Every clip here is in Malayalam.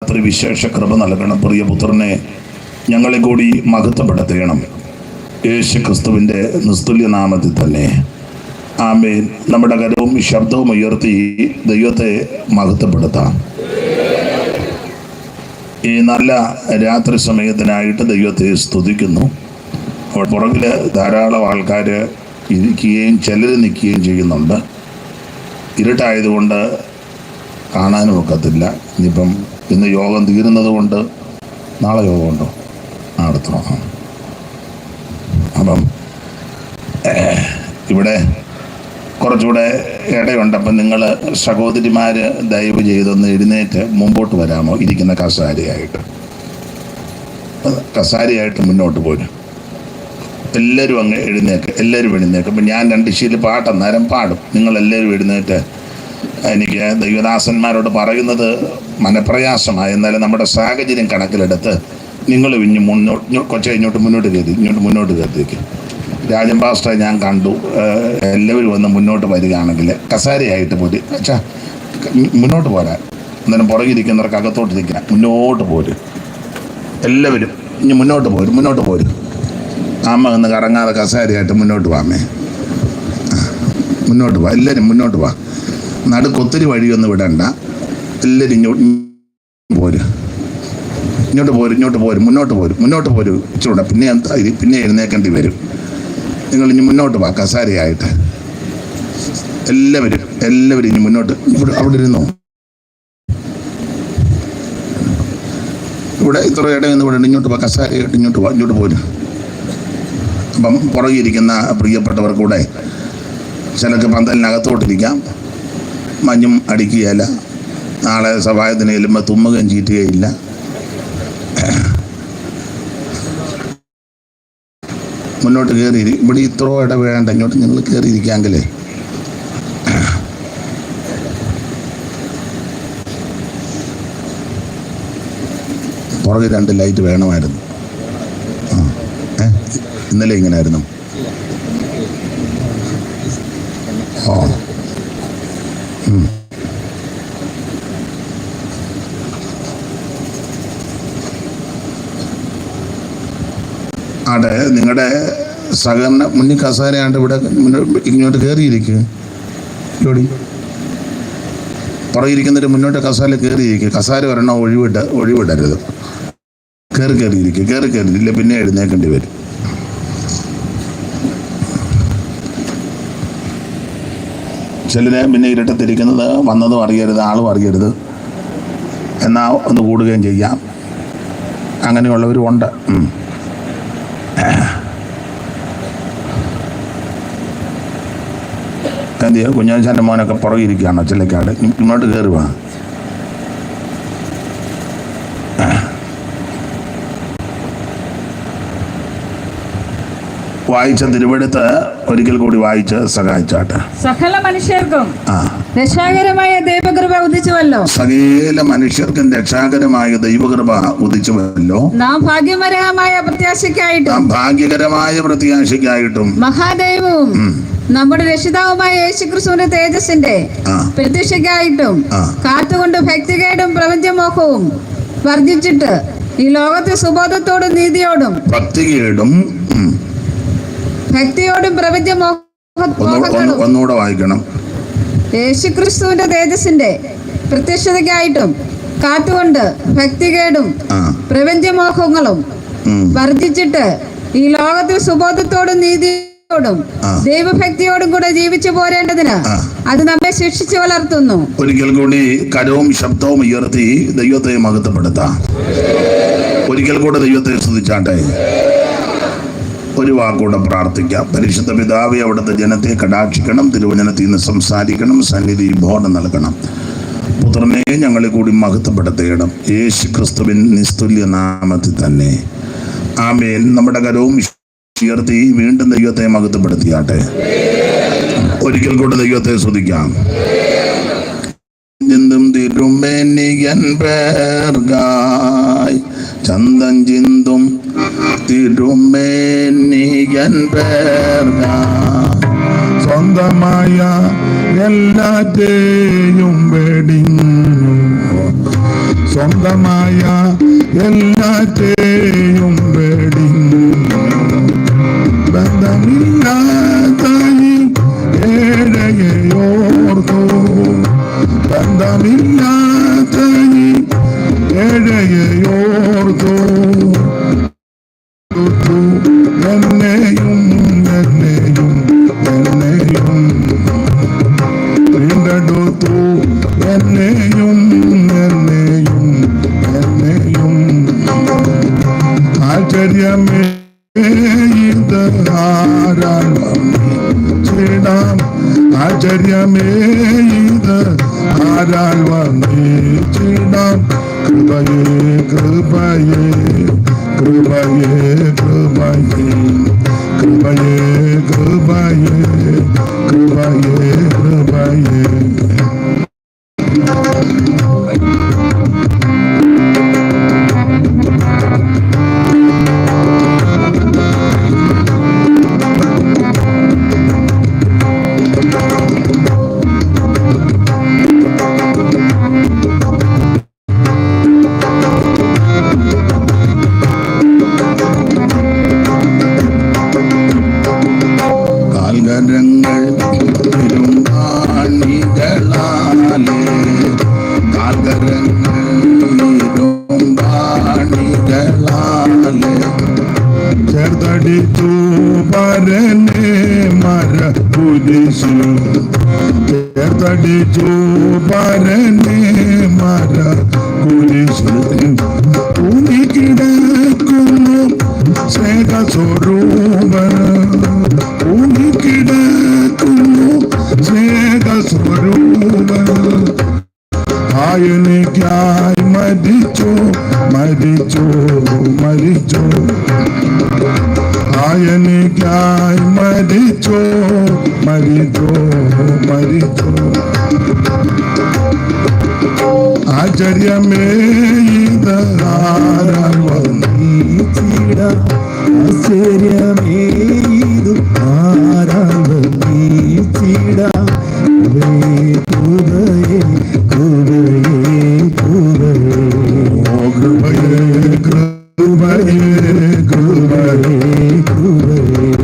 രാത്രി വിശേഷ കൃപ നൽകണം. പ്രിയപുത്രനെ ഞങ്ങളെ കൂടി മഹത്വപ്പെടുത്തണം. യേശു ക്രിസ്തുവിൻ്റെ നിസ്തുല്യ നാമത്തിൽ തന്നെ ആമേൻ. നമ്മുടെ കരവും ശബ്ദവും ഉയർത്തി ദൈവത്തെ മഹത്വപ്പെടുത്താം. ഈ നല്ല രാത്രി സമയത്തിനായിട്ട് ദൈവത്തെ സ്തുതിക്കുന്നു. പുറകിൽ ധാരാളം ആൾക്കാർ ഇരിക്കുകയും ചിലർ നിൽക്കുകയും ചെയ്യുന്നുണ്ട്. ഇരുട്ടായതുകൊണ്ട് കാണാനും ഒക്കത്തില്ല. ഇനിയിപ്പം ഇന്ന് യോഗം തീരുന്നത് കൊണ്ട് നാളെ യോഗമുണ്ടോ? നടത്തണം. അപ്പം ഇവിടെ കുറച്ചുകൂടെ ഇടയുണ്ട്. അപ്പം നിങ്ങൾ സഹോദരിമാർ ദയവ് ചെയ്തൊന്ന് എഴുന്നേറ്റ് മുമ്പോട്ട് വരാമോ? ഇരിക്കുന്ന കസാരയായിട്ട് മുന്നോട്ട് പോരും. എല്ലാവരും അങ്ങ് എഴുന്നേക്ക്, എല്ലാവരും എഴുന്നേക്ക്. അപ്പം ഞാൻ 2 ശീല് പാട്ടന്നേരം പാടും. നിങ്ങളെല്ലാവരും എഴുന്നേറ്റ്. എനിക്ക് ദൈവദാസന്മാരോട് പറയുന്നത് മനപ്രയാസമായി. എന്നാലും നമ്മുടെ സാഹചര്യം കണക്കിലെടുത്ത് നിങ്ങൾ ഇനി ഇങ്ങോട്ട് മുന്നോട്ട് കയറിയേക്ക്. രാജൻ പാസ്റ്റർ ഞാൻ കണ്ടു. എല്ലാവരും വന്ന് മുന്നോട്ട് വരികയാണെങ്കിൽ കസാരയായിട്ട് പോര്. അച്ഛാ മുന്നോട്ട് പോരാൻ. അന്നേരം പുറകിരിക്കുന്നവർക്ക് അകത്തോട്ട് നിൽക്കണം. മുന്നോട്ട് പോര്. എല്ലാവരും ഇനി മുന്നോട്ട് പോരും. അമ്മ ഒന്ന് കറങ്ങാതെ കസാരയായിട്ട് മുന്നോട്ട് പോകാമേ. മുന്നോട്ട് പോവാ. എല്ലാവരും മുന്നോട്ട് പോവാ. നടുക്കൊത്തിരി വഴിയൊന്നും വിടണ്ട. എല്ലാവരും ഇങ്ങോട്ട് പോരും. മുന്നോട്ട് പോരും. ഇച്ചിരൂടെ പിന്നെ എഴുന്നേക്കേണ്ടി വരും. നിങ്ങൾ ഇനി മുന്നോട്ട് പോവാ കസാരയായിട്ട്. എല്ലാവരും ഇനി മുന്നോട്ട്. അവിടെ ഇരുന്നോ. ഇവിടെ ഇത്ര ഇടയൊന്നും ഇവിടെ ഇങ്ങോട്ട് പോവാ. കസാരയായിട്ട് ഇങ്ങോട്ട് പോരും. അപ്പം പുറകിരിക്കുന്ന പ്രിയപ്പെട്ടവർ കൂടെ ചിലക്ക് പന്തലിനകത്തോട്ടിരിക്കാം. മഞ്ഞും അടിക്കുകയില്ല. നാളെ സഭായത്തിന് ചെല്ലുമ്പോൾ തുമ്മുകയും ചീറ്റുകയില്ല. മുന്നോട്ട് കയറി ഇവിടെ ഇത്ര ഇട വേണ്ട. ഇങ്ങോട്ട് നിങ്ങൾ കയറിയിരിക്കാമെങ്കിലേ പുറകെ 2 ലൈറ്റ് വേണമായിരുന്നു. ഇന്നലെ ഇങ്ങനായിരുന്നു. ആടെ നിങ്ങളുടെ സഹകരണ മുന്നിൽ കസാരയാണ്ട് ഇവിടെ ഇങ്ങോട്ട് കയറിയിരിക്കുക. ജോഡി പുറകിരിക്കുന്നൊരു മുന്നോട്ട് കസാര കയറിയിരിക്കുക. കസാര ഒരെണ്ണം ഒഴിവിടരുത്. കയറിയിരിക്കില്ല. പിന്നെ എഴുന്നേക്കേണ്ടി വരും. ചിലര് പിന്നെ ഇരട്ടത്തിരിക്കുന്നത് വന്നതും അറിയരുത്, ആളും അറിയരുത്. എന്നാൽ ഒന്ന് കൂടുകയും ചെയ്യാം. അങ്ങനെയുള്ളവരും ഉണ്ട്. എന്ത് ചെയ്യുക? കുഞ്ഞാച്ചാൻ്റെ മോനൊക്കെ പുറകിരിക്കുകയാണോ? ചിലക്കാട് ഇങ്ങോട്ട് കയറി വാ. വായിച്ച തിരുവെടുത്ത് ഒരിക്കൽ കൂടി വായിച്ച് സഹായിച്ചാട്ടെ. സകല മനുഷ്യർക്കും രക്ഷാകരമായ ദൈവകൃപ ഉദിച്ചുവല്ലോ. സകല മനുഷ്യർക്കും രക്ഷാകരമായ ദൈവകൃപ ഉദിച്ചുവല്ലോ. നാം ഭാഗ്യകരമായ പ്രത്യാശയ്ക്കായിട്ടും മഹാദൈവവും നമ്മുടെ രക്ഷിതാവുമായ യേശുക്രിസ്തുവിന്റെ തേജസ്സിന്റെ പ്രത്യക്ഷയ്ക്കായിട്ടും കാത്തുകൊണ്ട് ഭക്തികേടും പ്രപഞ്ചമോഹവും വർജിച്ചിട്ട് ഈ ലോകത്തെ സുബോധത്തോടും നീതിയോടും ഭക്തിയോടും പ്രപഞ്ചമോഹത്തോടും ഒന്നുകൂടെ വായിക്കണം. യേശുക്രിസ്തുവിന്റെ തേജസ്സിന്റെ പ്രത്യക്ഷതയ്ക്കായിട്ടും കാത്തുകൊണ്ട് ഭക്തികേടും പ്രപഞ്ചമോഹങ്ങളും വർജിച്ചിട്ട് ഈ ലോകത്തിൽ സുബോധത്തോടും നീതിയോടും ദൈവഭക്തിയോടും കൂടെ ജീവിച്ചു പോരേണ്ടതിന് അത് നമ്മെ ശിക്ഷിച്ചു വളർത്തുന്നു. ഒരിക്കൽ കൂടി കരവും ശബ്ദവും ഉയർത്തി ദൈവത്തെ മഹത്വപ്പെടുത്താം. ഒരിക്കൽ കൂടെ ദൈവത്തെ സ്തുതിച്ചാട്ടെ. ഒരു വാക്കുകൂടെ പ്രാർത്ഥിക്കാം. പരിശുദ്ധ പിതാവേ, അവിടുത്തെ ജനത്തെ കടാക്ഷിക്കണം. തിരുവചനത്തിൽ നിന്ന് സംസാരിക്കണം. സന്നിധിയിൽ ബോധം നൽകണം. പുത്രനെ ഞങ്ങളെ കൂടി മഹത്വപ്പെടുത്തണം. യേശു ക്രിസ്തുവിൻ നിസ്തുല്യ നാമത്തിൽ തന്നെ ആമേൻ. നമ്മുടെ കരവും ഉയർത്തി വീണ്ടും ദൈവത്തെ മഹത്വപ്പെടുത്തിയാട്ടെ. ഒരിക്കൽ കൂടെ ദൈവത്തെ സ്തുതിക്കാം. തിരുമേനിയൻ പേർഗായ് ചന്തം ചിന്തും തിരുമേനിയൻ പേർഗായ് സ്വന്തമായ എല്ലാറ്റേയും വെടിഞ്ഞു സ്വന്തമായ എല്ലാറ്റേയും വെടിഞ്ഞു ബന്ധമില്ലാത്ത ഏഴയോർത്തു ബന്ധമില്ലാത്ത ഏഴയോർത്തു എന്നെയും എന്നെയും എന്നെയും വീണ്ടെടുത്തു എന്നെയും എന്നെയും എന്നെയും ആശ്ചര്യമേ ഇത് ആരാൾവന്നിടാം ആശ്ചര്യമേ ഇത് ആരാൾവന്നിടാം കൃപയേ കൃപയേ കൃപയേ കൃപയേ കൃപയേ കൃപയേ കൃപയേ കൃപയേ കാൽകരങ്ങൾ ഇരുമ്പാണികളാലേ കാൽകരങ്ങൾ ഇരുമ്പാണികളാലേ ചേർത്തടിച്ചു പരനെ മര കുരിശു ചേർത്തടിച്ചു പരനെ മര കുരിശു ൂണിക്കിടക്കുന്നു സ്നേഹസ്വരൂപൻ ൂണിക്കിടക്കുന്നു സ്നേഹസ്വരൂപൻ ആയനിക്കായി മരിച്ചു മരിച്ചു മരിച്ചു ആയനിക്കായി മരിച്ചു മരിച്ചു മരിച്ചു ആശ്ചര്യമേ ഇത് ആരാൾവന്നിടാം ആശ്ചര്യമേ ഇതു ആരാൾവന്നിടാം കൃപയേ കൃപയേ കൃപയേ കൃപയേ കൃപയേ കൃപയേ കൃപയേ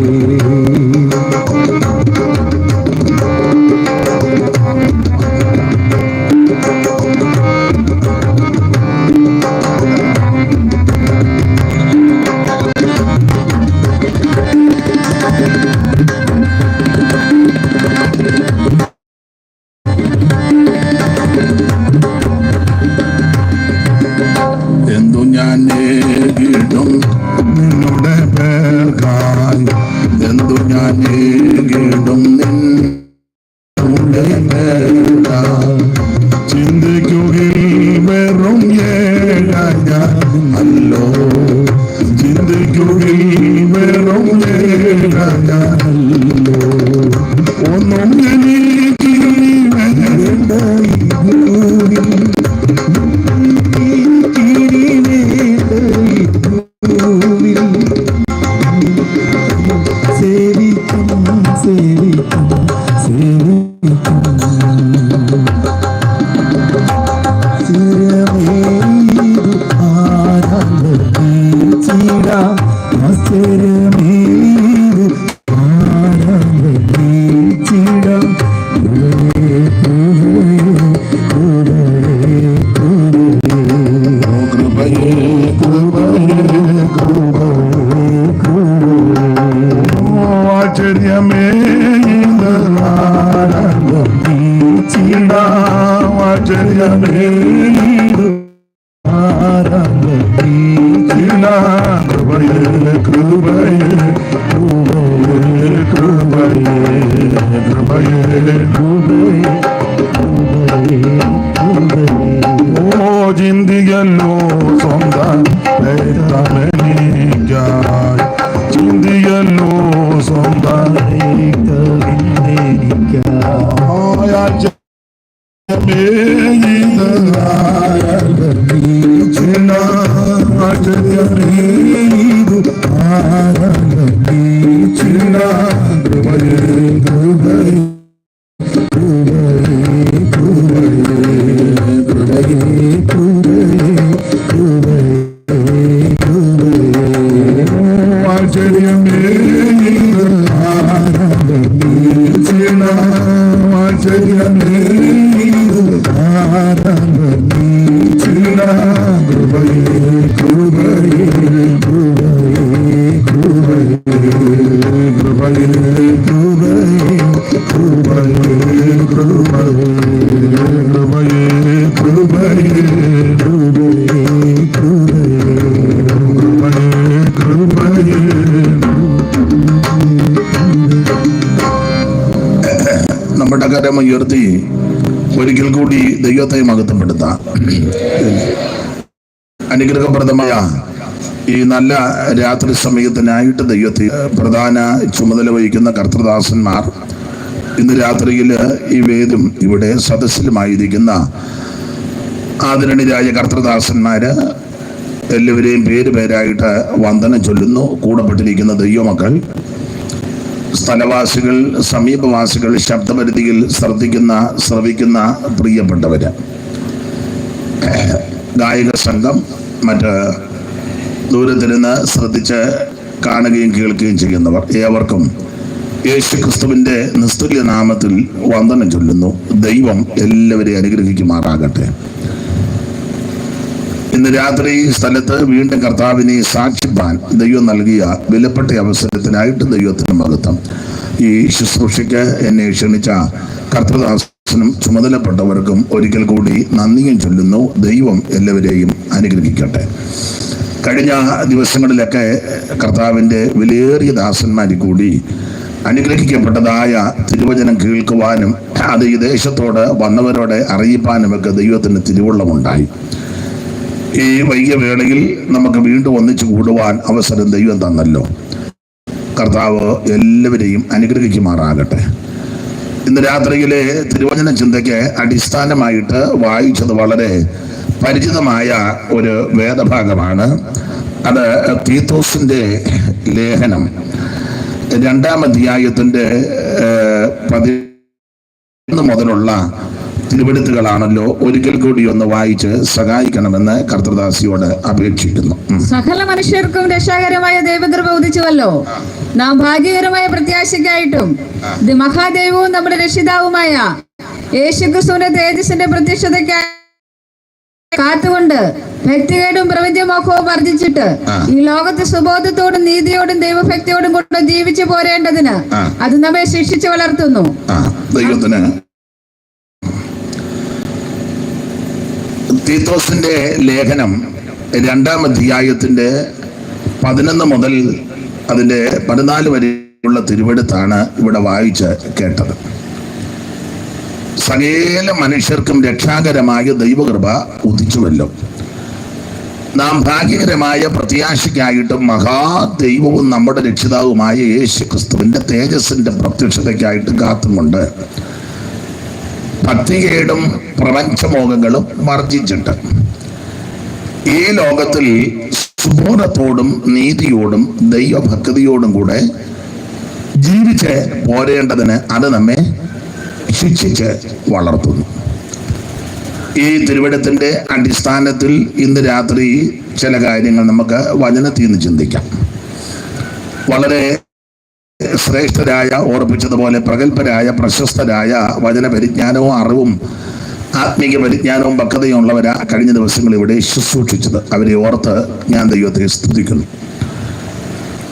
എന്തു ഞാൻ ഏകിടും നിന്നുടെ പേർക്കായി എന്തു ഞാൻ ഏകിടും നിന്നുടെ പേർക്കായി ചിന്തിക്കുകയിൽ വെറും ഏഴല്ലോ ചിന്തിക്കുകയിൽ വെറും ഏഴല്ലോ ഒന്നും എനിക്ക് വേണ്ട സേവിക്കും സേവിക്കും സേവിക്കും സ്ഥിരമേതു ആരാധനീച്ചിടാം സ്ഥിരമേതു ആരാധനീച്ചിടാം കൃപയേ കൃപയേ ആശ്ചര്യമേ ആശ്ചര്യമേ കൃപയേ കൃപയേ കൃപയേ കൃപയേ ഓ ചിന്തിയല്ലോ സ്വന്തം എനിക്കായി ചിന്തിയല്ലോ സ്വന്തം കൃപയേ കൃപയേ കൃപയേ കൃപയേ നമ്മുടെ കരം ഉയർത്തി ഒരിക്കൽ കൂടി ദൈവത്തെ മഹത്വപ്പെടുത്താം. അനുഗ്രഹപ്രദമായ ഈ നല്ല രാത്രി സമയത്തിനായിട്ട് ദൈവത്തെ പ്രധാന ചുമതല വഹിക്കുന്ന കർത്തൃദാസന്മാർ, ഇന്ന് രാത്രിയിൽ ഈ വേദം ഇവിടെ സദസ്സിലുമായിരിക്കുന്ന ആദരണീയരായ കർത്തൃദാസന്മാര് എല്ലാവരെയും പേരായിട്ട് വന്ദനം ചൊല്ലുന്നു. കൂടപ്പെട്ടിരിക്കുന്ന ദൈവമക്കൾ, സ്ഥലവാസികൾ, സമീപവാസികൾ, ശബ്ദപരിധിയിൽ ശ്രവിക്കുന്ന പ്രിയപ്പെട്ടവര്, ഗായക സംഘം, മറ്റ് ദൂരത്തിരുന്ന് ശ്രദ്ധിച്ച് കാണുകയും കേൾക്കുകയും ചെയ്യുന്നവർ ഏവർക്കും യേശു ക്രിസ്തുവിൻ്റെ നിസ്തുല്യ നാമത്തിൽ വന്ദനം ചൊല്ലുന്നു. ദൈവം എല്ലാവരെയും അനുഗ്രഹിക്കുമാറാകട്ടെ. ഇന്ന് രാത്രി ഈ സ്ഥലത്ത് വീണ്ടും കർത്താവിനെ സാക്ഷിപ്പാൻ ദൈവം നൽകിയ വിലപ്പെട്ട അവസരത്തിനായിട്ട് ദൈവത്തിന് മഹത്വം. ഈ ശുശ്രൂഷയ്ക്ക് എന്നെ ക്ഷണിച്ച കർത്തൃദാസനും ചുമതലപ്പെട്ടവർക്കും ഒരിക്കൽ കൂടി നന്ദിയും ചൊല്ലുന്നു. ദൈവം എല്ലാവരെയും അനുഗ്രഹിക്കട്ടെ. കഴിഞ്ഞ ദിവസങ്ങളിലൊക്കെ കർത്താവിൻ്റെ വിലയേറിയ ദാസന്മാരിൽ കൂടി അനുഗ്രഹിക്കപ്പെട്ടതായ തിരുവചനം കേൾക്കുവാനും അത് ഈ ദേശത്തോട് വന്നവരോട് അറിയിപ്പാനുമൊക്കെ ദൈവത്തിന് തിരുവുള്ളമുണ്ടായി. ഈ വൈകിയ വേളയിൽ നമുക്ക് വീണ്ടും ഒന്നിച്ചു കൂടുവാൻ അവസരം ദൈവം തന്നല്ലോ. കർത്താവ് എല്ലാവരെയും അനുഗ്രഹിക്കുമാറാകട്ടെ. ഇന്ന് രാത്രിയിലെ തിരുവചന ചിന്തയ്ക്ക് അടിസ്ഥാനമായിട്ട് വായിച്ചത് വളരെ പരിചിതമായ ഒരു വേദഭാഗമാണ്. അത് തീത്തോസിന്റെ ലേഖനം 2-ാം അധ്യായത്തിന്റെ 11 മുതലുള്ള തിരുവെടുത്തുകളാണല്ലോ. ഒരിക്കൽ കൂടി ഒന്ന് വായിച്ച് സഹായിക്കണമെന്ന് കർത്തൃദാസിയോട് അപേക്ഷിക്കുന്നു. സകല മനുഷ്യർക്കും രക്ഷാകരമായ ദൈവകൃപ ഉദിച്ചുവല്ലോ. നാം ഭാഗ്യകരമായ പ്രത്യാശയ്ക്കായിട്ടും ഇത് മഹാദൈവവും നമ്മുടെ രക്ഷിതാവുമായ യേശുക്രിസ്തുവിന്റെ തേജസ്സിന്റെ പ്രത്യക്ഷതയ്ക്കായി കാത്തുകൊണ്ട് വ്യക്തികേടും പ്രപഞ്ചമോഹവും വർജിച്ചിട്ട് ഈ ലോകത്ത് സുബോധത്തോടും നീതിയോടും ദൈവഭക്തിയോടും കൂടെ ജീവിച്ചു പോരേണ്ടതിന് അത് നമ്മെ ശിക്ഷിച്ചു വളർത്തുന്നു. ദൈവത്തിന് തീത്തോസിന്റെ ലേഖനം 2-ാം അധ്യായത്തിന്റെ 11 മുതൽ അതിന്റെ 14 വരെയുള്ള തിരുവെടുത്താണ് ഇവിടെ വായിച്ച് കേട്ടത്. സകല മനുഷ്യർക്കും രക്ഷാകരമായ ദൈവകൃപ ഉദിച്ചുവല്ലോ. നാം ഭാഗ്യകരമായ പ്രത്യാശയ്ക്കായിട്ടും മഹാദൈവവും നമ്മുടെ രക്ഷിതാവുമായ യേശു ക്രിസ്തുവിന്റെ തേജസ്സിന്റെ പ്രത്യക്ഷതയ്ക്കായിട്ട് കാത്തുകൊണ്ട് ഭക്തികേടും പ്രപഞ്ചമോഹങ്ങളും വർജിച്ചിട്ട് ഈ ലോകത്തിൽ സുബോധത്തോടും നീതിയോടും ദൈവഭക്തിയോടും കൂടെ ജീവിച്ച് പോരേണ്ടതിന് അത് നമ്മെ ശിക്ഷിച്ച് വളർത്തുന്നു. ഈ തിരുവെടുത്തിന്റെ അടിസ്ഥാനത്തിൽ ഇന്ന് രാത്രി ചില കാര്യങ്ങൾ നമുക്ക് വചനത്തിൽ നിന്ന് ചിന്തിക്കാം. വളരെ ശ്രേഷ്ഠരായ, ഓർപ്പിച്ചതുപോലെ പ്രഗത്ഭരായ, പ്രശസ്തരായ വചന പരിജ്ഞാനവും അറിവും ആത്മീയ പരിജ്ഞാനവും പക്വതയും ഉള്ളവരാ കഴിഞ്ഞ ദിവസങ്ങൾ ഇവിടെ ശുശ്രൂഷിച്ചത്. അവരെ ഓർത്ത് ഞാൻ ദൈവത്തെ സ്തുതിക്കുന്നു.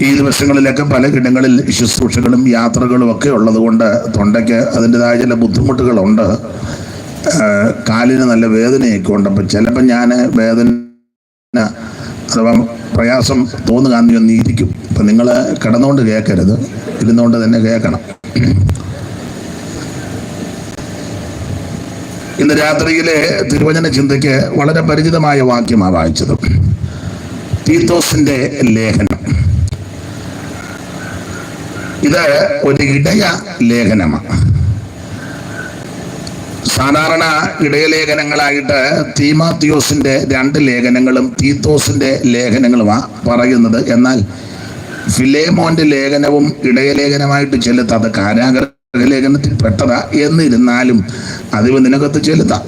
ഈ ദിവസങ്ങളിലൊക്കെ പലയിടങ്ങളിൽ ശുശ്രൂഷകളും യാത്രകളും ഒക്കെ ഉള്ളതുകൊണ്ട് തൊണ്ടയ്ക്ക് അതിൻ്റെതായ ചില ബുദ്ധിമുട്ടുകളുണ്ട്. കാലിന് നല്ല വേദനയൊക്കെ ഉണ്ട്. അപ്പം ചിലപ്പോൾ ഞാൻ വേദന അഥവാ പ്രയാസം തോന്നുകാന്തി ഒന്ന് ഇരിക്കും. അപ്പം നിങ്ങൾ കിടന്നുകൊണ്ട് കേൾക്കരുത്, ഇരുന്നുകൊണ്ട് തന്നെ കേൾക്കണം. ഇന്ന് രാത്രിയിലെ തിരുവചന ചിന്തയ്ക്ക് വളരെ പരിചിതമായ വാക്യമാണ് വായിച്ചത്. തീത്തോസിന്റെ ലേഖനം. ഇത് ഒരു ഇടയ ലേഖനമാണ്. സാധാരണ ഇടയലേഖനങ്ങളായിട്ട് തീമോത്തിയോസിന്റെ 2 ലേഖനങ്ങളും തീത്തോസിന്റെ ലേഖനങ്ങളുമാണ് പറയുന്നത്. എന്നാൽ ഫിലേമോന്റെ ലേഖനവും ഇടയലേഖനമായിട്ട് ചെലുത്താം. അത് കാരാഗ്രഹ ലേഖനത്തിൽ പെട്ടതാ. എന്നിരുന്നാലും അതിവ് നിനക്കത്ത് ചെലുത്താം.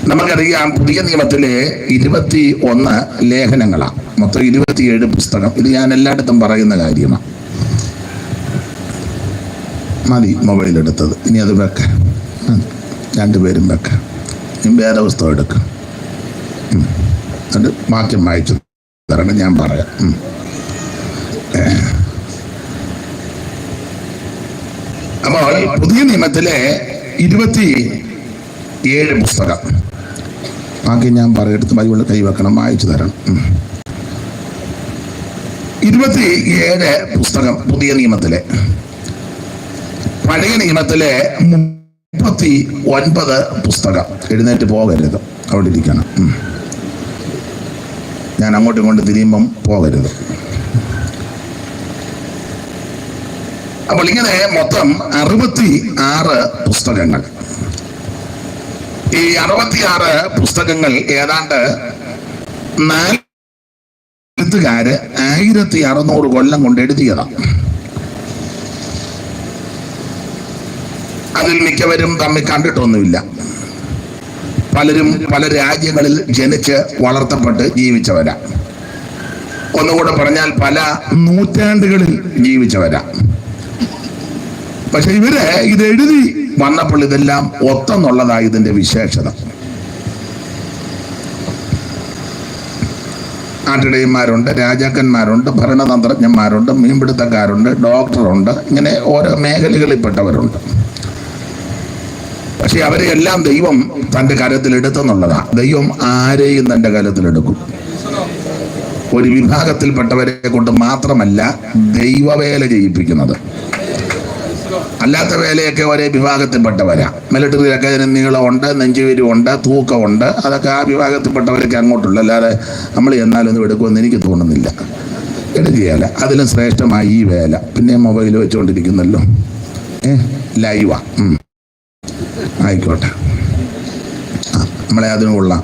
നമുക്കറിയാം, പുതിയ നിയമത്തിലെ 21 ലേഖനങ്ങളാണ്. മൊത്തം 27 പുസ്തകം. ഇത് ഞാൻ എല്ലായിടത്തും പറയുന്ന കാര്യമാണ്. മതി മൊബൈൽ എടുത്തത്. ഇനി അത് വെക്കാം, 2 പേരും വെക്കാം. ഇനി വേദപുസ്തകം എടുക്കാം. അത് വാക്യം വായിച്ചു തരണം, ഞാൻ പറയാം. അപ്പോൾ പുതിയ നിയമത്തിലെ 27 പുസ്തകം, ബാക്കി ഞാൻ പറയെടുത്ത് ബൈബിളിൽ കൈവെക്കണം, വായിച്ചു തരണം. 27 പുസ്തകം പുതിയ നിയമത്തിലെ. പഴയ നിയമത്തിലെ 39 പുസ്തകം. എഴുന്നേറ്റ് പോകരുത്, അവിടെ ഇരിക്കണം. ഞാൻ അങ്ങോട്ടും ഇങ്ങോട്ട് തിരിയുമ്പം പോകരുത്. അപ്പോൾ ഇങ്ങനെ മൊത്തം 66 പുസ്തകങ്ങൾ. ഈ 66 പുസ്തകങ്ങൾ ഏതാണ്ട് 1600 കൊല്ലം കൊണ്ട് എഴുതിയതാണ്. അതിൽ മിക്കവരും തമ്മിൽ കണ്ടിട്ടൊന്നുമില്ല. പലരും പല രാജ്യങ്ങളിൽ ജനിച്ച് വളർത്തപ്പെട്ട് ജീവിച്ചവരാ. ഒന്നുകൂടെ പറഞ്ഞാൽ പല നൂറ്റാണ്ടുകളിൽ ജീവിച്ചവരാ. പക്ഷെ ഇവര് ഇത് എഴുതി വന്നപ്പോൾ ഇതെല്ലാം ഒത്തെന്നുള്ളതായി ഇതിന്റെ വിശേഷത. നാട്ടിടയന്മാരുണ്ട്, രാജാക്കന്മാരുണ്ട്, ഭരണതന്ത്രജ്ഞന്മാരുണ്ട്, മീൻപിടുത്തക്കാരുണ്ട്, ഡോക്ടറുണ്ട്, ഇങ്ങനെ ഓരോ മേഖലകളിൽപ്പെട്ടവരുണ്ട്. പക്ഷെ അവരെ എല്ലാം ദൈവം തൻ്റെ കരത്തിലെടുത്തെന്നുള്ളതാണ്. ദൈവം ആരെയും തൻ്റെ കരത്തിലെടുക്കും. ഒരു വിഭാഗത്തിൽപ്പെട്ടവരെ കൊണ്ട് മാത്രമല്ല ദൈവവേല ചെയ്യിപ്പിക്കുന്നത്. അല്ലാത്ത വേലയൊക്കെ ഒരേ വിഭാഗത്തിൽപ്പെട്ടവരാ. മിലിറ്ററിയിലൊക്കെ അതിന് നീളമുണ്ട്, നെഞ്ചുവീര്യമുണ്ട്, തൂക്കമുണ്ട്. അതൊക്കെ ആ വിഭാഗത്തിൽപ്പെട്ടവരൊക്കെ അങ്ങോട്ടുള്ളൂ. അല്ലാതെ നമ്മൾ എന്നാലൊന്നും എടുക്കുമെന്ന് എനിക്ക് തോന്നുന്നില്ല. എടുക്കുകയല്ല. അതിലും ശ്രേഷ്ഠമായി ഈ വേല. പിന്നെ മൊബൈൽ വെച്ചുകൊണ്ടിരിക്കുന്നല്ലോ, ലൈവാ. ആയിക്കോട്ടെ, നമ്മളെ അതിന് കൊള്ളാം,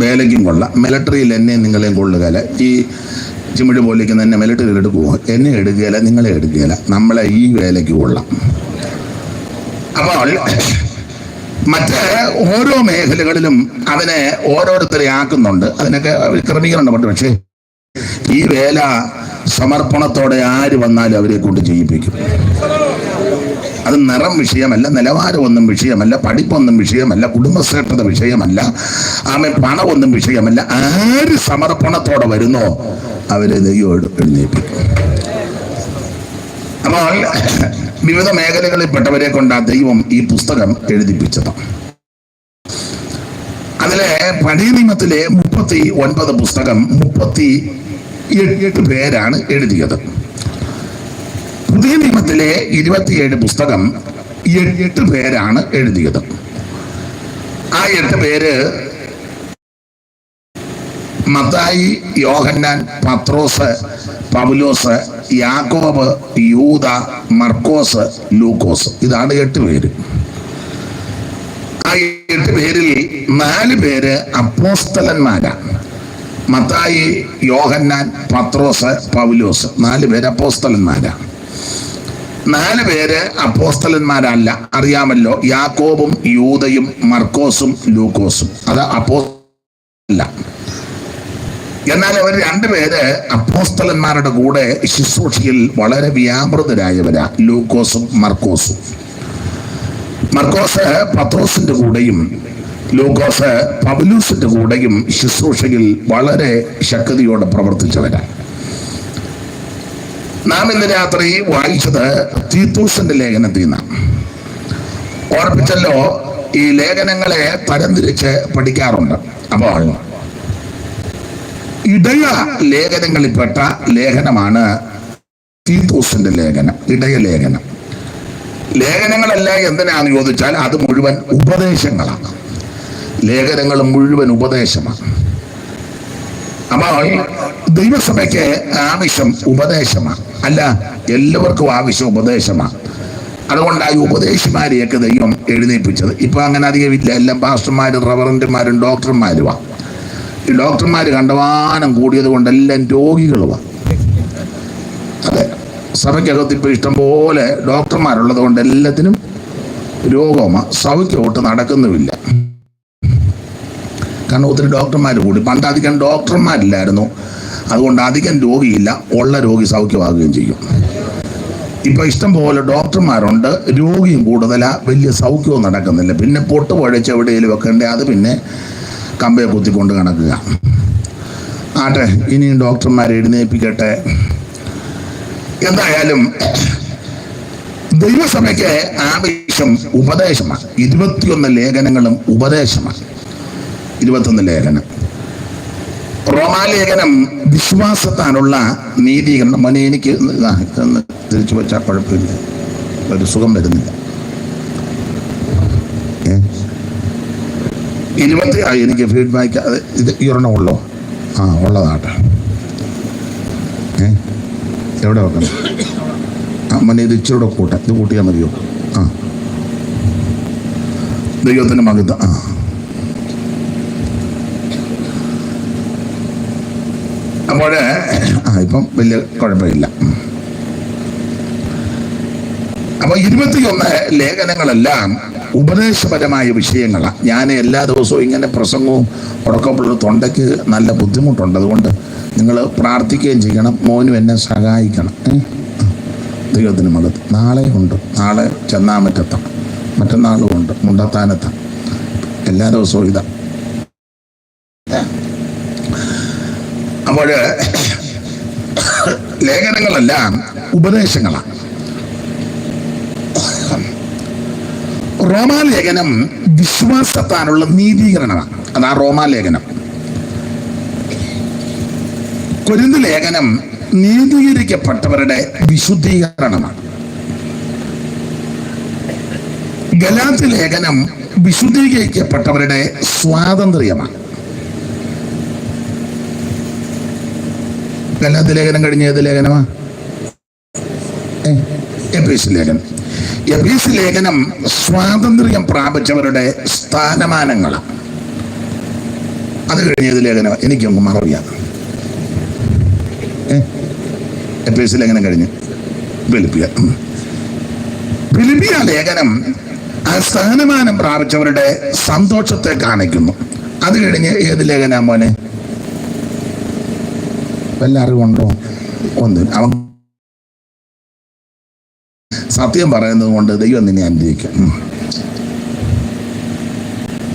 വേലയ്ക്കും കൊള്ളാം. മിലിറ്ററിയിൽ എന്നെ നിങ്ങളെയും കൊള്ളുകയില്ല. ഈ ചിമിഴ് പോലിക്കുന്ന എന്നെ മിലിറ്ററിയിൽ എടുക്കുമോ? എന്നെ എടുക്കുകയില്ല, നിങ്ങളെ എടുക്കുകയില്ല. നമ്മളെ ഈ വേലയ്ക്ക് കൊള്ളാം. അപ്പോൾ മറ്റ് ഓരോ മേഖലകളിലും അതിനെ ഓരോരുത്തരെ ആക്കുന്നുണ്ട്. അതിനൊക്കെ ക്രമീകരണമുണ്ട്. പക്ഷേ ഈ വേല സമർപ്പണത്തോടെ ആര് വന്നാലും അവരെ കൊണ്ട് ചെയ്യിപ്പിക്കും. അത് നിറം വിഷയമല്ല, നിലവാരമൊന്നും വിഷയമല്ല, പഠിപ്പൊന്നും വിഷയമല്ല, കുടുംബശ്രേഷ്ഠത വിഷയമല്ല, പണമൊന്നും വിഷയമല്ല. ആര് സമർപ്പണത്തോടെ വരുന്നോ അവരെ ദൈവം എഴുന്നേൽപ്പിക്കും. അപ്പോൾ വിവിധ മേഖലകളിൽപ്പെട്ടവരെ കൊണ്ട് ആ ദൈവം ഈ പുസ്തകം എഴുതിപ്പിച്ചത്. അതിലെ പഴയ നിയമത്തിലെ 39 പുസ്തകം 38 പേരാണ് എഴുതിയത്. പുതിയ നിയമത്തിലെ 27 പുസ്തകം 8 പേരാണ് എഴുതിയത്. ആ 8 പേര് മത്തായി, യോഹന്നാൻ, പത്രോസ്, പൗലോസ്, യാക്കോബ്, യൂദ, മർക്കോസ്, ലൂക്കോസ്. ഇതാണ് 8 പേര്. ആ 8 പേരിൽ 4 പേര് അപ്പോസ്തലന്മാരാണ്. മത്തായി, യോഹന്നാൻ, പത്രോസ്, പൗലോസ് 4 പേര് അപ്പോസ്തലന്മാരാണ്. 4 പേര് അപ്പോസ്തലന്മാരല്ല. അറിയാമല്ലോ, യാക്കോബും യൂദയും മർക്കോസും ലൂക്കോസും. അത് അപ്പോസ്തലല്ല. എന്നാൽ അവർ 2 പേര് അപ്പോസ്തലന്മാരുടെ കൂടെ ശുശ്രൂഷയിൽ വളരെ വ്യാപൃതരായവരാ, ലൂക്കോസും മർക്കോസും. മർക്കോസ് പത്രോസിന്റെ കൂടെയും ലൂക്കോസ് പൗലോസിന്റെ കൂടെയും ശുശ്രൂഷയിൽ വളരെ ശക്തിയോടെ പ്രവർത്തിച്ചവരാ. നാം ഇന്ന് രാത്രി വായിച്ചത് തീത്തോസിന്റെ ലേഖനത്തിൽ നിന്നാണ്. ഓർപ്പിച്ചല്ലോ, ഈ ലേഖനങ്ങളെ തരംതിരിച്ച് പഠിക്കാറുണ്ട്. അപ്പോൾ ഇടയ ലേഖനങ്ങളിൽപ്പെട്ട ലേഖനമാണ് തീത്തോസിന്റെ ലേഖനം, ഇടയ ലേഖനം. ലേഖനങ്ങളല്ല എന്തിനാണെന്ന് ചോദിച്ചാൽ അത് മുഴുവൻ ഉപദേശങ്ങളാണ്. ലേഖനങ്ങൾ മുഴുവൻ ഉപദേശമാണ്. അപ്പോൾ ദൈവസഭയ്ക്ക് ആവശ്യം ഉപദേശമാണ്. അല്ല, എല്ലാവർക്കും ആവശ്യം ഉപദേശമാണ്. അതുകൊണ്ടാണ് ഈ ഉപദേശിമാരെയൊക്കെ ദൈവം എഴുന്നേൽപ്പിച്ചത്. ഇപ്പൊ അങ്ങനെ അധികം ഇല്ല. എല്ലാം പാസ്റ്റർമാരും റവറന്റുമാരും ഡോക്ടർമാരുമാണ്. ഈ ഡോക്ടർമാർ കണ്ടവാനം കൂടിയത് കൊണ്ട് എല്ലാം രോഗികളുമാണ്. അതെ, സഭയ്ക്കകത്ത് ഇപ്പൊ ഇഷ്ടംപോലെ ഡോക്ടർമാരുള്ളത് കൊണ്ട് എല്ലാത്തിനും രോഗമാണ്. സൗഖ്യമൊട്ട് നടക്കുന്നുമില്ല. കാരണം ഒത്തിരി ഡോക്ടർമാർ കൂടി. പണ്ട് അധികം ഡോക്ടർമാരില്ലായിരുന്നു, അതുകൊണ്ട് അധികം രോഗിയില്ല, ഉള്ള രോഗി സൗഖ്യമാകുകയും ചെയ്യും. ഇപ്പൊ ഇഷ്ടം പോലെ ഡോക്ടർമാരുണ്ട്, രോഗിയും കൂടുതലാ, വലിയ സൗഖ്യവും നടക്കുന്നില്ല. പിന്നെ പൊട്ട് കുഴച്ച് എവിടെയെങ്കിലും വെക്കണ്ടേ, അത് പിന്നെ കമ്പയെ കുത്തിക്കൊണ്ട് കിടക്കുക. ആട്ടെ, ഇനിയും ഡോക്ടർമാരെ എഴുന്നേൽപ്പിക്കട്ടെ. എന്തായാലും ദൈവസഭയ്ക്ക് ആവശ്യം ഉപദേശമാണ്. 21 ലേഖനങ്ങളും ഉപദേശമാണ്. 21 ലേഖനം. റോമാലേഖനം വിശ്വാസത്താനുള്ള നീതീകരണം. മോനെ എനിക്ക് ഇതൊന്ന് തിരിച്ചു വെച്ചാൽ കുഴപ്പമില്ല, ഒരു സുഖം വരുന്നില്ല. 20 എനിക്ക് ഫീഡ്ബാക്ക് ഇത് ഉള്ളോ? ഉള്ളതാട്ടെ. എവിടെ വെക്കണം? മോനെ ഇത് ഇച്ചിരൂടെ കൂട്ടാം, ഇത് കൂട്ടിയാൽ മതിയോ? ദൈവത്തിൻ്റെ മകത്ത്. അപ്പോൾ ഇപ്പം വലിയ കുഴപ്പമില്ല. അപ്പോൾ 21 ലേഖനങ്ങളെല്ലാം ഉപദേശപരമായ വിഷയങ്ങളാണ്. ഞാൻ എല്ലാ ദിവസവും ഇങ്ങനെ പ്രസംഗവും ഉടക്കമുള്ള തൊണ്ടയ്ക്ക് നല്ല ബുദ്ധിമുട്ടുണ്ട്. അതുകൊണ്ട് നിങ്ങൾ പ്രാർത്ഥിക്കുകയും ചെയ്യണം. മോനും എന്നെ സഹായിക്കണം. ദൈവത്തിന് മകത്ത്. നാളെ ഉണ്ട്. നാളെ ചെന്നാമറ്റത്താണ്, മറ്റന്നാളും ഉണ്ട് മുണ്ടത്താനത്താണ്. എല്ലാ ദിവസവും ഇതാ. അപ്പോൾ ലേഖനങ്ങളെല്ലാം ഉപദേശങ്ങളാണ്. റോമാലേഖനം വിശ്വാസത്താനുള്ള നീതീകരണമാണ്. അതാ റോമാലേഖനം. കൊരിന്ത് ലേഖനം നീതീകരിക്കപ്പെട്ടവരുടെ വിശുദ്ധീകരണമാണ്. ഗലാത്യ ലേഖനം വിശുദ്ധീകരിക്കപ്പെട്ടവരുടെ സ്വാതന്ത്ര്യമാണ്. ഗലാത്യ ലേഖനം കഴിഞ്ഞ ഏത് ലേഖനമാണ്? എഫേസ്യ ലേഖനം. എഫേസ്യ ലേഖനം സ്വാതന്ത്ര്യം പ്രാപിച്ചവരുടെ സ്ഥാനമാനങ്ങളാണ്. അത് കഴിഞ്ഞ ഏത് ലേഖനമാണ്? എനിക്കൊന്നും മറവിയാണ്. എഫേസ്യ ലേഖനം കഴിഞ്ഞ് ഫിലിപ്പിയ ലേഖനം ആ സ്ഥാനമാനം പ്രാപിച്ചവരുടെ സന്തോഷത്തെ കാണിക്കുന്നു. അത് കഴിഞ്ഞ് ഏത് ലേഖനാ മോനെ? വല്ല അറിവുണ്ടോ? ഒന്നും. അവൻ സത്യം പറയുന്നത് കൊണ്ട് ദൈവം നിന്നെ അനുഗ്രഹിക്കും.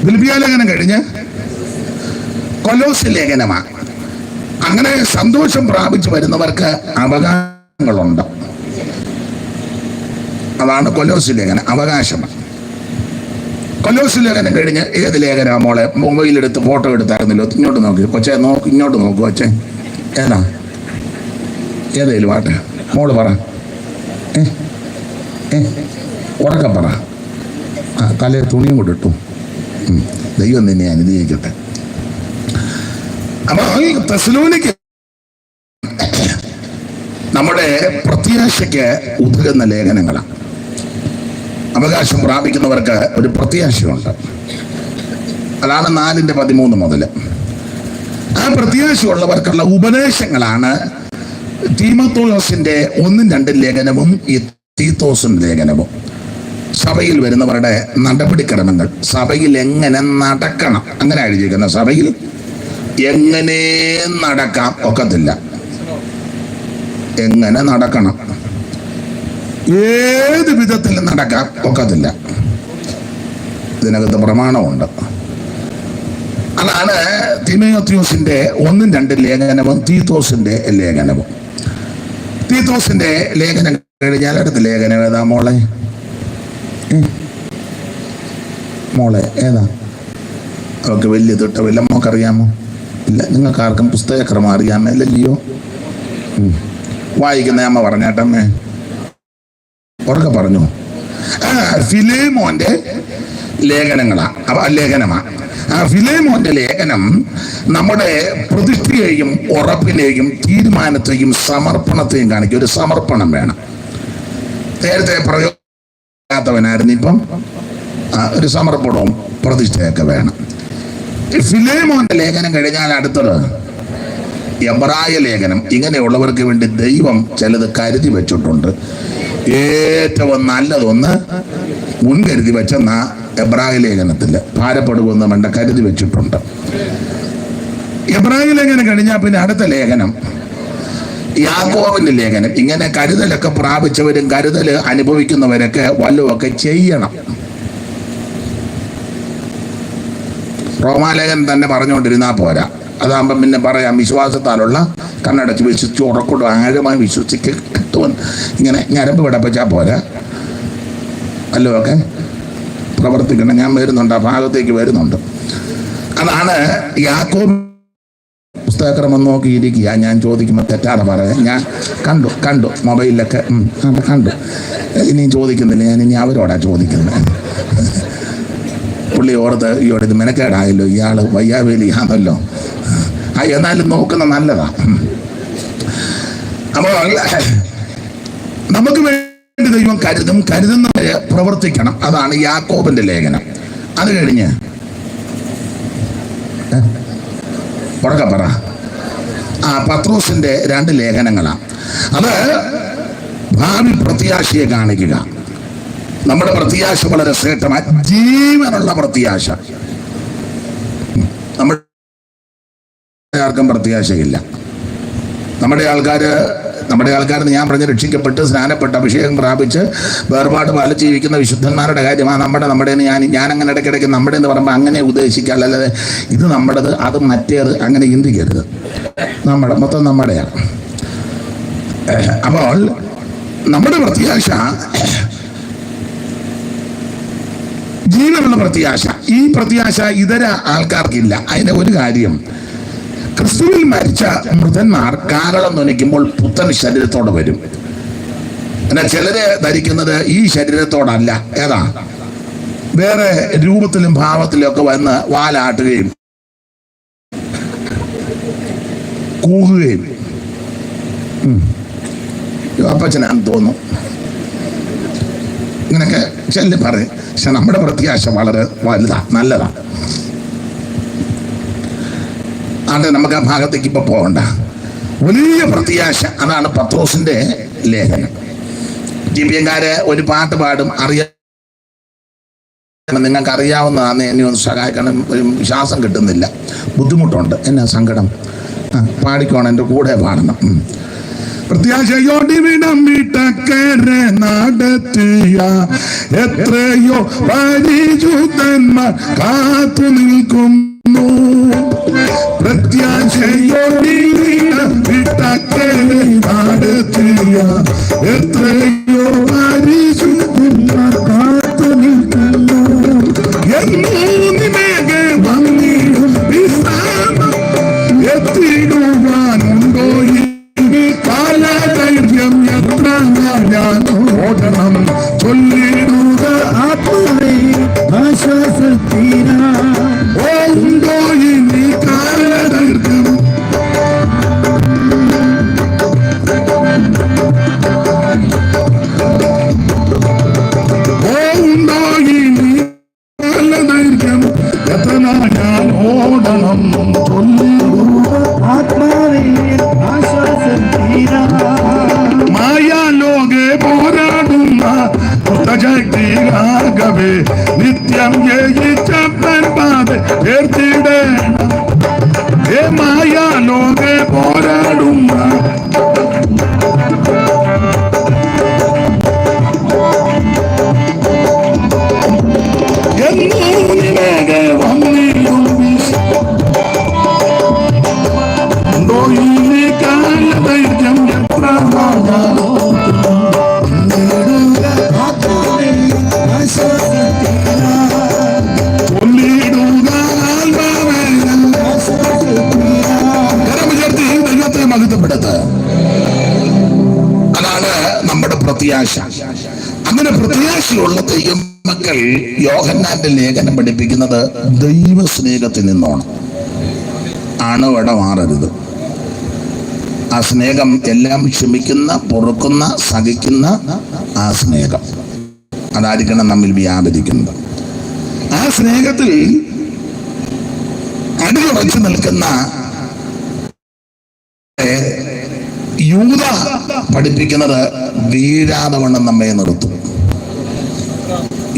ഫിലിപ്പിയ ലേഖനം കഴിഞ്ഞ് കൊലോസ്യ ലേഖനമാണ്. അങ്ങനെ സന്തോഷം പ്രാപിച്ചു വരുന്നവർക്ക് അവകാശങ്ങളുണ്ട്. അതാണ് കൊലോസ്യ ലേഖനം, അവകാശമാണ്. കൊലോസ്യ ലേഖനം കഴിഞ്ഞ് ഏത് ലേഖനാ മോളെ? മൊബൈലെടുത്ത് ഫോട്ടോ എടുത്തായിരുന്നല്ലോ. ഇങ്ങോട്ട് നോക്കി കൊച്ചേ, ഇങ്ങോട്ട് നോക്കൂ കൊച്ചേ. ഏതാ? ഏതേലും ആട്ടെ, മോള് പറ. ഉറക്കെ പറ. തലയിൽ തുണിയും കൂടെ ഇട്ടു. ദൈവം നിന്നെ അനുഗ്രഹിക്കട്ടെ. അപ്പൊ ഈ തെസ്സലോനിക്ക നമ്മുടെ പ്രത്യാശയ്ക്ക് ഉതകുന്ന ലേഖനങ്ങളാണ്. അവകാശം പ്രാപിക്കുന്നവർക്ക് ഒരു പ്രത്യാശയുണ്ട്. അതാണ് 4:13 മുതൽ. ആ പ്രത്യാശയുള്ളവർക്കുള്ള ഉപദേശങ്ങളാണ് തീമോഥെയോസിന്റെ 1-2 ലേഖനവും തീത്തോസിന്റെ ലേഖനവും. സഭയിൽ വരുന്നവരുടെ നടപടിക്രമങ്ങൾ, സഭയിൽ എങ്ങനെ നടക്കണം, അങ്ങനെ എഴുതിയിരിക്കുന്ന. സഭയിൽ എങ്ങനെ നടക്കാം ഒക്കത്തില്ല, എങ്ങനെ നടക്കണം, ഏത് വിധത്തിൽ നടക്കാം ഒക്കത്തില്ല. ഇതിനകത്ത് പ്രമാണമുണ്ട്. അതാണ് തീമോഥെയോസിന്റെ 1-2 ലേഖനവും തീത്തോസിന്റെ ലേഖനവും. തീത്തോസിന്റെ ലേഖനം കഴിഞ്ഞാൽ അടുത്ത ലേഖനം ഏതാ മോളെ? മോളെ ഏതാ? അവർക്ക് വലിയ തിട്ടമില്ല. നമുക്കറിയാമോ? ഇല്ല. നിങ്ങൾക്ക് ആർക്കും പുസ്തകക്രമം അറിയാമല്ലോ? വായിക്കുന്ന അമ്മ പറഞ്ഞേട്ടമ്മേ, ഉറക്കെ പറഞ്ഞു. ഫിലേമോന്റെ ലേഖനമാണ്. ആ ഫിലേമോന്റെ ലേഖനം നമ്മുടെ പ്രതിഷ്ഠയെയും ഉറപ്പിനെയും തീരുമാനത്തെയും സമർപ്പണത്തെയും കാണിക്കും. ഒരു സമർപ്പണം വേണം. നേരത്തെ പ്രയോജനമാകാത്തവനായിരുന്നു, ഇപ്പം ഒരു സമർപ്പണവും പ്രതിഷ്ഠയൊക്കെ വേണം. ഫിലേമോന്റെ ലേഖനം കഴിഞ്ഞാൽ അടുത്തത് എബ്രായ ലേഖനം. ഇങ്ങനെയുള്ളവർക്ക് വേണ്ടി ദൈവം ചിലത് കരുതി വെച്ചിട്ടുണ്ട്. ഏറ്റവും നല്ലതൊന്ന് മുൻകരുതി വെച്ചെന്ന എബ്രായ ലേഖനത്തിൽ ഭാരപ്പെടുമെന്ന് വേണ്ട കരുതി വെച്ചിട്ടുണ്ട്. എബ്രായ ലേഖനം കഴിഞ്ഞാൽ പിന്നെ അടുത്ത ലേഖനം യാക്കോബിന്റെ ലേഖനം. ഇങ്ങനെ കരുതലൊക്കെ പ്രാപിച്ചവരും കരുതൽ അനുഭവിക്കുന്നവരൊക്കെ വല്ലതുമൊക്കെ ചെയ്യണം. റോമാലേഖനം തന്നെ പറഞ്ഞുകൊണ്ടിരുന്നാൽ പോരാ. അതാകുമ്പം പിന്നെ പറയാം വിശ്വാസത്താലുള്ള കണ്ണടച്ച് വിശ്വസിച്ച് ഉറക്കൂടും ആഴമായി വിശ്വസിക്ക് കിട്ടുമെന്ന് ഇങ്ങനെ ഞരമ്പ് പിടപ്പിച്ചാൽ പോരാ. അല്ലോ ഒക്കെ പ്രവർത്തിക്കണം. ഞാൻ വരുന്നുണ്ട്, ആ ഭാഗത്തേക്ക് വരുന്നുണ്ട്. അതാണ് യാക്കോബ് പുസ്തകക്രമം നോക്കിയിരിക്കുക. ഞാൻ ചോദിക്കുമ്പോൾ തെറ്റാതെ പറയാം. ഞാൻ കണ്ടു മൊബൈലിലൊക്കെ കണ്ടു. ഇനിയും ചോദിക്കുന്നില്ല, ഞാൻ ഇനി അവരോടാ ചോദിക്കുന്നത്. പുള്ളി ഓർത്ത് ഇയോടെ ഇത് മെനക്കേടായല്ലോ, ഇയാൾ വയ്യാവേലിയാണല്ലോ. എന്നാലും നോക്കുന്ന നല്ലതാ. അപ്പോൾ നമുക്ക് വേണ്ടി ദൈവം കരുതുന്നവരെ പ്രവർത്തിക്കണം. അതാണ് യാക്കോബിന്റെ ലേഖനം. അത് കഴിഞ്ഞ് ഉറക്കെ പറ. പത്രോസിന്റെ 2 ലേഖനങ്ങളാണ്. അത് ഭാവി പ്രത്യാശയെ കാണിക്കുക. നമ്മുടെ പ്രത്യാശ വളരെ ശ്രേഷ്ഠമായി, ജീവനുള്ള പ്രത്യാശ. നമ്മുടെ ആർക്കും പ്രത്യാശയില്ല. നമ്മുടെ ആൾക്കാരെന്ന് ഞാൻ പറഞ്ഞ് രക്ഷിക്കപ്പെട്ട് സ്നാനപ്പെട്ട് അഭിഷേകം പ്രാപിച്ച് വേർപാട് പാലിച്ച് ജീവിക്കുന്ന വിശുദ്ധന്മാരുടെ കാര്യമാണ് നമ്മുടെ ഞാൻ അങ്ങനെ ഇടയ്ക്കിടയ്ക്ക് നമ്മുടെ എന്ന് പറയുമ്പോൾ അങ്ങനെ ഉദ്ദേശിക്കുക. അല്ലാതെ ഇത് നമ്മുടേത് അത് മറ്റേത് അങ്ങനെ ചിന്തിക്കരുത്. മൊത്തം നമ്മുടെയാണ്. അപ്പോൾ നമ്മുടെ പ്രത്യാശ ജീവനുള്ള പ്രത്യാശ. ഈ പ്രത്യാശ ഇതര ആൾക്കാർക്കില്ല. അതിന്റെ ഒരു കാര്യം, ക്രിസ്തുവിൽ മരിച്ച മൃതന്മാർ കാഹളം ധ്വനിക്കുമ്പോൾ പുത്തൻ ശരീരത്തോടെ വരും. എന്നാൽ ചിലര് ധരിക്കുന്നത് ഈ ശരീരത്തോടല്ല, ഏതാ വേറെ രൂപത്തിലും ഭാവത്തിലും ഒക്കെ വന്ന് വാലാട്ടുകയും കൂകുകയും അപ്പച്ചനാന്ന് തോന്നും. ഇങ്ങനൊക്കെ ചെല്ലി പറയും. പക്ഷെ നമ്മുടെ പ്രത്യാശ വളരെ വലുതാ, നല്ലതാ. അത് നമുക്ക് ആ ഭാഗത്തേക്ക് ഇപ്പൊ പോകണ്ട. വലിയ പ്രത്യാശ. അതാണ് പത്രോസിന്റെ ലേഖനം. ജിപിയങ്കാര് ഒരു പാട്ട് പാടും, നിങ്ങൾക്ക് അറിയാവുന്നതാണ്. എന്നെ ഒന്ന് സഹായിക്കണം, ഒരു ശ്വാസം കിട്ടുന്നില്ല, ബുദ്ധിമുട്ടുണ്ട്, എന്നാ സങ്കടം. പാടിക്കോണം, എൻ്റെ കൂടെ പാടണം. പ്രത്യാശയോടിവിടം വിട്ടക്കരെ നടത്തിയ എത്രയോ പരിശുദ്ധന്മാർ കാത്തു നിൽക്കുന്നു. പ്രത്യാശയോടിവിടം വിട്ടക്കരെ നടത്തിയ എത്രയോ പരിശുദ്ധന്മാർ കാത്തു നിൽക്കുന്നു. വന്നിടും വിശ്രാമം എത്തിടുവാനുണ്ടോ കാലദൈർഘ്യം എത്ര ഞാൻ ഓടണം ചൊല്ലിടുക ആത്മാവേ ആശ്വാസത്തിനാ ഉണ്ടോ ഇനി കാലദൈർഘ്യം. ഉണ്ടോ ഇനി കാലദൈർഘ്യം എത്ര ഞാൻ ഓടണം ചൊല്ലിടുക ആത്മാവേ മായാലോകെ പോരാടുന്ന ശക്തിയാകവേ നിത്യം ജയിച്ചപ്പൻ പാത തീർത്തിടേണം. മായാലോകെ പോരാടുന്ന അതാണ് നമ്മുടെ പ്രത്യാശ. അങ്ങനെ പ്രത്യാശയുള്ള ദൈവമക്കൾ യോഹന്നാന്റെ ലേഖനം പഠിപ്പിക്കുന്നത് ദൈവസ്നേഹത്തിൽ നിന്നാണ്. അണുവട മാറരുത്. ആ സ്നേഹം എല്ലാം ക്ഷമിക്കുന്ന, പൊറുക്കുന്ന, സഹിക്കുന്ന ആ സ്നേഹം അതായിരിക്കണം നമ്മിൽ വ്യാപരിക്കുന്നത്. ആ സ്നേഹത്തിൽ അടിയുറച്ചു നിൽക്കുന്ന യൂദ പഠിപ്പിക്കുന്നത് വീഴാതെ വണ്ണം നമ്മെ നിർത്തും.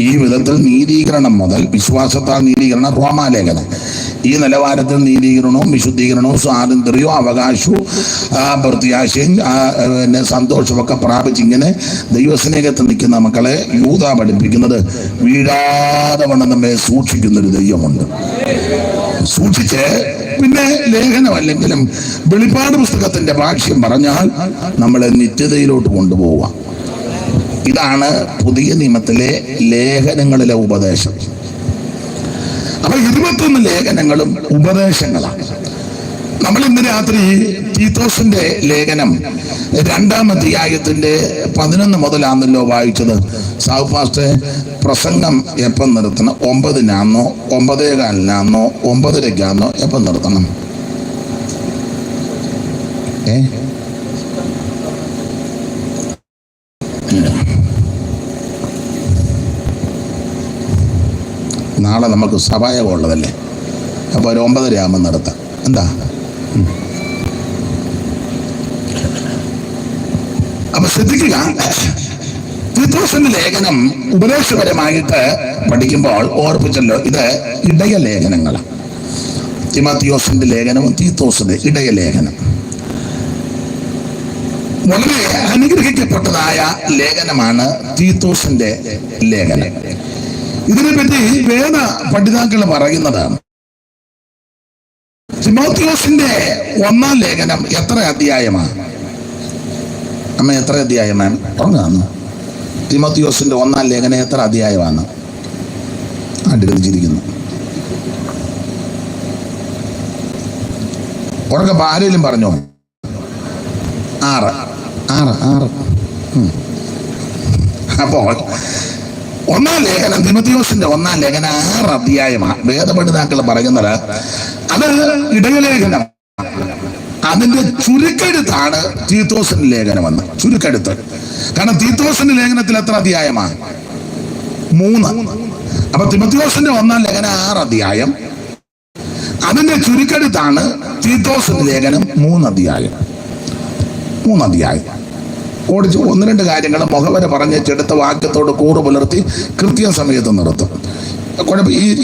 ഈ വിധത്തിൽ നീതീകരണം മുതൽ വിശ്വാസത്താൽ നീതീകരണം, റോമാലേഖനം ഈ നിലവാരത്തിൽ നീതീകരണവും വിശുദ്ധീകരണവും സ്വാതന്ത്ര്യവും അവകാശവും പ്രത്യാശയും പിന്നെ സന്തോഷവും ഒക്കെ പ്രാപിച്ചിങ്ങനെ ദൈവസ്നേഹത്തിൽ നിൽക്കുന്ന മക്കളെ യൂദ പഠിപ്പിക്കുന്നത് വീഴാതെ വണ്ണം നമ്മെ സൂക്ഷിക്കുന്നൊരു ദൈവമുണ്ട്. സൂക്ഷിച്ച്. പിന്നെ ലേഖനമല്ലെങ്കിലും വെളിപ്പാട് പുസ്തകത്തിന്റെ ഭാഷ്യം പറഞ്ഞാൽ നമ്മളെ നിത്യതയിലോട്ട് കൊണ്ടുപോവാം. ഇതാണ് പുതിയ നിയമത്തിലെ ലേഖനങ്ങളിലെ ഉപദേശം. അപ്പൊ 21 ലേഖനങ്ങളും ഉപദേശങ്ങളാണ്. നമ്മൾ ഇന്ന് രാത്രി തീത്തോസിന്റെ ലേഖനം 2-ാം അധ്യായത്തിന്റെ 11 മുതലാണല്ലോ വായിച്ചത്. സാവ് പാസ്റ്റർ പ്രസംഗം എപ്പം നിർത്തണം? 9-നാണോ 9:15-നാണോ 9:30-ക്കാണോ എപ്പം നിർത്തണം? നാളെ നമുക്ക് സഭായോഗം ഉള്ളതല്ലേ, അപ്പോൾ ഒരു 9:30 ആകുമ്പോൾ നിർത്താം. എന്താ? അപ്പൊ ശ്രദ്ധിക്കുക, തീത്തോസിന്റെ ലേഖനം ഉപദേശപരമായിട്ട് പഠിക്കുമ്പോൾ ഓർപ്പിച്ചല്ലോ, ഇത് ഇടയ ലേഖനങ്ങളാണ്. തിമോത്തിയോസിന്റെ ലേഖനവും തീത്തോസിന്റെ ഇടയ ലേഖനം വളരെ അനുഗ്രഹിക്കപ്പെട്ടതായ ലേഖനമാണ് തീത്തോസിന്റെ ലേഖനം. ഇതിനെപ്പറ്റി വേദ പഠിതാക്കൾ പറയുന്നത്, തിമോത്തിയോസിന്റെ 1-ാം ലേഖനം എത്ര അധ്യായമാണ്? അമ്മ എത്ര അധ്യായമാണ്? ഉറങ്ങാന്ന്. തിമോത്തിയോസിന്റെ 1-ാം ലേഖനം എത്ര അധ്യായമാണ്? അടുത്തിരിക്കുന്നു. ഉറക്കപ്പോ ആരെങ്കിലും പറഞ്ഞോ? 6. അപ്പോൾ 1-ാം ലേഖനം, തിമോത്തിയോസിന്റെ 1-ാം ലേഖനം 6 അധ്യായമാണ്. വേദപഠിതാക്കൾ പറയുന്നത് അത് ഇടയലേഖനം. അതിന്റെ ചുരുക്കെഴുത്താണ് തീത്തോസിന്റെ ലേഖനം എന്ന്. ചുരുക്കെഴുത്ത്. കാരണം തീത്തോസിന്റെ ലേഖനത്തിൽ എത്ര അധ്യായമാണ്? 3. അപ്പൊ തിമോത്തിയോസിന്റെ 1-ാം ലേഖനം 6 അധ്യായം. അതിന്റെ ചുരുക്കെഴുത്താണ് തീത്തോസിന്റെ ലേഖനം 3 അധ്യായം. ഓടിച്ച് 1-2 കാര്യങ്ങൾ മുഖവര പറഞ്ഞ് ചെടുത്ത വാക്യത്തോട് കൂറ് പുലർത്തി കൃത്യസമയത്ത് നിർത്തും.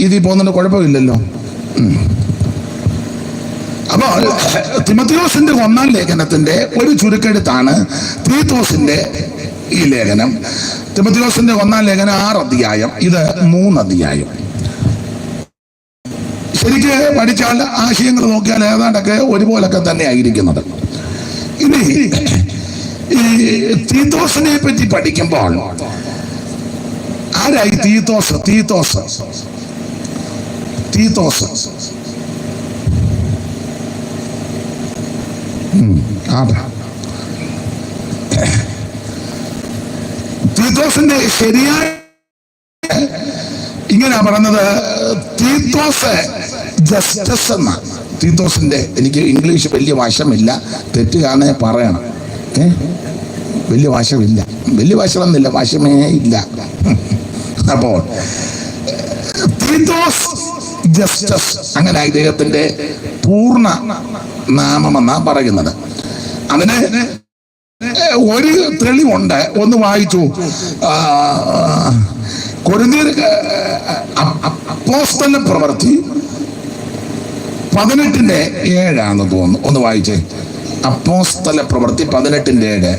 ഇതിൽ പോകുന്നതിന് കുഴപ്പമില്ലല്ലോ. അപ്പോൾ തിമോത്തിയോസിന്റെ 1-ാം ലേഖനത്തിന്റെ ഒരു ചുരുക്കെഴുത്താണ് തീത്തോസിന്റെ ഈ ലേഖനം. തിമോത്തിയോസിന്റെ 1-ാം ലേഖനം 6 അധ്യായം, ഇത് 3 അധ്യായം. ശരിക്ക് പഠിച്ചാൽ ആശയങ്ങൾ നോക്കിയാൽ ഏതാണ്ടൊക്കെ ഒരുപോലൊക്കെ തന്നെ ആയിരിക്കുന്നത്. ഇനി ഈ തീത്തോസിനെ പറ്റി പഠിക്കുമ്പോൾ ആരായി തീത്തോസ്? തീത്തോസിന്റെ ശരിയായ ഇങ്ങനെ പറഞ്ഞത് തീത്തോസ് ജസ്റ്റസ് എന്നാണ്. തീത്തോസിന്റെ, എനിക്ക് ഇംഗ്ലീഷ് വലിയ വശമില്ല, തെറ്റുകാണെ പറയണം. വലിയ വശമില്ല, വലിയ വശമൊന്നുമില്ല, വശമേ ഇല്ല. അപ്പോൾ തീത്തോസ് ജസ്റ്റസ്, അങ്ങനെ ഇദ്ദേഹത്തിന്റെ പൂർണ്ണ നാമമെന്നാ പറയുന്നത്. അതിന് ഒരു തെളിവുണ്ട്, ഒന്ന് വായിച്ചു. കൊരിന്ത്യർ അപ്പോസ്തല പ്രവൃത്തി 18:7 തോന്നുന്നു. ഒന്ന് വായിച്ചേ. അപ്പോസ്തല പ്രവൃത്തി 18:7.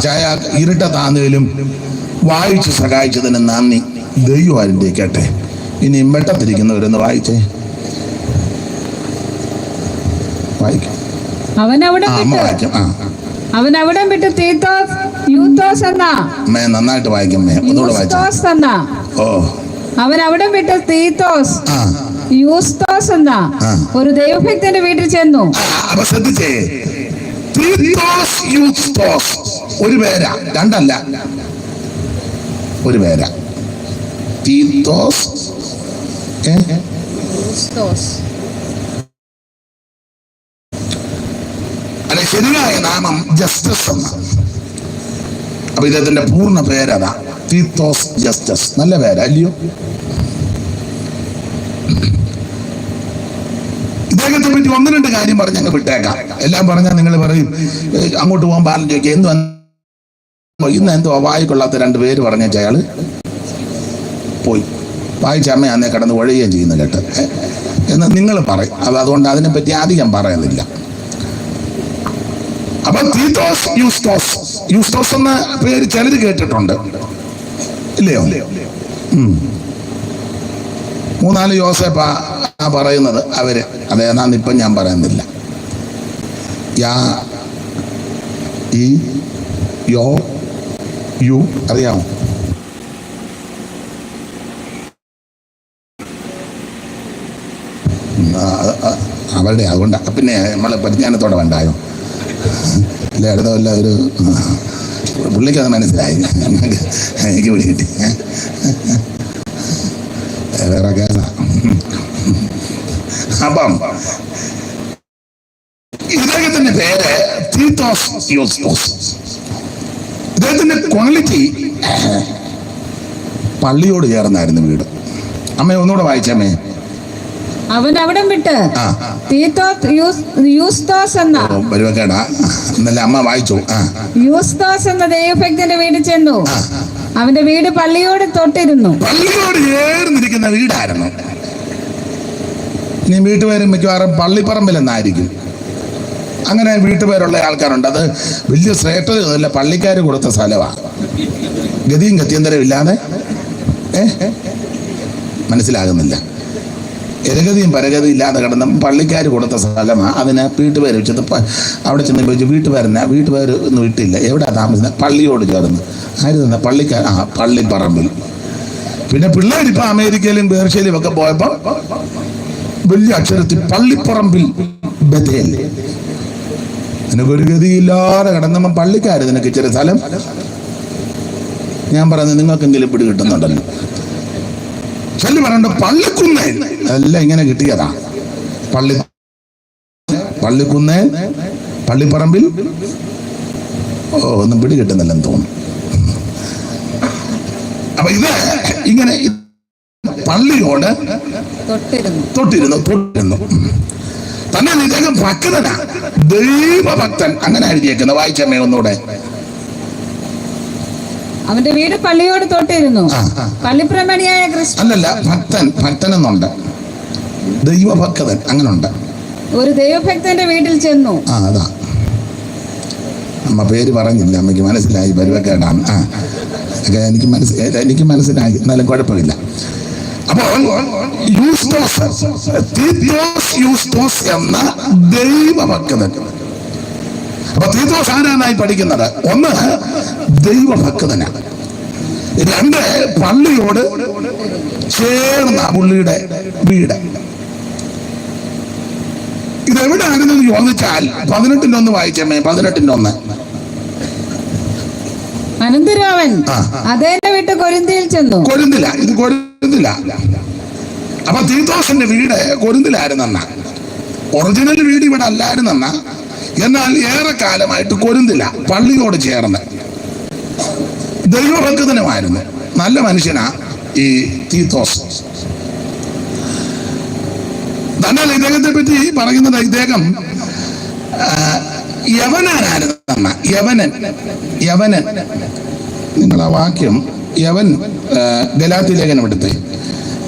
ചായ ഇരുട്ട താന്നതിലും വായിച്ച് സഹായിച്ചതിന് നന്ദി. ദൈവം അതിൻ്റെ കേട്ടെ. ഇനി വെട്ടത്തിരിക്കുന്നവരൊന്ന് വായിച്ചേ. വായിക്കാം. അവൻ അവിടെ വിട്ട് തീത്തോസ് യൂത്തോസ് എന്ന, നന്നായിട്ട് വായിക്കമ്മേ, ഒന്നുകൂടെ വായിച്ചോ. ഓ, അവൻ അവിടെ വിട്ട് തീത്തോസ് യൂസ്തോസ് എന്ന ഒരു ദൈവഭക്തന്റെ വീട്ടിൽ ചെന്നു. അപ്പൊ ശ്രദ്ധിച്ചേ, തീത്തോസ് യൂസ്തോസ് ഒരു പേരാ, രണ്ടല്ല, ഒരു പേരാ. തീത്തോസ് അല്ലെ, ശരിയായ നാമം ജസ്റ്റസ് എന്ന. അപ്പൊ ഇദ്ദേഹത്തിന്റെ പൂർണ്ണ പേരതാ, തീത്തോസ് ജസ്റ്റസ്. നല്ല പേരാ അല്ലയോ? ഇദ്ദേഹത്തെ പറ്റി 1-2 കാര്യം പറഞ്ഞ് അങ്ങ് വിട്ടേക്കാം. എല്ലാം പറഞ്ഞാൽ നിങ്ങൾ പറയും അങ്ങോട്ട് പോകാൻ പാലം ചോദിക്കുക, ഇന്ന് എന്തോ വായിക്കൊള്ളാത്ത 2 പേര് പറഞ്ഞ അയാള് പോയി വായിച്ച അമ്മയാന്നേ കിടന്ന് ഒഴുകുകയും ചെയ്യുന്നു കേട്ട് എന്ന് നിങ്ങൾ പറയും. അതുകൊണ്ട് അതിനെപ്പറ്റി അധികം പറയുന്നില്ല. അപ്പൊ തീത്തോസ് യൂസ്തോസ്, യൂസ്തോസ് എന്ന പേര് ചിലര് കേട്ടിട്ടുണ്ട്, ഇല്ലയോ? 3-4 യോസേപ്പാ പറയുന്നത് അവര്. അതേതാന്ന് ഇപ്പം ഞാൻ പറയുന്നില്ല. യാ ഈ യോ യു അറിയാമോ? അവരുടെ അതുകൊണ്ട് പിന്നെ നമ്മളെ പരിജ്ഞാനത്തോടെ വേണ്ടായോ? അല്ലെ അടുത്തല്ല ഒരു പുള്ളിക്കത് മനസ്സിലായി, എനിക്ക് വിളി കിട്ടി. വേറെ കേസാ. അപ്പം ഇദ്ദേഹത്തിന്റെ പേര് തീത്തോസ് യൂസ്തോസ്. ഇദ്ദേഹത്തിന്റെ ക്വാളിറ്റി പള്ളിയോട് ചേർന്നായിരുന്നു വീട്. അമ്മ ഒന്നുകൂടെ വായിച്ചമ്മേ. അവൻ അവിടം വിട്ട് യൂസ്തോസ് എന്ന പരിവക്കേടാ എന്നല്ല അമ്മ വായിച്ചു. യൂസ്തോസ് എന്ന ദൈവഭക്തന്റെ വീട്ടിൽ ചെന്നു. അവന്റെ വീട് പള്ളിയോട് തൊട്ടിരുന്നു. പള്ളിയോട് ചേർന്നിരിക്കുന്ന വീടായിരുന്നു. ഇനി വീട്ടുപേരും മിക്കവാറും പള്ളിപ്പറമ്പിലെന്നായിരിക്കും. അങ്ങനെ വീട്ടുപേരുള്ള ആൾക്കാരുണ്ട്. അത് വലിയ ശ്രേഷ്ഠതയൊന്നുമില്ല, പള്ളിക്കാർ കൊടുത്ത സ്ഥലമാണ്. ഗതിയും ഗത്യന്തരവും ഇല്ലാതെ മനസ്സിലാകുന്നില്ല. എരഗതിയും പരഗതിയും ഇല്ലാതെ കിടന്ന പള്ളിക്കാർ കൊടുത്ത സ്ഥലമാണ്. അതിന് വീട്ടുപേര് വെച്ചത്. അവിടെ ചെന്ന് ചോദിച്ചു വീട്ടുപേര് ഒന്നും ഇട്ടില്ല. എവിടെയാ താമസിക്കുന്നത്? പള്ളിയോട് ചേർന്ന്. ആര് തന്നെ? പള്ളിക്കാർ. പള്ളിപ്പറമ്പിൽ. പിന്നെ പിള്ളേരിപ്പോൾ അമേരിക്കയിലും പേർഷ്യയിലും ഒക്കെ പോയപ്പോൾ വലിയ അക്ഷരത്തിൽ പള്ളിപ്പറമ്പിൽ ബഥേൽ. നിനക്കൊരു ഗതിയില്ലാതെ കിടന്നപ്പോൾ പള്ളിക്കാർ നിനക്ക് ഇച്ചിരി സ്ഥലം. ഞാൻ പറയുന്നത് നിങ്ങൾക്കെങ്കിലും പിടി കിട്ടുന്നുണ്ടല്ലോ. ചൊല്ലി പറയണ്ട പള്ളിക്കുന്നേൽ. അതെല്ലാം ഇങ്ങനെ കിട്ടിയതാ. പള്ളിക്കുന്നേൽ, പള്ളിപ്പറമ്പിൽ. ഒന്നും പിടി കിട്ടുന്നില്ലെന്ന് തോന്നുന്നു. അപ്പൊ ഇത് ഇങ്ങനെ പള്ളിയോട് തൊട്ടിരുന്നു. തന്നെ ഇദ്ദേഹം ഭക്തനാ, ദൈവഭക്തൻ. അങ്ങനെ എഴുതിയേക്കുന്നത്. വായിച്ചമ്മേ ഒന്നുകൂടെ. അവന്റെ വീട് പള്ളിയോട് തൊട്ടിരുന്നു. പള്ളിപ്രമണിയായ ക്രിസ്തു അല്ലല്ല, ഭക്തനെന്നുണ്ട്, ദൈവഭക്തൻ അങ്ങനുണ്ട്. ഒരു ദൈവഭക്തന്റെ വീട്ടിൽ ചെന്നു. അതാ അമ്മ പേര് പറഞ്ഞില്ല. അമ്മയ്ക്ക് മനസ്സിലായി പരിവക്കേടാണ്. എനിക്ക് മനസ്സിലായി, എന്നാലും കുഴപ്പമില്ല. അപ്പോൾ യൂസ്തോസ് എന്ന ദൈവഭക്തൻ. അപ്പൊ തീത്തോസ് ആരാനായി പഠിക്കുന്നത്? 1 ദൈവഭക്തനാണ്, 2 പള്ളിയോട് ചേർന്ന പുള്ളിയുടെ വീട്. ഇതെവിടെയാണെന്ന് ചോദിച്ചാൽ 18:1 വായിച്ചമ്മേ. 18:1. അനന്തരം അവൻ അദ്ദേഹത്തെ വിട്ട് കൊരിന്തിയിൽ ചെന്നു. കൊരിന്തില. ഇത് കൊരിന്തില. അപ്പൊ തീത്തോസിന്റെ വീട് കൊരിന്തിലായിരുന്നെന്ന. ഒറിജിനൽ വീട് ഇവിടെ അല്ലായിരുന്നെന്ന. എന്നാൽ ഏറെക്കാലമായിട്ട് കൊരിന്തില, പള്ളിയോട് ചേർന്ന്. ദൈവഭക്തനുമായിരുന്നു. നല്ല മനുഷ്യനാ ഈ തീത്തോസ്. എന്നാൽ ഇദ്ദേഹത്തെ പറ്റി പറയുന്നത് ഇദ്ദേഹം യവനായിരുന്നു. യവനൻ. നിങ്ങളാ വാക്യം യവൻ ഗലാത്യ ലേഖനം എടുത്തേ.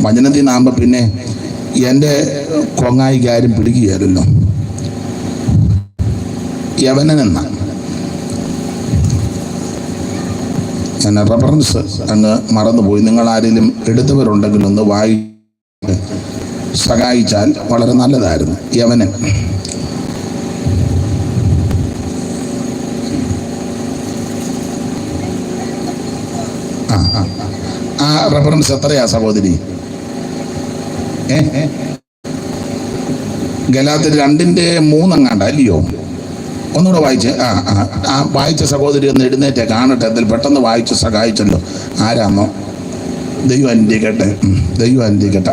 വചനത്തിൽ നാമ്പ പിന്നെ എൻ്റെ കൊങ്ങായിക്ക് ആരും പിടിക്കുകയായിരുന്നു. യവനെന്ന ഞാൻ റെഫറൻസ് അങ്ങ് മറന്നുപോയി. നിങ്ങൾ ആരെങ്കിലും എടുത്തവരുണ്ടെങ്കിൽ ഒന്ന് വായി സഹായിച്ചാൽ വളരെ നല്ലതായിരുന്നു. യവനൻ. ആ റെഫറൻസ് എത്രയാ സഹോദരി? ഗലാത്യർ 2:3 അല്ലയോ? ഒന്നുകൂടെ വായിച്ച്. ആ വായിച്ച സഹോദരി ഒന്ന് എഴുന്നേറ്റേ കാണട്ടെ. അതിൽ പെട്ടെന്ന് വായിച്ച് സഹായിച്ചല്ലോ. ആരാന്നോ? ദൈവം അനുഗ്രഹിക്കട്ടെ.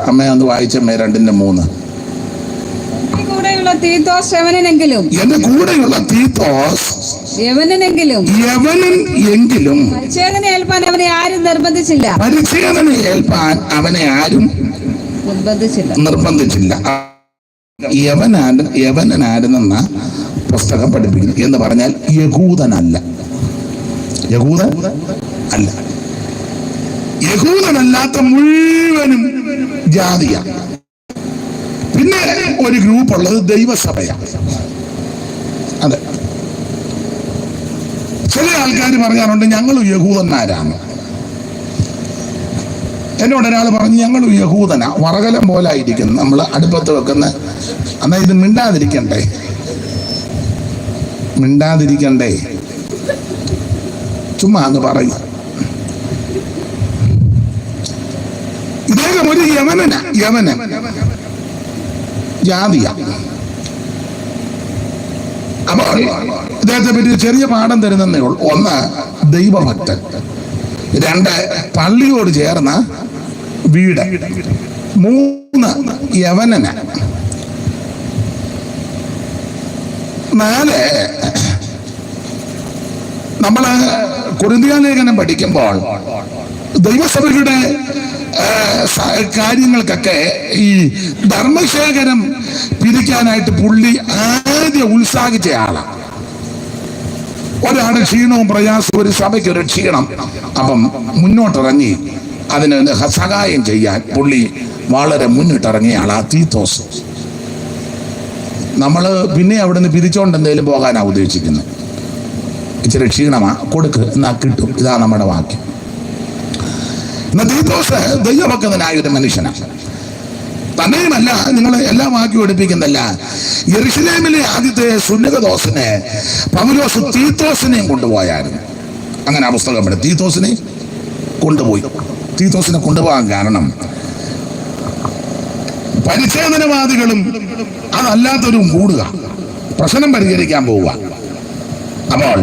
അമ്മ ഒന്ന് വായിച്ചമ്മേ. 2:3. എന്റെ കൂടെയുള്ള തീത്തോസ് യവനെങ്കിലും പരിച്ഛേദന ഏൽപ്പാൻ അവനെ ആരും നിർബന്ധിച്ചില്ല. യവനനായിരുന്നെന്ന പുസ്തകം പഠിപ്പിക്കുന്നു. എന്ന് പറഞ്ഞാൽ യഹൂദനല്ല. യഹൂദനല്ലാത്ത മുഴുവനും ജാതിയ. പിന്നെ ഒരു ഗ്രൂപ്പ് ഉള്ളത് ദൈവസഭയാണ്. അതെ, ചില ആൾക്കാർ പറയാറുണ്ട് ഞങ്ങളും യഹൂദന്മാരാണ്. എന്നോട് ഒരാൾ പറഞ്ഞു ഞങ്ങളും യഹൂദനാ, വറകലം പോലെ ആയിരിക്കുന്നു നമ്മൾ അടുപ്പത്ത് വെക്കുന്ന. എന്നാ ഇത് മിണ്ടാതിരിക്കണ്ടേ ചുമ്മാ അങ്ങ് പറയും. ഇദ്ദേഹം ഒരു യമനൻ ജാതിയ. അപ്പോൾ ഇദ്ദേഹത്തെ പറ്റി ചെറിയ പാഠം തരുന്നേ ഉള്ളൂ. ഒന്ന്, ദൈവഭക്തൻ. രണ്ട്, പള്ളിയോട് ചേർന്ന വീട്. മൂന്ന്, യവനന്. നാല്, നമ്മള് കൊരിന്ത്യ ലേഖനം പഠിക്കുമ്പോൾ ദൈവസഭയുടെ കാര്യങ്ങൾക്കൊക്കെ ഈ ധർമ്മശേഖരം പിരിക്കാനായിട്ട് പുള്ളി ആദ്യം ഉത്സാഹിച്ച ആളാണ്. ഒരാളുടെ ക്ഷീണവും പ്രയാസവും ഒരു സഭയ്ക്ക് ഒരു ക്ഷീണം, അപ്പം മുന്നോട്ടിറങ്ങി അതിന് സഹായം ചെയ്യാൻ പുള്ളി വളരെ മുന്നിട്ടിറങ്ങിയ ആളാ തീത്തോസ്. നമ്മള് പിന്നെ അവിടുന്ന് പിരിച്ചോണ്ട് എന്തെങ്കിലും പോകാനാ ഉദ്ദേശിക്കുന്നത്. ഇച്ചിരി ക്ഷീണമാ, കൊടുക്ക് എന്നാ കിട്ടും. ഇതാ നമ്മുടെ വാക്യം. തീത്തോസ് ദൈവഭക്തനായ ഒരു മനുഷ്യനാണ്. തന്നെയുമല്ല, നിങ്ങൾ എല്ലാ വാക്യവും എടുപ്പിക്കുന്നില്ല. യെരുശലേമിലെ ആദ്യത്തെ സുന്നകദോസിനെ പൗലോസ് തീത്തോസിനെയും കൊണ്ടുപോയായിരുന്നു. അങ്ങനെ ആ പുസ്തകം ഇവിടെ തീത്തോസിനെ കൊണ്ടുപോകാൻ കാരണം പരിച്ഛേദനവാദികളും അതല്ലാത്തവരും കൂടുക, പ്രശ്നം പരിഹരിക്കാൻ പോവുക. അപ്പോൾ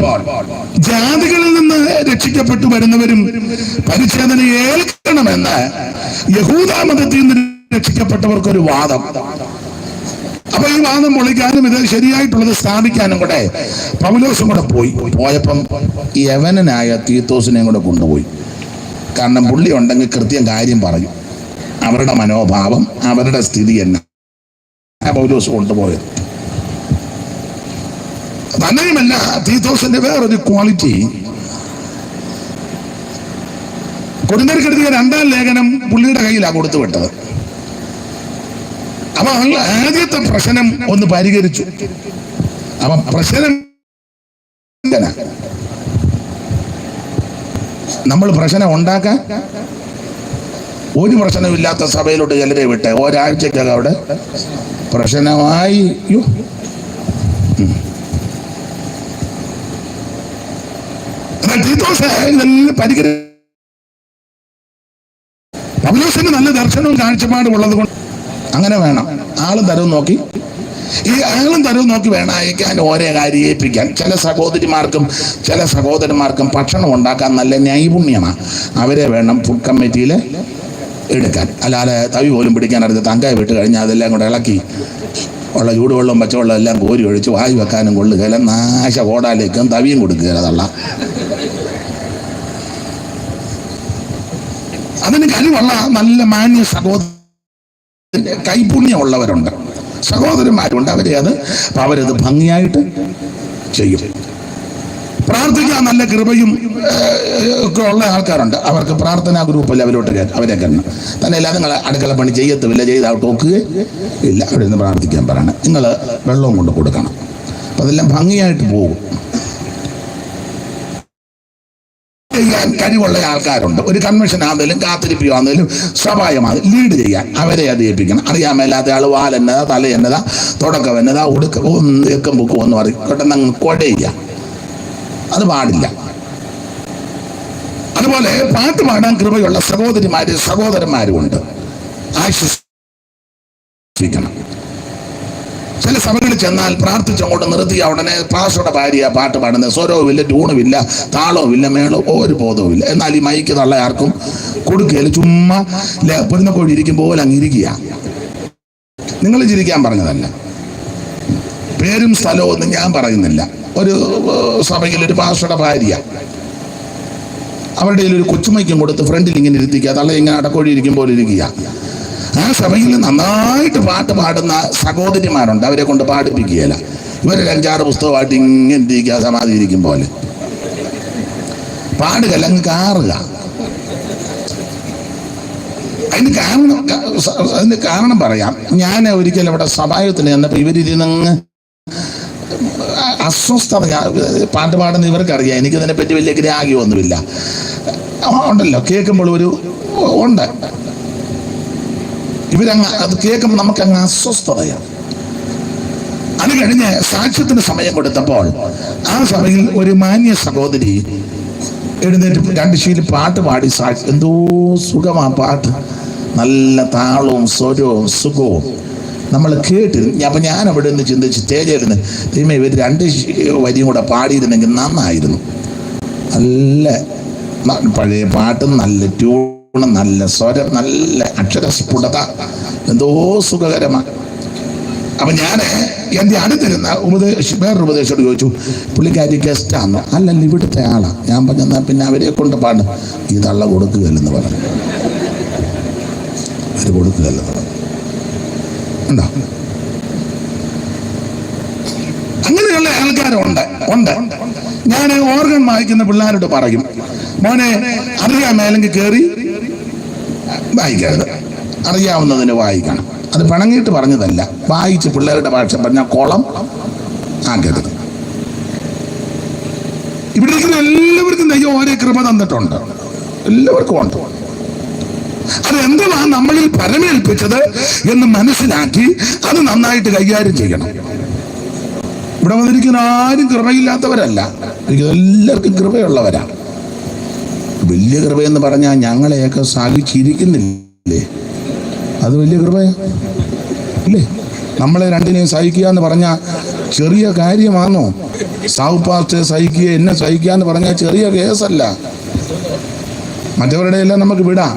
ജാതികളിൽ നിന്ന് രക്ഷിക്കപ്പെട്ടു വരുന്നവരും പരിച്ഛേദന ഏൽക്കണമെന്ന് യഹൂദ മതത്തിൽ നിന്ന് രക്ഷിക്കപ്പെട്ടവർക്കൊരു വാദം. അപ്പൊ ഈ വാദം പൊളിക്കാനും ഇത് ശരിയായിട്ടുള്ളത് സ്ഥാപിക്കാനും കൂടെ പൗലോസും കൂടെ പോയപ്പം യവനനായ തീത്തോസിനെയും കൂടെ കൊണ്ടുപോയി. കാരണം പുള്ളി ഉണ്ടെങ്കിൽ കൃത്യം കാര്യം പറയും. അവരുടെ മനോഭാവം, അവരുടെ സ്ഥിതി എന്നാ പൗലോസ് കൊണ്ടുപോയത്. തന്നെയുമല്ല, തീത്തോസിന്റെ വേറൊരു ക്വാളിറ്റി, കൊരിന്ത്യർക്കെഴുതിയ 2-ാം ലേഖനം പുള്ളിയുടെ കയ്യിലാണ് കൊടുത്തു വിട്ടത്. അപ്പൊ ആദ്യത്തെ പ്രശ്നം ഒന്ന് പരിഹരിച്ചു. അപ്പൊ പ്രശ്നം നമ്മൾ പ്രശ്നം ഉണ്ടാക്കാൻ ഒരു പ്രശ്നമില്ലാത്ത സഭയിലോട്ട് ചിലരെ വിട്ടെ ഒരാഴ്ചക്കകം അവിടെ പ്രശ്നമായി. പൗലോസിന് നല്ല ദർശനവും കാഴ്ചപ്പാടും ഉള്ളത് കൊണ്ട് അങ്ങനെ വേണം. ആളും തരവും നോക്കി വേണം അയക്കാൻ, ഓരോ കാര്യം ഏൽപ്പിക്കാൻ. ചില സഹോദരന്മാർക്കും ഭക്ഷണം ഉണ്ടാക്കാൻ നല്ല നൈപുണ്യമാണ്. അവരെ വേണം ഫുഡ് കമ്മിറ്റിയിൽ എടുക്കാൻ. അല്ലാതെ തവി പോലും പിടിക്കാൻ അറിയാത്ത തങ്കായ വിട്ട് കഴിഞ്ഞാൽ അതെല്ലാം കൂടെ ഇളക്കി ഉള്ള ചൂടുവെള്ളവും പച്ചവെള്ളം എല്ലാം കോരി ഒഴിച്ച് വായി വെക്കാനും കൊള്ളുകയില്ല. നാശ ഓടാലേക്കും തവിയും കൊടുക്കുകയില്ല. അതല്ല, അതിന് കഴിവുള്ള നല്ല മാന്യ കൈപുണ്യമുള്ളവരുണ്ട്, സഹോദരന്മാരുണ്ട്. അവരത് ഭംഗിയായിട്ട് ചെയ്യും. പ്രാർത്ഥിക്കാൻ നല്ല കൃപയും ഒക്കെ ഉള്ള ആൾക്കാരുണ്ട്. അവർക്ക് പ്രാർത്ഥനാ ഗ്രൂപ്പിൽ അവരെ കണ്ണ് തന്നെയല്ല. നിങ്ങൾ അടുക്കള പണി ചെയ്യത്തുമില്ല, ചെയ്താൽ ടോക്കുകയില്ല. അവിടെ നിന്ന് പ്രാർത്ഥിക്കാൻ പറയണം. നിങ്ങൾ വെള്ളവും കൊണ്ട് കൊടുക്കണം. അപ്പം അതെല്ലാം ഭംഗിയായിട്ട് പോകും. ചെയ്യാൻ കഴിവുള്ള ആൾക്കാരുണ്ട്. ഒരു കൺവെൻഷൻ ആണെങ്കിലും കാത്തിരിപ്പിയോ ആണെങ്കിലും സഭായമാണ് ലീഡ് ചെയ്യാൻ അവരെ അത് ഏൽപ്പിക്കണം. അറിയാൻ മേലാത്ത ആൾ വാൽ എന്നതാ, തല എന്നതാ, തുടക്കം എന്നതാ, ഒടുക്കം ബുക്കും എന്ന് പറയും. പെട്ടെന്ന് കൊടയില്ല, അത് പാടില്ല. അതുപോലെ പാട്ട് പാടാൻ കൃപയുള്ള സഹോദരന്മാരും ഉണ്ട്. ആശ്വസിക്കണം. ചില സഭകളിൽ ചെന്നാൽ പ്രാർത്ഥിച്ചങ്ങോട്ട് നിർത്തിയ ഉടനെ പാസ്റ്ററുടെ ഭാര്യ പാട്ട് പാടുന്നത്. സ്വരവുമില്ല, ട്യൂണുമില്ല, താളവുമില്ല, മേളവും ഒരു ബോധവുമില്ല. എന്നാൽ ഈ മൈക്ക് തള്ള ആർക്കും കൊടുക്കുകയില്ല. ചുമ്മാ പൊരുന്നക്കോഴി ഇരിക്കും പോലെ അങ്ങിരിക്കുക. നിങ്ങൾ ചിരിക്കാൻ പറഞ്ഞതല്ല, പേരും സ്ഥലവും ഒന്നും ഞാൻ പറയുന്നില്ല. ഒരു സഭയിൽ ഒരു പാസ്റ്ററുടെ ഭാര്യ അവരുടെ ഒരു കൊച്ചുമൈക്കും കൊടുത്ത് ഫ്രണ്ടിൽ ഇങ്ങനെ ഇരുത്തിക്കുക, തള്ള ഇങ്ങനെ അടക്കോഴി ഇരിക്കും പോലെ ഇരിക്കുക. ആ സഭയിൽ നന്നായിട്ട് പാട്ട് പാടുന്ന സഹോദരിമാരുണ്ട്. അവരെ കൊണ്ട് പാടിപ്പിക്കുകയില്ല. ഇവരൊരു 5-6 പുസ്തകമായിട്ട് ഇങ്ങനെ ഇരിക്കുക, സമാധി ഇരിക്കും പോലെ പാടുകയല്ല, അങ്ങ് കാറുക. അതിന് കാരണം പറയാം. ഞാൻ ഒരിക്കലും ഇവിടെ സഭായത്തിന് ചെന്നപ്പോൾ ഇവരിരുന്നങ്ങ് അസ്വസ്ഥത. പാട്ട് പാടുന്ന ഇവർക്കറിയാം, എനിക്കതിനെ പറ്റി വലിയ ഗ്രാഹ്യമൊന്നുമില്ല. ഉണ്ടല്ലോ, കേൾക്കുമ്പോൾ ഒരു ഉണ്ട്, ഇവരങ്ങ് അത് കേൾക്കുമ്പോൾ നമുക്കങ്ങ് അസ്വസ്ഥതയാണ്. അത് കഴിഞ്ഞ് സാക്ഷ്യത്തിന് സമയം കൊടുത്തപ്പോൾ ആ സഭയിൽ ഒരു മാന്യ സഹോദരി എഴുന്നേറ്റ് 2 ശീലി പാട്ട് പാടി. എന്തോ സുഖമാ പാട്ട്, നല്ല താളവും സ്വരവും സുഖവും നമ്മൾ കേട്ടിരുന്നു. അപ്പം ഞാൻ അവിടെ നിന്ന് ചിന്തിച്ച് സ്റ്റേജിലിരുന്ന് ദൈവമേ ഇവർ 2 വരിയും കൂടെ പാടിയിരുന്നെങ്കിൽ നന്നായിരുന്നു. നല്ല പഴയ പാട്ടും നല്ല ട്യൂണും നല്ല സ്വരം നല്ല അക്ഷരസ്ഫുടത, എന്തോ സുഖകരമാണ്. അപ്പം ഞാൻ എൻ്റെ അടുത്തിരുന്ന വേറൊരു ഉപദേശത്തോട് ചോദിച്ചു, പുള്ളിക്കാരി ഗസ്റ്റാണോ? അല്ലല്ല, ഇവിടുത്തെ ആളാണ്. ഞാൻ പറഞ്ഞാൽ പിന്നെ അവരെ കൊണ്ട് പാടും. ഈ തള്ള കൊടുക്കുകയല്ലെന്ന് പറഞ്ഞു, അവർ കൊടുക്കുകയല്ലെന്ന് പറഞ്ഞു. ഉണ്ടോ? അങ്ങനെയുള്ള ആൾക്കാരുണ്ട്. ഞാൻ ഓർഗൻ വായിക്കുന്ന പിള്ളേരോട് പറയും, മോനെ അറിയാമേലെങ്കിൽ കയറി വായിക്കരുത്, അറിയാവുന്നതിന് വായിക്കണം. അത് പിണങ്ങിയിട്ട് പറഞ്ഞതല്ല, വായിച്ച് പിള്ളേരുടെ ഭാഷ പറഞ്ഞാൽ കുളം ആക്കരുത്. ഇവിടെ ഇരിക്കുന്ന എല്ലാവർക്കും ദൈവം ഓരോ കൃപ തന്നിട്ടുണ്ട്, എല്ലാവർക്കും ഉണ്ട്. അതെന്താണ് നമ്മളിൽ പരമേൽപ്പിച്ചത് എന്ന് മനസ്സിലാക്കി അത് നന്നായിട്ട് കൈകാര്യം ചെയ്യണം. ഇവിടെ വന്നിരിക്കുന്ന ആരും കൃപയില്ലാത്തവരല്ല, എല്ലാവർക്കും കൃപയുള്ളവരാണ്. വലിയ കൃപയെന്ന് പറഞ്ഞാൽ ഞങ്ങളെയൊക്കെ സഹിച്ചിരിക്കുന്നില്ലേ, അത് വലിയ കൃപയാ ഇല്ലേ? നമ്മളെ രണ്ടിനെയും സഹിക്കുക എന്ന് പറഞ്ഞാൽ ചെറിയ കാര്യമാണോ? സാവ് പാസ്റ്റേ സഹിക്കുക, എന്നെ സഹിക്കുക എന്ന് പറഞ്ഞാൽ ചെറിയ കേസല്ല. മറ്റവരുടെ എല്ലാം നമുക്ക് വിടാം.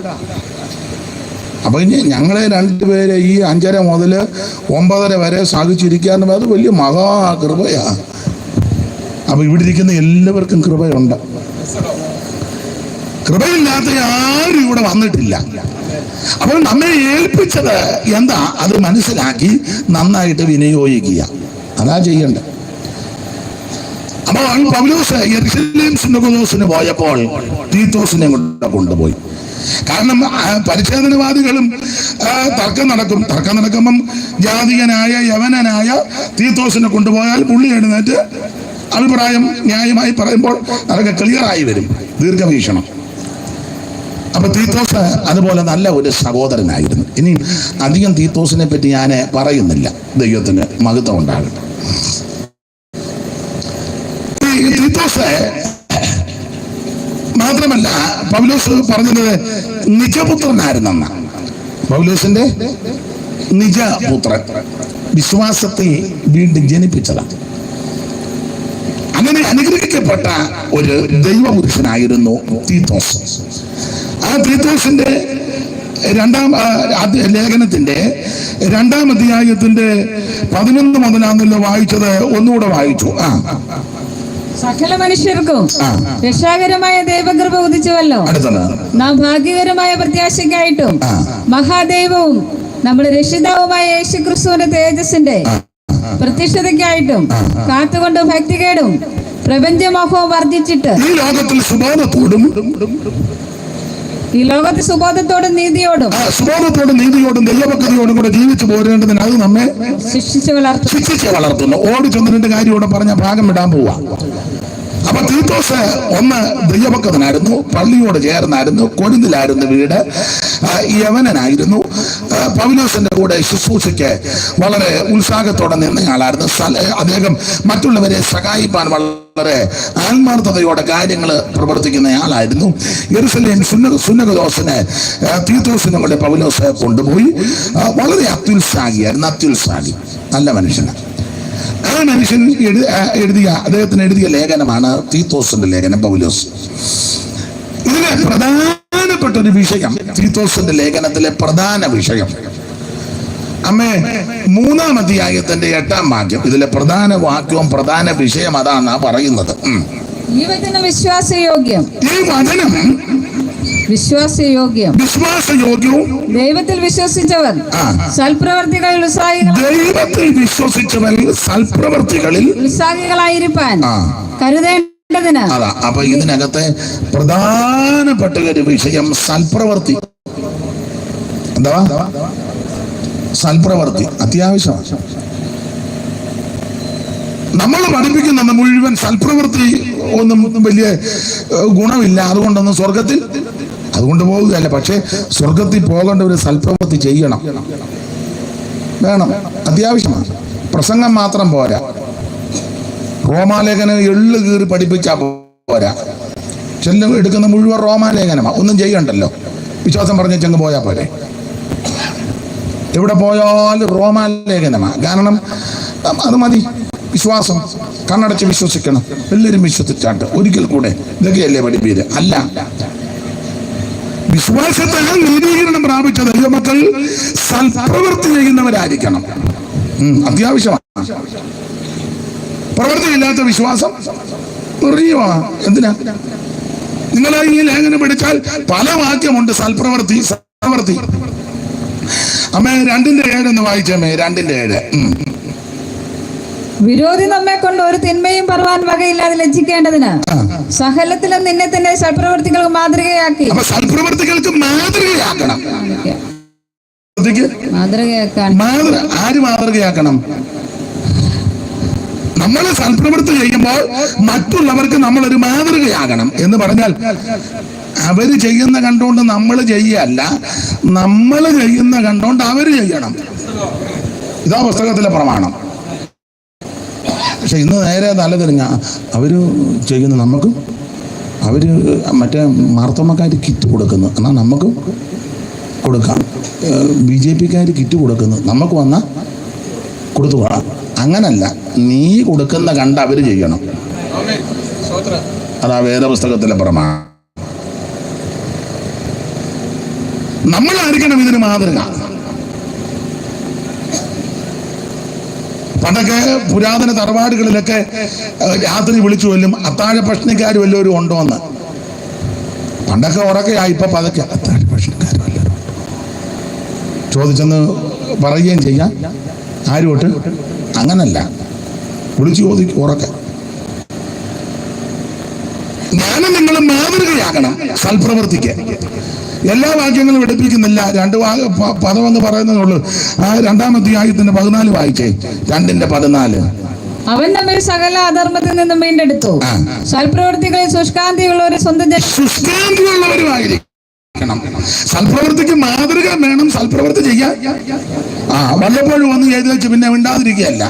അപ്പൊ ഞങ്ങളെ 2 പേരെ ഈ 5:30 മുതൽ 9:30 വരെ സഹിച്ചിരിക്കുക എന്ന് പറഞ്ഞാൽ അത് വലിയ മഹാകൃപയാ. അപ്പൊ ഇവിടെ ഇരിക്കുന്ന എല്ലാവർക്കും കൃപയുണ്ട്. കൃപയില്ലാത്ത ആരും ഇവിടെ വന്നിട്ടില്ല. അപ്പോൾ നമ്മെ ഏൽപ്പിച്ചത് എന്താ അത് മനസ്സിലാക്കി നന്നായിട്ട് വിനിയോഗിക്കുക, അതാ ചെയ്യേണ്ടത്. അപ്പോൾ പൗലോസ് യെരുശലേം സുന്നകദോസിന് പോയപ്പോൾ തീത്തോസിനെ കൊണ്ടുപോയി. കാരണം പരിച്ഛേദനവാദികളും തർക്കം നടക്കുമ്പം ജാതികനായ യവനനായ തീത്തോസിനെ കൊണ്ടുപോയാൽ പുള്ളി എഴുന്നേറ്റ് അഭിപ്രായം ന്യായമായി പറയുമ്പോൾ അതൊക്കെ ക്ലിയറായി വരും, ദീർഘവീക്ഷണം. അപ്പൊ തീത്തോസ് അതുപോലെ നല്ല ഒരു സഹോദരനായിരുന്നു. ഇനി അധികം തീത്തോസിനെ പറ്റി ഞാൻ പറയുന്നില്ല, ദൈവത്തിന് മഹത്വം ഉണ്ടാകട്ടെ. തീത്തോസ് മാത്രമല്ല, പൗലോസ് പറഞ്ഞത് നിജപുത്രനായിരുന്നെന്ന. പൗലോസിന്റെ നിജപുത്രൻ, വിശ്വാസത്തിൽ വീണ്ടും ജനിപ്പിച്ചതാണ്. അങ്ങനെ അനുഗ്രഹിക്കപ്പെട്ട ഒരു ദൈവപുരുഷനായിരുന്നു തീത്തോസ്. ആ തീത്തോസിന്റെ 2-ാം ലേഖനത്തിന്റെ 2-ാം അധ്യായത്തിന്റെ 11 മുതലാണല്ലോ വായിച്ചത്. ഒന്നുകൂടെ വായിച്ചു. സകല മനുഷ്യർക്കും രക്ഷാകരമായ ദൈവകൃപ ഉദിച്ചുവല്ലോ. നാം ഭാഗ്യകരമായ പ്രത്യാശയ്ക്കായിട്ടും മഹാദൈവവും നമ്മുടെ രക്ഷിതാവുമായ യേശുക്രിസ്തുവിന്റെ തേജസ്സിന്റെ പ്രത്യക്ഷതയ്ക്കായിട്ടും കാത്തുകൊണ്ട് ഭക്തികേടും പ്രപഞ്ചമോഹവും വർദ്ധിച്ചിട്ട് ഈ ലോകത്തിൽ സുബോധത്തോടും നീതിയോടും ദൈവഭക്തിയോടും കൂടെ ജീവിച്ചു പോരേണ്ടതിന് അത് നമ്മെ ശിക്ഷിച്ച് വളർത്തുന്നു. ഓടി ചെന്നിട്ട് കാര്യത്തോടെ പറഞ്ഞ ഭാഗം വിടാൻ പോവാ. അപ്പൊ തീത്തോസ് ഒന്ന് ദൈവഭക്തനായിരുന്നു, പള്ളിയോട് ചേർന്നായിരുന്നു, കൊരിന്തിലായിരുന്നു വീട്, യവനനായിരുന്നു. പൗലോസിന്റെ കൂടെ ശുശ്രൂഷയ്ക്ക് വളരെ ഉത്സാഹത്തോടെ നിന്നയാളായിരുന്നു. അദ്ദേഹം മറ്റുള്ളവരെ സഹായിപ്പാൻ വളരെ ആത്മാർത്ഥതയോടെ കാര്യങ്ങൾ പ്രവർത്തിക്കുന്നയാളായിരുന്നു. യെരുശലേം സുന്നകദോസിനെ തീത്തോസിനെ കൂടെ പൗലോസ് കൊണ്ടുപോയി. വളരെ അത്യുത്സാഹി, നല്ല മനുഷ്യനാണ്. ആ മനുഷ്യൻ അദ്ദേഹത്തിന് എഴുതിയ ലേഖനമാണ് തീത്തോസിന്റെ ലേഖനം. പൗലോസ് ഇതിലെ പ്രധാനപ്പെട്ട ഒരു വിഷയം, തീത്തോസിന്റെ ലേഖനത്തിലെ പ്രധാന വിഷയം, 3-ാം അധ്യായത്തിന്റെ 8-ാം വാക്യം. ഇതിലെ പ്രധാന വാക്യവും പ്രധാന വിഷയം അതാണ് പറയുന്നത്. ഈ വചനം വിശ്വാസയോഗ്യം, ദൈവത്തിൽ വിശ്വസിച്ചവർ സൽപ്രവർത്തികളിൽ ഉത്സാഹികളായിരിക്കാൻ കരുതേണ്ടതിന്. അപ്പൊ ഇതിനകത്തെ പ്രധാനപ്പെട്ട ഒരു വിഷയം സൽപ്രവർത്തി. എന്താ സൽപ്രവർത്തി? അത്യാവശ്യമാണ്. നമ്മൾ പഠിപ്പിക്കുന്ന മുഴുവൻ സൽപ്രവൃത്തി ഒന്നും വലിയ ഗുണമില്ല, അതുകൊണ്ടൊന്നും സ്വർഗത്തിൽ അതുകൊണ്ട് പോകുകയല്ല. പക്ഷെ സ്വർഗത്തിൽ പോകേണ്ട ഒരു സൽപ്രവൃത്തി ചെയ്യണം, വേണം, അത്യാവശ്യമാണ്. പ്രസംഗം മാത്രം പോരാ, റോമാലേഖനം എള്ളു കീറി പഠിപ്പിച്ചാൽ പോരാ. ചെല്ലും എടുക്കുന്ന മുഴുവൻ റോമാലേഖനമാണ്, ഒന്നും ചെയ്യണ്ടല്ലോ, വിശ്വാസം പറഞ്ഞ് ചെങ്ങ് പോയാൽ പോരെ. എവിടെ പോയാലും റോമാലേഖനമാണ്. കാരണം അത് മതി, വിശ്വാസം കണ്ണടച്ച് വിശ്വസിക്കണം, എല്ലാവരും വിശ്വസിച്ചാട്ട് ഒരിക്കൽ കൂടെ. ഇതൊക്കെയല്ലേ പഠിപ്പീര്? അല്ല, വിശ്വാസത്താൽ നീതീകരണം പ്രാപിച്ച ദൈവമക്കൾ സൽപ്രവൃത്തി ചെയ്യുന്നവരായിരിക്കണം, അത്യാവശ്യമാണ്. പ്രവൃത്തിയില്ലാത്ത വിശ്വാസം നിർജീവമാണ്. എന്തിനാ? നിങ്ങൾ ഈ ലേഖനം പഠിച്ചാൽ പല വാക്യമുണ്ട്. സൽപ്രവൃത്തി, സൽപ്രവൃത്തി. അമ്മേ 2:7 എന്ന് വായിച്ചമ്മേ. 2:7. വിരോധി നമ്മെ കൊണ്ട് ഒരു തിന്മയും പറവാൻ വകയില്ലാതെ ലജ്ജിക്കേണ്ടതിന് സകലത്തിലും നിന്നെ തന്നെ സൽപ്രവർത്തികൾക്ക് മാതൃകയാക്കി. സൽപ്രവർത്തികൾക്ക് മാതൃകയാക്കണം. ആര് മാതൃകയാക്കണം? നമ്മൾ സൽപ്രവൃത്തി ചെയ്യുമ്പോൾ മറ്റുള്ളവർക്ക് നമ്മളൊരു മാതൃകയാകണം. എന്ന് പറഞ്ഞാൽ അവര് ചെയ്യുന്ന കണ്ടുകൊണ്ട് നമ്മൾ ചെയ്യല്ല, നമ്മൾ ചെയ്യുന്ന കണ്ടുകൊണ്ട് അവര് ചെയ്യണം. ഇതാ പുസ്തകത്തിലെ പ്രമാണം. പക്ഷെ ഇന്ന് നേരെ തല തിരിഞ്ഞ അവര് ചെയ്യുന്ന നമുക്ക്, അവര് മറ്റേ മാർത്തോമക്കാർ കിറ്റ് കൊടുക്കുന്നു, എന്നാൽ നമുക്ക് കൊടുക്കാം. BJPക്കാർ കിറ്റ് കൊടുക്കുന്നു, നമുക്ക് വന്നാൽ കൊടുത്തു കൊള്ളാം. അങ്ങനല്ല, നീ കൊടുക്കുന്ന കണ്ട് അവര് ചെയ്യണം. അതാ വേദപുസ്തകത്തിലെ പ്രമാണം. നമ്മളായിരിക്കണം ഇതിന് മാതൃക. പണ്ടൊക്കെ പുരാതന തറവാടുകളിലൊക്കെ രാത്രി വിളിച്ചു കൊല്ലും, അത്താഴ ഭക്ഷണിക്കാർ വല്ലവരും ഉണ്ടോ എന്ന്. പണ്ടൊക്കെ ഉറക്കെയായി, ഇപ്പൊ പതൊക്കെ അത്താഴ ഭക്ഷണിക്കാർ വല്ലവരും ചോദിച്ചെന്ന് പറയുകയും ചെയ്യാം. ആരുമോട്ട് അങ്ങനല്ല, വിളിച്ചു ചോദിക്കും ഉറക്കെ. ഞാനും നിങ്ങളും മാതൃകയാകണം സൽപ്രവൃത്തിക്ക്. എല്ലാ വാക്യങ്ങളും പഠിപ്പിക്കുന്നില്ല, 2 പദമെന്ന് പറയുന്നതുള്ളൂ. ആ 2-ാം അധ്യായത്തിന്റെ 14 വായിച്ചേ. 2:14. അവൻ നമ്മിൽ സകല അധർമ്മത്തിൽ നിന്നും വീണ്ടെടുത്തു, സൽപ്രവൃത്തികളിൽ ശുഷ്കാന്തിയുള്ളവരുമായിരിക്കണം. സൽപ്രവൃത്തിക്ക് മാതൃക വേണം, സൽപ്രവൃത്തി ചെയ്യാൻ. വല്ലപ്പോഴും വന്ന് എഴുതി വെച്ച് പിന്നെ മിണ്ടാതിരിക്കുകയല്ല.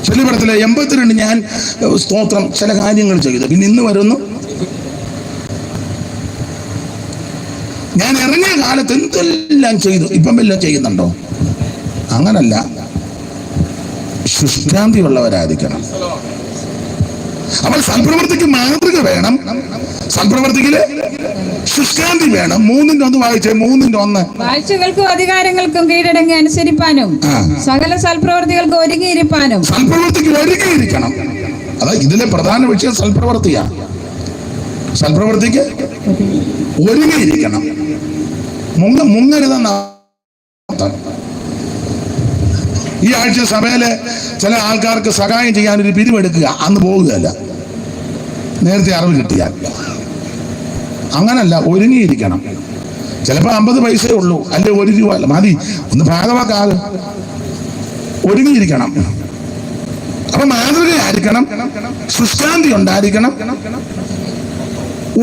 ചെല്ലിപ്പടത്തിലെ 82 ഞാൻ സ്തോത്രം ചില കാര്യങ്ങൾ ചെയ്തു, പിന്നെ ഇന്ന് വരുന്നു. ഞാൻ ഇറങ്ങിയ കാലത്ത് എന്തെല്ലാം ചെയ്തു, ഇപ്പം എല്ലാം ചെയ്യുന്നുണ്ടോ? അങ്ങനല്ല, ശുഷ്കാന്തിയുള്ളവരായിരിക്കണം. അപ്പോൾ സൽപ്രവൃത്തിക്ക് മാതൃക വേണം, സൽപ്രവൃത്തിക്ക് ശുഷ്കാന്തി വേണം. 3:1 വായിച്ചേ. 3:1. വാഴ്ചകൾക്കും അധികാരങ്ങൾക്കും കീഴടങ്ങി അനുസരിപ്പാനും സകല സൽപ്രവൃത്തികൾക്ക് ഒരുങ്ങിയിരിപ്പാനും. സൽപ്രവൃത്തിക്ക് ഒരുങ്ങിയിരിക്കണം. അതാ ഇതിലെ പ്രധാന വിഷയം സൽപ്രവൃത്തിയാണ്. സൽപ്രവൃത്തിക്ക് ഒരുങ്ങിയിരിക്കണം, മുങ്ങരുതെന്ന. ഈ ആഴ്ച സഭയിലെ ചില ആൾക്കാർക്ക് സഹായം ചെയ്യാൻ ഒരു പിരിവെടുക്കുക, അന്ന് പോകുകയല്ല, നേരത്തെ അറിവ് കിട്ടിയാൽ. അങ്ങനല്ല, ഒരുങ്ങിയിരിക്കണം. ചിലപ്പോൾ 50 പൈസയേ ഉള്ളൂ, അല്ലെ 1 രൂപ മതി, ഒന്ന് ഭാഗമാക്കാതെ ഒരുങ്ങിയിരിക്കണം. അപ്പൊ മാതൃകയായിരിക്കണം, ശുഷ്കാന്തി ഉണ്ടായിരിക്കണം,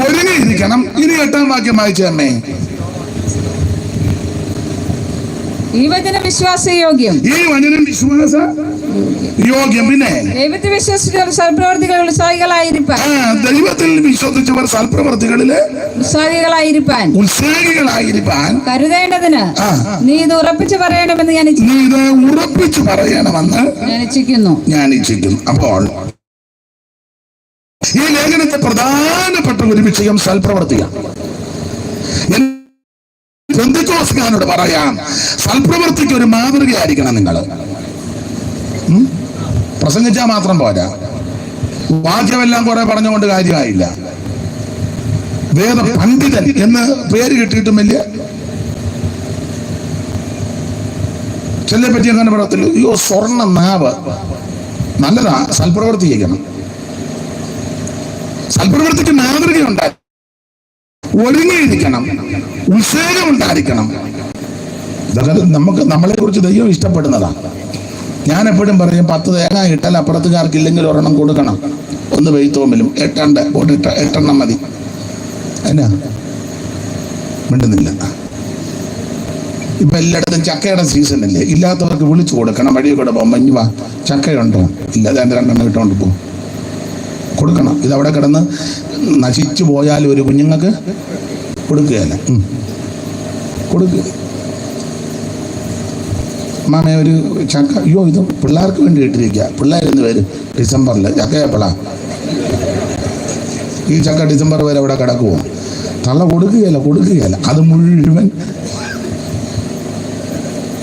ഒരുങ്ങിയിരിക്കണം. ഇനി 8-ാം വാക്യം വായിച്ചേ അമ്മേ. ഈ വചനം വിശ്വാസയോഗ്യം. ഈ വചനം വിശ്വാസ യോഗ്യം. പിന്നെ ദൈവത്തിൽ വിശ്വസിച്ചവർ സൽപ്രവർത്തികളിൽ ഉത്സാഹികളായിരിക്കാൻ. ദൈവത്തിൽ വിശ്വസിച്ചവർ സൽപ്രവർത്തികളില് ഉത്സാഹികളായിരിക്കാൻ കരുതേണ്ടതിന് നീ ഇത് ഉറപ്പിച്ചു പറയണമെന്ന് ഞാൻ ഇച്ഛിക്കുന്നു. അപ്പോൾ ഈ ലേഖനത്തെ പ്രധാനപ്പെട്ട ഒരു വിഷയം സൽപ്രവർത്തിയാണ്. പെന്തക്കോസ്തുകാരോട് പറയാം, സൽപ്രവൃത്തിക്ക് ഒരു മാതൃകയായിരിക്കണം നിങ്ങൾ. പ്രസംഗിച്ചാൽ മാത്രം പോരാ, വാക്യമെല്ലാം കുറെ പറഞ്ഞുകൊണ്ട് കാര്യമായില്ല. വേദ പണ്ഡിതൻ എന്ന് പേര് കിട്ടിയിട്ടും വലിയ ചെല്ലെ പറ്റി അങ്ങനെ പറയത്തില്ല. അയ്യോ സ്വർണ്ണ നാവ് നല്ലതാ, സൽപ്രവൃത്തി ചെയ്യണം. സൽപ്രവൃത്തിക്ക് മാതൃകയുണ്ടായി, ഒരുങ്ങിയിരിക്കണം, ഉത്സാഹം ഉണ്ടായിരിക്കണം. ഇതൊക്കെ നമ്മളെ കുറിച്ച് ദൈവം ഇഷ്ടപ്പെടുന്നതാണ്. ഞാൻ എപ്പോഴും പറയും 10 തേങ്ങ ഇട്ടാൽ അപ്പുറത്തുകാർക്ക് ഇല്ലെങ്കിൽ ഒരെണ്ണം കൊടുക്കണം. ഒന്ന് വെയ്ത്തോമ്പിലും 8 മതി. എന്നാ മിണ്ടുന്നില്ല. ഇപ്പൊ എല്ലായിടത്തും ചക്കയുടെ സീസൺ അല്ലേ, ഇല്ലാത്തവർക്ക് വിളിച്ചു കൊടുക്കണം. വഴി കൂടെ പോകുമ്പോൾ മഞ്ഞ് വാ ചക്കയുണ്ടോ, ഇല്ല അതാണ്ട് 2 എണ്ണം ഇട്ടുകൊണ്ട് പോകും, കൊടുക്കണം. ഇതവിടെ കിടന്ന് നശിച്ചു പോയാലും ഒരു കുഞ്ഞുങ്ങൾക്ക് കൊടുക്കുകയല്ല, കൊടുക്കുക. മാമ ഒരു ചക്ക, അയ്യോ ഇത് പിള്ളേർക്ക് വേണ്ടി ഇട്ടിരിക്കുക, പിള്ളേരെന്ന് വരും ഡിസംബറിൽ ചക്കയപ്പളാ, ഈ ചക്ക ഡിസംബർ വരെ അവിടെ കിടക്കുമോ? തള്ള കൊടുക്കുകയല്ല. അത് മുഴുവൻ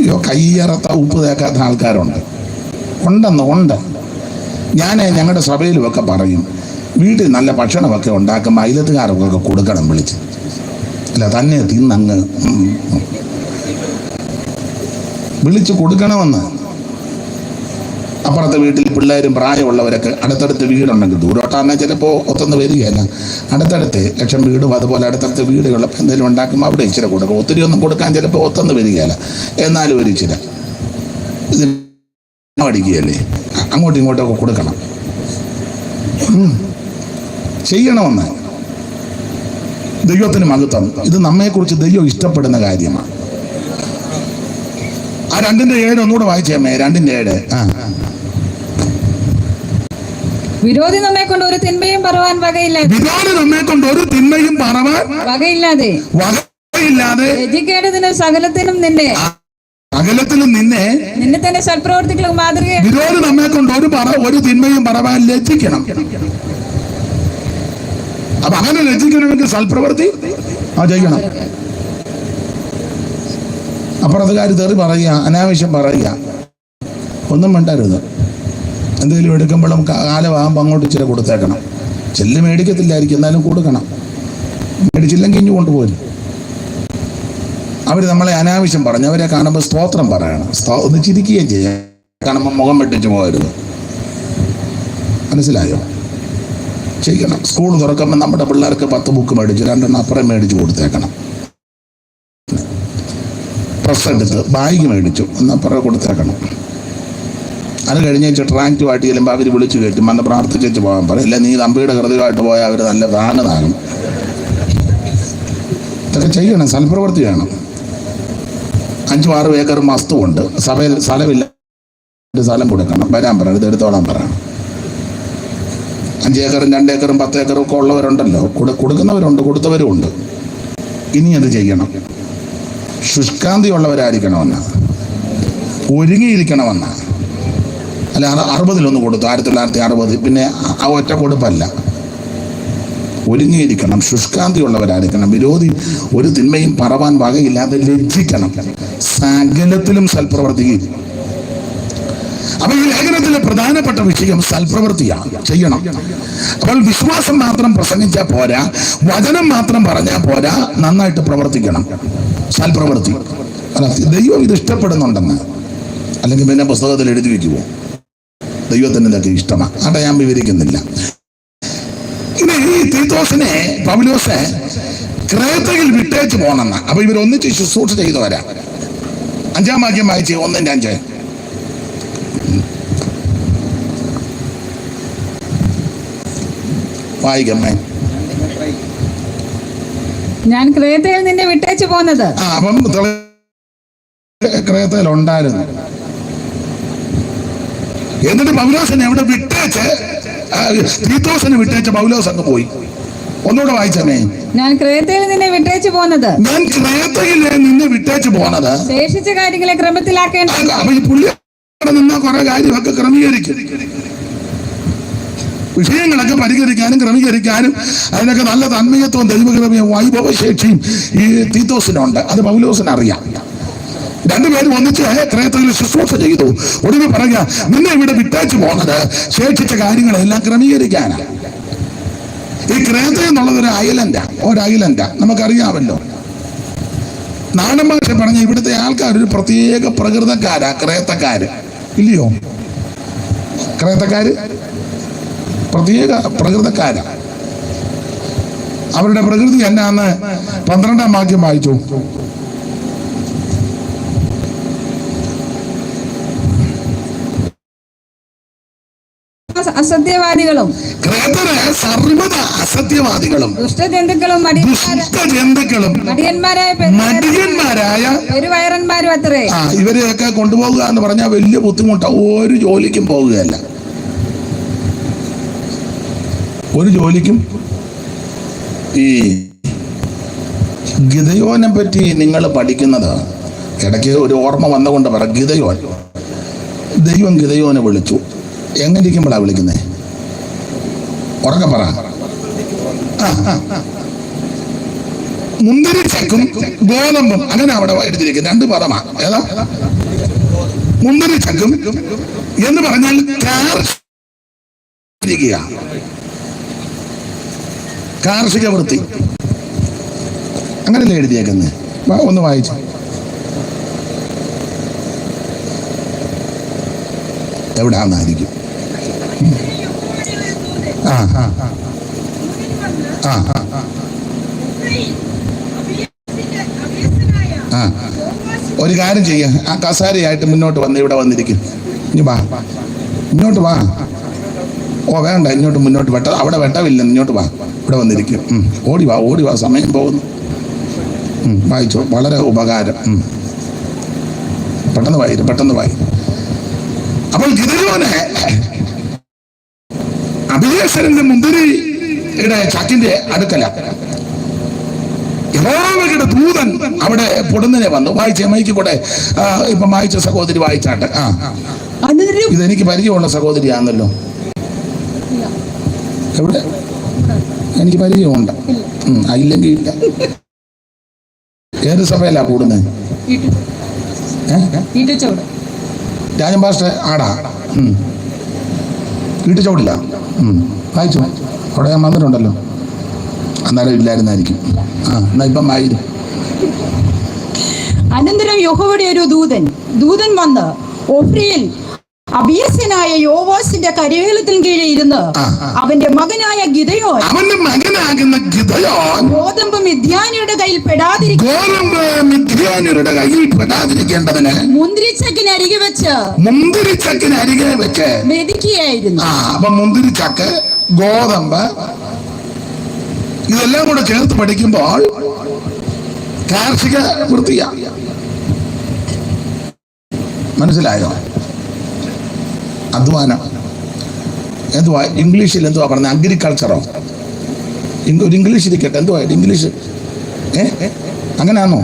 അയ്യോ കയ്യറത്ത ഉപ്പ് തേക്കാത്ത ആൾക്കാരുണ്ട്, ഉണ്ട്. ഞാൻ ഞങ്ങളുടെ സഭയിലുമൊക്കെ പറയും, വീട്ടിൽ നല്ല ഭക്ഷണമൊക്കെ ഉണ്ടാക്കുമ്പോൾ അയലത്തുകാർക്കൊക്കെ കൊടുക്കണം വിളിച്ച്, അല്ല തന്നെ തിന്നങ്ങ് വിളിച്ച് കൊടുക്കണമെന്ന്. അപ്പുറത്തെ വീട്ടിൽ പിള്ളേരും പ്രായമുള്ളവരൊക്കെ അടുത്തടുത്ത് വീടുണ്ടെങ്കിൽ, ദൂരോട്ടാണെങ്കിൽ ചിലപ്പോൾ ഒത്തൊന്ന് വരികയല്ല, അടുത്തടുത്ത് ലക്ഷം വീടും അതുപോലെ അടുത്തടുത്ത് വീടുകളൊക്കെ എന്തെങ്കിലും ഉണ്ടാക്കുമ്പോൾ അവിടെ ഇച്ചിരി കൊടുക്കും. ഒത്തിരി ഒന്നും കൊടുക്കാൻ ചിലപ്പോൾ ഒത്തൊന്ന് വരികയല്ല, എന്നാലും ഒരു ഇച്ചിരി ഇതിന് അടിക്കുകയല്ലേ, അങ്ങോട്ടും ഇങ്ങോട്ടൊക്കെ കൊടുക്കണം, ചെയ്യണമെന്ന്. ദൈവത്തിന് മഹത്വം. ഇത് നമ്മെക്കുറിച്ച് ദൈവം ഇഷ്ടപ്പെടുന്ന കാര്യമാണ്. ആ 2:7 ഒന്നുകൂടെ വായിച്ചേമ്മേ. 2:7. വിരോധി നമ്മെ കൊണ്ട് ഒരു തിന്മയും പറവാൻ വകയില്ലാതെ ലജ്ജിക്കേണ്ടതിനും സകലത്തിനും നിന്നെ തന്നെ സൽപ്രവർത്തികളും മാതൃകയാണ്. വിരോധി നമ്മെ കൊണ്ട് ഒരു തിന്മയും പറവാൻ ലജ്ജിക്കണം. അപ്പൊ അങ്ങനെ ലജ്ജിക്കണമെങ്കിൽ സൽപ്രവൃത്തി ചെയ്യണം. അപ്പുറത്തുകാർ തെറി പറയുക, അനാവശ്യം പറയുക, ഒന്നും വേണ്ടരുത്. എന്തെങ്കിലും എടുക്കുമ്പോഴും കാലമാകുമ്പോൾ അങ്ങോട്ട് ഇച്ചിരി കൊടുത്തേക്കണം. ചെല്ല് മേടിക്കത്തില്ലായിരിക്കും, എന്നാലും കൊടുക്കണം. മേടിച്ചില്ലെങ്കിൽ ഇഞ്ഞു കൊണ്ടുപോരും. അവർ നമ്മളെ അനാവശ്യം പറഞ്ഞു, അവരെ കാണുമ്പോൾ സ്തോത്രം പറയണം, ഒന്ന് ചിരിക്കുകയും ചെയ്യാം. കാണുമ്പോൾ മുഖം വെട്ടിച്ച് പോകരുത്. മനസ്സിലായോ? ചെയ്യണം. സ്കൂൾ തുറക്കുമ്പോൾ നമ്മുടെ പിള്ളേർക്ക് 10 ബുക്ക് മേടിച്ചു, 2 എണ്ണം അപ്പുറം മേടിച്ച് കൊടുത്തേക്കണം. പ്രസ് എടുത്ത് ബാഗ് മേടിച്ചു, ഒന്നപ്പുറം കൊടുത്തേക്കണം. അത് കഴിഞ്ഞ് ട്രാക്റ്റുമായിട്ട് ചെല്ലുമ്പോൾ അവർ വിളിച്ചു കയറ്റും, വന്ന് പ്രാർത്ഥിച്ചു പോകാൻ പറയും. അല്ല നീ തമ്പിയുടെ ഹൃദയമായിട്ട് പോയാൽ അവർ നല്ല താങ്ങും. ഇതൊക്കെ ചെയ്യണം, സൽപ്രവൃത്തി വേണം. 5-6 ഏക്കർ വസ്തുവുണ്ട്, സഭയിൽ സ്ഥലമില്ല, സ്ഥലം കൊടുക്കണം, വരാൻ പറയണം, ഇത് എടുത്തോളാൻ പറയണം. 5 ഏക്കറും 2 ഏക്കറും 10 ഏക്കറും ഒക്കെ ഉള്ളവരുണ്ടല്ലോ, കൊടുക്കുന്നവരുണ്ട്, കൊടുത്തവരുമുണ്ട്. ഇനി അത് ചെയ്യണം. ശുഷ്കാന്തി ഉള്ളവരായിരിക്കണമെന്ന്, ഒരുങ്ങിയിരിക്കണമെന്ന്. അല്ല 60-ലൊന്ന് കൊടുത്തു, 1960. പിന്നെ ആ ഒറ്റ കൊടുപ്പല്ല, ഒരുങ്ങിയിരിക്കണം, ശുഷ്കാന്തി ഉള്ളവരായിരിക്കണം. വിരോധി ഒരു തിന്മയും പറവാൻ വകയില്ലാതെ ലജ്ജിക്കണം, സകലത്തിലും സൽപ്രവർത്തിക്കും. അപ്പൊ ഈ ലേഖനത്തിലെ പ്രധാനപ്പെട്ട വിഷയം സൽപ്രവൃത്തിയാണ്, ചെയ്യണം. അപ്പോൾ വിശ്വാസം മാത്രം പ്രസംഗിച്ചാൽ പോരാ, വചനം മാത്രം പറഞ്ഞാൽ പോരാ, നന്നായിട്ട് പ്രവർത്തിക്കണം. സൽപ്രവൃത്തി. ദൈവം ഇത് ഇഷ്ടപ്പെടുന്നുണ്ടെന്ന്, അല്ലെങ്കിൽ പിന്നെ പുസ്തകത്തിൽ എഴുതി വെക്കുമോ? ദൈവത്തിന് ഇതൊക്കെ ഇഷ്ടമാണ്. അതാ ഞാൻ വിവരിക്കുന്നില്ല. ഇനി ഈ തീത്തോസിനെ പൗലോസ് ക്രേത്തയിൽ വിട്ടേച്ച് പോകണമെന്ന്. അപ്പൊ ഇവർ ഒന്നിച്ച് ശുശ്രൂഷ ചെയ്തു വരാം. 5-ാം വാക്യം വായിച്ച് 1:5. വായിക്കമ്മേ. ഞാൻ ക്രേത്തയിൽ നിന്നെ വിട്ടേച്ച് പോകുന്നത്. അപ്പം ക്രേത്തയിൽ ഉണ്ടായിരുന്നു. എന്നിട്ട് പൗലോസിനെ എവിടെ വിട്ടേച്ച്, തീത്തോസിനെ വിട്ടേച്ച് പൗലോസ് അങ്ങ് പോയി. ഒന്നുകൂടെ വായിച്ചേ. ഞാൻ ക്രേത്തയിൽ നിന്നെ വിട്ടേച്ച് പോകുന്നത്, ശേഷിച്ച കാര്യങ്ങളെ ക്രമത്തിലാക്കേണ്ട. അപ്പൊ ഈ പുള്ളി നിന്ന കുറെ കാര്യമൊക്കെ ക്രമീകരിക്കും, വിഷയങ്ങളൊക്കെ പരിഹരിക്കാനും ക്രമീകരിക്കാനും അതിനൊക്കെ നല്ല തന്മയത്വവും ദൈവകൃപയും വൈഭവശേഷിയും ഈ തീത്തോസിനുണ്ട്. അത് പൗലോസിന് അറിയാം. 2 പേരും ഒന്നിച്ച് ക്രേത്തയിൽ ശുശ്രൂഷ ചെയ്തു. ഒടുവിൽ പറയുക, നിന്നെ ഇവിടെ വിട്ടേച്ച് പോകുന്നത് ശേഷിച്ച കാര്യങ്ങളെല്ലാം ക്രമീകരിക്കാനാണ്. ഈ ക്രേത്ത എന്നുള്ളത് ഒരു ഐലൻഡാ, നമുക്കറിയാമല്ലോ. നാടൻ ഭാഷ പറഞ്ഞ ഇവിടുത്തെ ആൾക്കാർ ഒരു പ്രത്യേക പ്രകൃതക്കാരാ ക്രേത്തക്കാര്, ഇല്ലയോ? ക്രേത്തക്കാര് പ്രത്യേക പ്രകൃതക്കാരാ. അവരുടെ പ്രകൃതി എന്നാന്ന് 12-ാം വാക്യം വായിച്ചു. അസത്യവാദികളും ക്രേതര് സർവ്വത അസത്യവാദികളും ദുഷ്ടജന്തുക്കളും മടിയന്മാരായ പെരുവയറന്മാരും അത്രേ. ഇവരെയൊക്കെ കൊണ്ടുപോകുക എന്ന് പറഞ്ഞാൽ വലിയ ബുദ്ധിമുട്ടാണ്. ഒരു ജോലിക്കും പോകുകയല്ല, ഒരു ജോലിക്കും. ഈ ഗിദയോനെ പറ്റി നിങ്ങൾ പഠിക്കുന്നത് ഇടയ്ക്ക് ഒരു ഓർമ്മ വന്നുകൊണ്ട് പറ. ഗിദയോൻ, ദൈവം ഗിദയോനെ വിളിച്ചു. എങ്ങനെ ഇരിക്കുമ്പോഴാണ് വിളിക്കുന്നത്? ഉറക്കെ പറ. മുന്തിരിച്ചക്കും ഗോതമ്പും, അങ്ങനെ അവിടെ എടുത്തിരിക്കും. രണ്ട് പദമാ. ഏതാ? മുന്തിരിച്ചക്കും എന്ന് പറഞ്ഞാൽ കാർഷിക വൃത്തി, അങ്ങനല്ലേ എഴുതിയേക്കുന്നത്? ഒന്ന് വായിച്ചു. എവിടാന്നായിരിക്കും? ഒരു കാര്യം ചെയ്യ, ആ കസാരയായിട്ട് മുന്നോട്ട് വന്ന് ഇവിടെ വന്നിരിക്കും. ഇനി വാ, ഇങ്ങോട്ട് വാ. ഓ വേണ്ട, ഇങ്ങോട്ട് മുന്നോട്ട് വെട്ട, അവിടെ വെട്ടമില്ല, ഇങ്ങോട്ട് വാ, ഇവിടെ വന്നിരിക്കും. ഓടി വാ, ഓടി വാ, സമയം പോകുന്നു. വായിച്ചോ, വളരെ ഉപകാരം. പെട്ടെന്ന് വായി, പെട്ടെന്ന് വായി. അപ്പോൾ ഗിദയോനെ അബിയേസരിന്റെ മുന്തിരിയുടെ ചക്കിന്റെ അടുക്കല യഹോവയുടെ ദൂതൻ അവിടെ പൊടുന്നനെ വന്നു. വായിച്ച മൈക്ക് കൂടെ ഇപ്പൊ വായിച്ച സഹോദരി വായിച്ചാട്ട്. ഇതെനിക്ക് പരിചയമുള്ള സഹോദരിയാണല്ലോ. എവിടെ? എനിക്ക് പരിചയമുണ്ട്. ഇല്ലെങ്കിൽ ഇല്ല. ഏത് സഭയിലാ കൂടുന്നത്? രാജൻ പാസ്റ്റർ ആടാ. വീട്ടുചോടില്ല. വായിച്ചു. അവിടെ ഞാൻ വന്നിട്ടുണ്ടല്ലോ. അന്നേരം ഇല്ലായിരുന്നായിരിക്കും. എന്നാ ഇപ്പം ആയിരുന്നു. അനന്തരം യഹോവയുടെ ഒരു ദൂതൻ വന്ന് ഒഫ്രയിൽ അബീസ്യനായ യോവാസിന്റെ കരവേലത്തിന് കീഴിൽ ഇരുന്ന് അവന്റെ മകനായ ഗിദയോൻ, അവന്റെ മകനാകുന്ന ഗിദയോൻ ഗോതമ്പ് മിദ്യാനിയുടെ കയ്യിൽ പെടാതിരിക്കേണ്ടതിന് മുന്തിരിച്ചക്കിനരികെ വെച്ച് മെതിക്കുകയായിരുന്നു. അപ്പൊ മുന്തിരിച്ചക്ക്, ഗോതമ്പ്, ഇതെല്ലാം കൂടെ ചേർത്ത് പഠിക്കുമ്പോൾ കാർഷിക വൃത്തിയാ. മനസ്സിലായോ? അധ്വാനം. എന്തുവാ ഇംഗ്ലീഷിൽ എന്തുവാ പറഞ്ഞത്? അഗ്രികൾച്ചറോ? ഒരു ഇംഗ്ലീഷ് ഇരിക്കട്ടെ. എന്തുവാ ഇംഗ്ലീഷ്? അങ്ങനെയാണോ?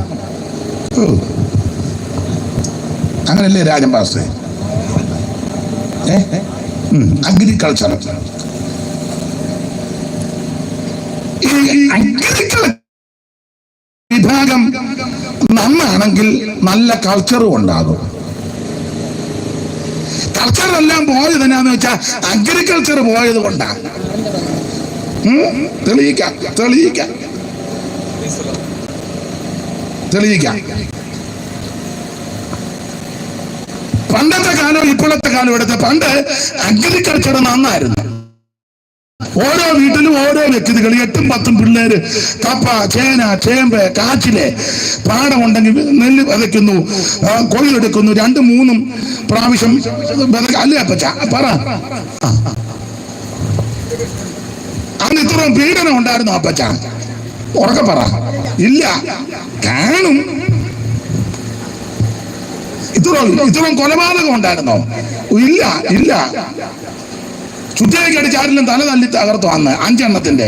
അങ്ങനല്ലേ രാജൻ പാസ്റ്റേ? അഗ്രികൾച്ചർ. അഗ്രികൾച്ചർ വിഭാഗം നന്നാണെങ്കിൽ നല്ല കൾച്ചറും ഉണ്ടാകും. കൾച്ചറെല്ലാം പോയത് എന്നാന്ന് വെച്ചാൽ അഗ്രികൾച്ചർ പോയത് കൊണ്ടാണ്. തെളിയിക്കാം. പണ്ടത്തെ കാലം ഇപ്പോഴത്തെ കാലം എടുത്ത് പണ്ട് അഗ്രികൾച്ചർ നന്നായിരുന്നു. ഓരോ വീട്ടിലും ഓരോ വ്യക്തികൾ 8-10 പിള്ളേര് കപ്പ, ചേന, ചേമ്പ്, കാച്ചില്, പാടമുണ്ടെങ്കിൽ നെല്ല് വിതയ്ക്കുന്നു, കൊയ്തെടുക്കുന്നു. 2-3 പ്രാവശ്യം അല്ലേ അപ്പച്ച? പറ. അന്ന് ഇത്രയും പീഡനം ഉണ്ടായിരുന്നു അപ്പച്ച? ഉറക്കെ പറ. ഇല്ല, കാണും. ഇത്രയും കൊലപാതകം ഉണ്ടായിരുന്നോ? ഇല്ല. ചുറ്റയ്ക്ക് അടിച്ച് ആരെങ്കിലും തല തല്ലി തകർത്തു അന്ന് 5 എണ്ണത്തിന്റെ?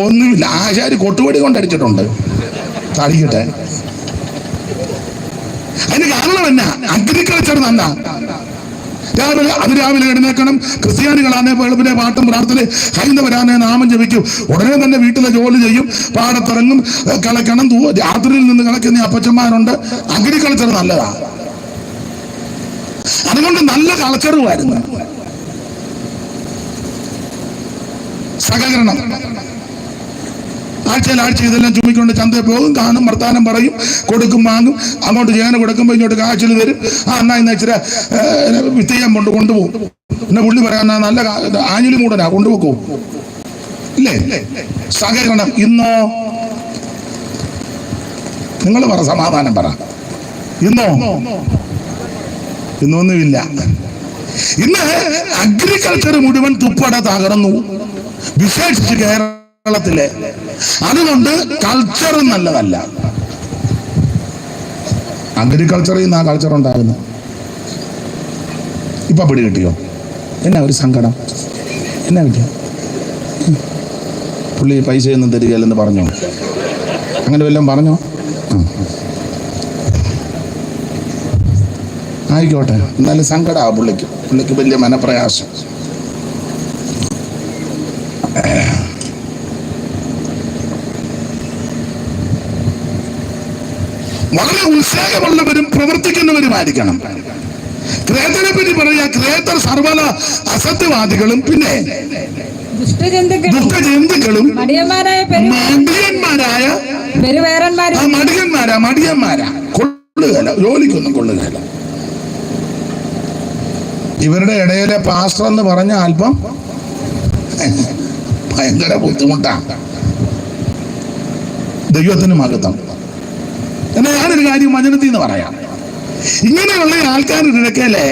ഒന്നുമില്ല. ആശാരി കൊട്ടുപടി കൊണ്ടടിച്ചിട്ടുണ്ട്. തടിക്കട്ടെ. അതിന് കാരണം എന്നാ? അഗ്രികൾച്ചർ നന്നാ. രാവിലെ എഴുന്നേക്കണം. ക്രിസ്ത്യാനികളാണ് വെളുപ്പിനെ പാട്ടും പ്രാർത്ഥന, ഹൈന്ദവരാണ് നാമം ജപിക്കും. ഉടനെ തന്നെ വീട്ടിലെ ജോലി ചെയ്യും, പാടത്തിറങ്ങും, കളക്കണം. രാത്രിയിൽ നിന്ന് കളക്കുന്ന അപ്പച്ചന്മാരുണ്ട്. അഗ്രികൾച്ചർ നല്ലതാ. അതുകൊണ്ട് നല്ല കൾച്ചറുമായിരുന്നു. സഹകരണം. ആഴ്ചയിൽ ഇതെല്ലാം ചുമ്മിക്കൊണ്ട് ചന്തയിൽ പോകും, കാണും, വർത്താനം പറയും, കൊടുക്കും, വാങ്ങും. അങ്ങോട്ട് ചേന കൊടുക്കുമ്പോൾ ഇങ്ങോട്ട് കാച്ചിൽ തരും. എന്നാ ഇന്ന് ഇച്ചിരി വിത്തയ്യാൻ കൊണ്ടുപോകും. പിന്നെ പുള്ളി പറയാൻ നല്ല ആഞ്ഞിലി മൂടനാ, കൊണ്ടുപോക്കോ? ഇല്ലേ? സഹകരണം. ഇന്നോ? നിങ്ങൾ പറ, സമാധാനം പറ. ഇന്നൊന്നുമില്ല. ഇന്ന് അഗ്രികൾച്ചർ മുഴുവൻ തുപ്പട തകർന്നു, വിശേഷിച്ച് കേരളത്തിലെ. അതുകൊണ്ട് കൾച്ചർ നല്ലതല്ല. അഗ്രികൾച്ചറിൽ നിന്ന് ആ കൾച്ചർ ഉണ്ടാകുന്നു. ഇപ്പൊ പിടി കിട്ടിയോ? എന്നാ ഒരു സങ്കടം, എന്നാ പറ്റിയ? പുള്ളി പൈസയൊന്നും തരികയല്ലെന്ന് പറഞ്ഞോ? അങ്ങനെ വല്ലതും പറഞ്ഞോ? ആയിക്കോട്ടെ, എന്നാലും സങ്കടമാണ് പുള്ളിക്ക് വലിയ മനപ്രയാസം. വളരെ ഉത്സാഹമുള്ളവരും പ്രവർത്തിക്കുന്നവരുമായിരിക്കണം. ക്രേത്തനെ പറ്റി പറയാ, ക്രേത്തർ സർവ്വ അസത്യവാദികളും പിന്നെ ദുഷ്ടജന്തുക്കളും മടിയന്മാരായ കൊള്ളുകയില്ല, ജോലിക്കൊന്നും കൊള്ളുകയില്ല. ഇവരുടെ ഇടയിലെ പാസ്റ്റർ എന്ന് പറഞ്ഞ അല്പം ഭയങ്കര ബുദ്ധിമുട്ടാണ്. ദൈവത്തിന് മഹത്വം. എന്നാൽ ഞാനൊരു കാര്യം വചനത്തിൽ നിന്ന് പറയാം. ഇങ്ങനെയുള്ള ആൾക്കാരുടെ ഇടയ്ക്കല്ലേ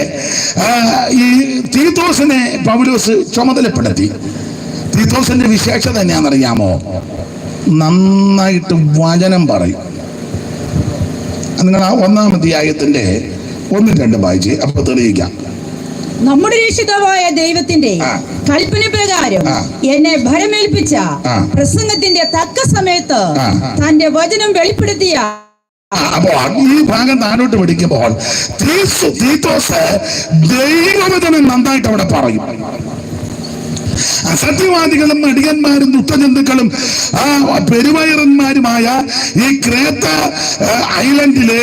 ഈ തീത്തോസിനെ പൗലോസ് ചുമതലപ്പെടുത്തി. തീത്തോസിന്റെ വിശേഷത എന്നാണെന്നറിയാമോ? നന്നായിട്ട് വചനം പറയും. നിങ്ങൾ ആ 1-ാം അധ്യായത്തിന്റെ 1-2 വായിച്ച് അപ്പൊ തെളിയിക്കാം. നമ്മുടെ രക്ഷിതാവായ ദൈവത്തിന്റെ കൽപ്പന പ്രകാരം എന്നെ ഭരമേൽപ്പിച്ച പ്രസംഗത്തിന്റെ തക്ക സമയത്ത് തന്റെ വചനം വെളിപ്പെടുത്തിയ. അപ്പോൾ ഈ ഭാഗം താഴോട്ട് പഠിക്കുമ്പോൾ തീത്തോസ് ദൈവവചനം നന്നായിട്ട് അവിടെ പറയും. അസത്യവാദികളും അടിയന്മാരും ദുഷ്ടജന്തുക്കളും പെരുവയറന്മാരുമായ ഈ ക്രേത്ത ഐലൻഡില്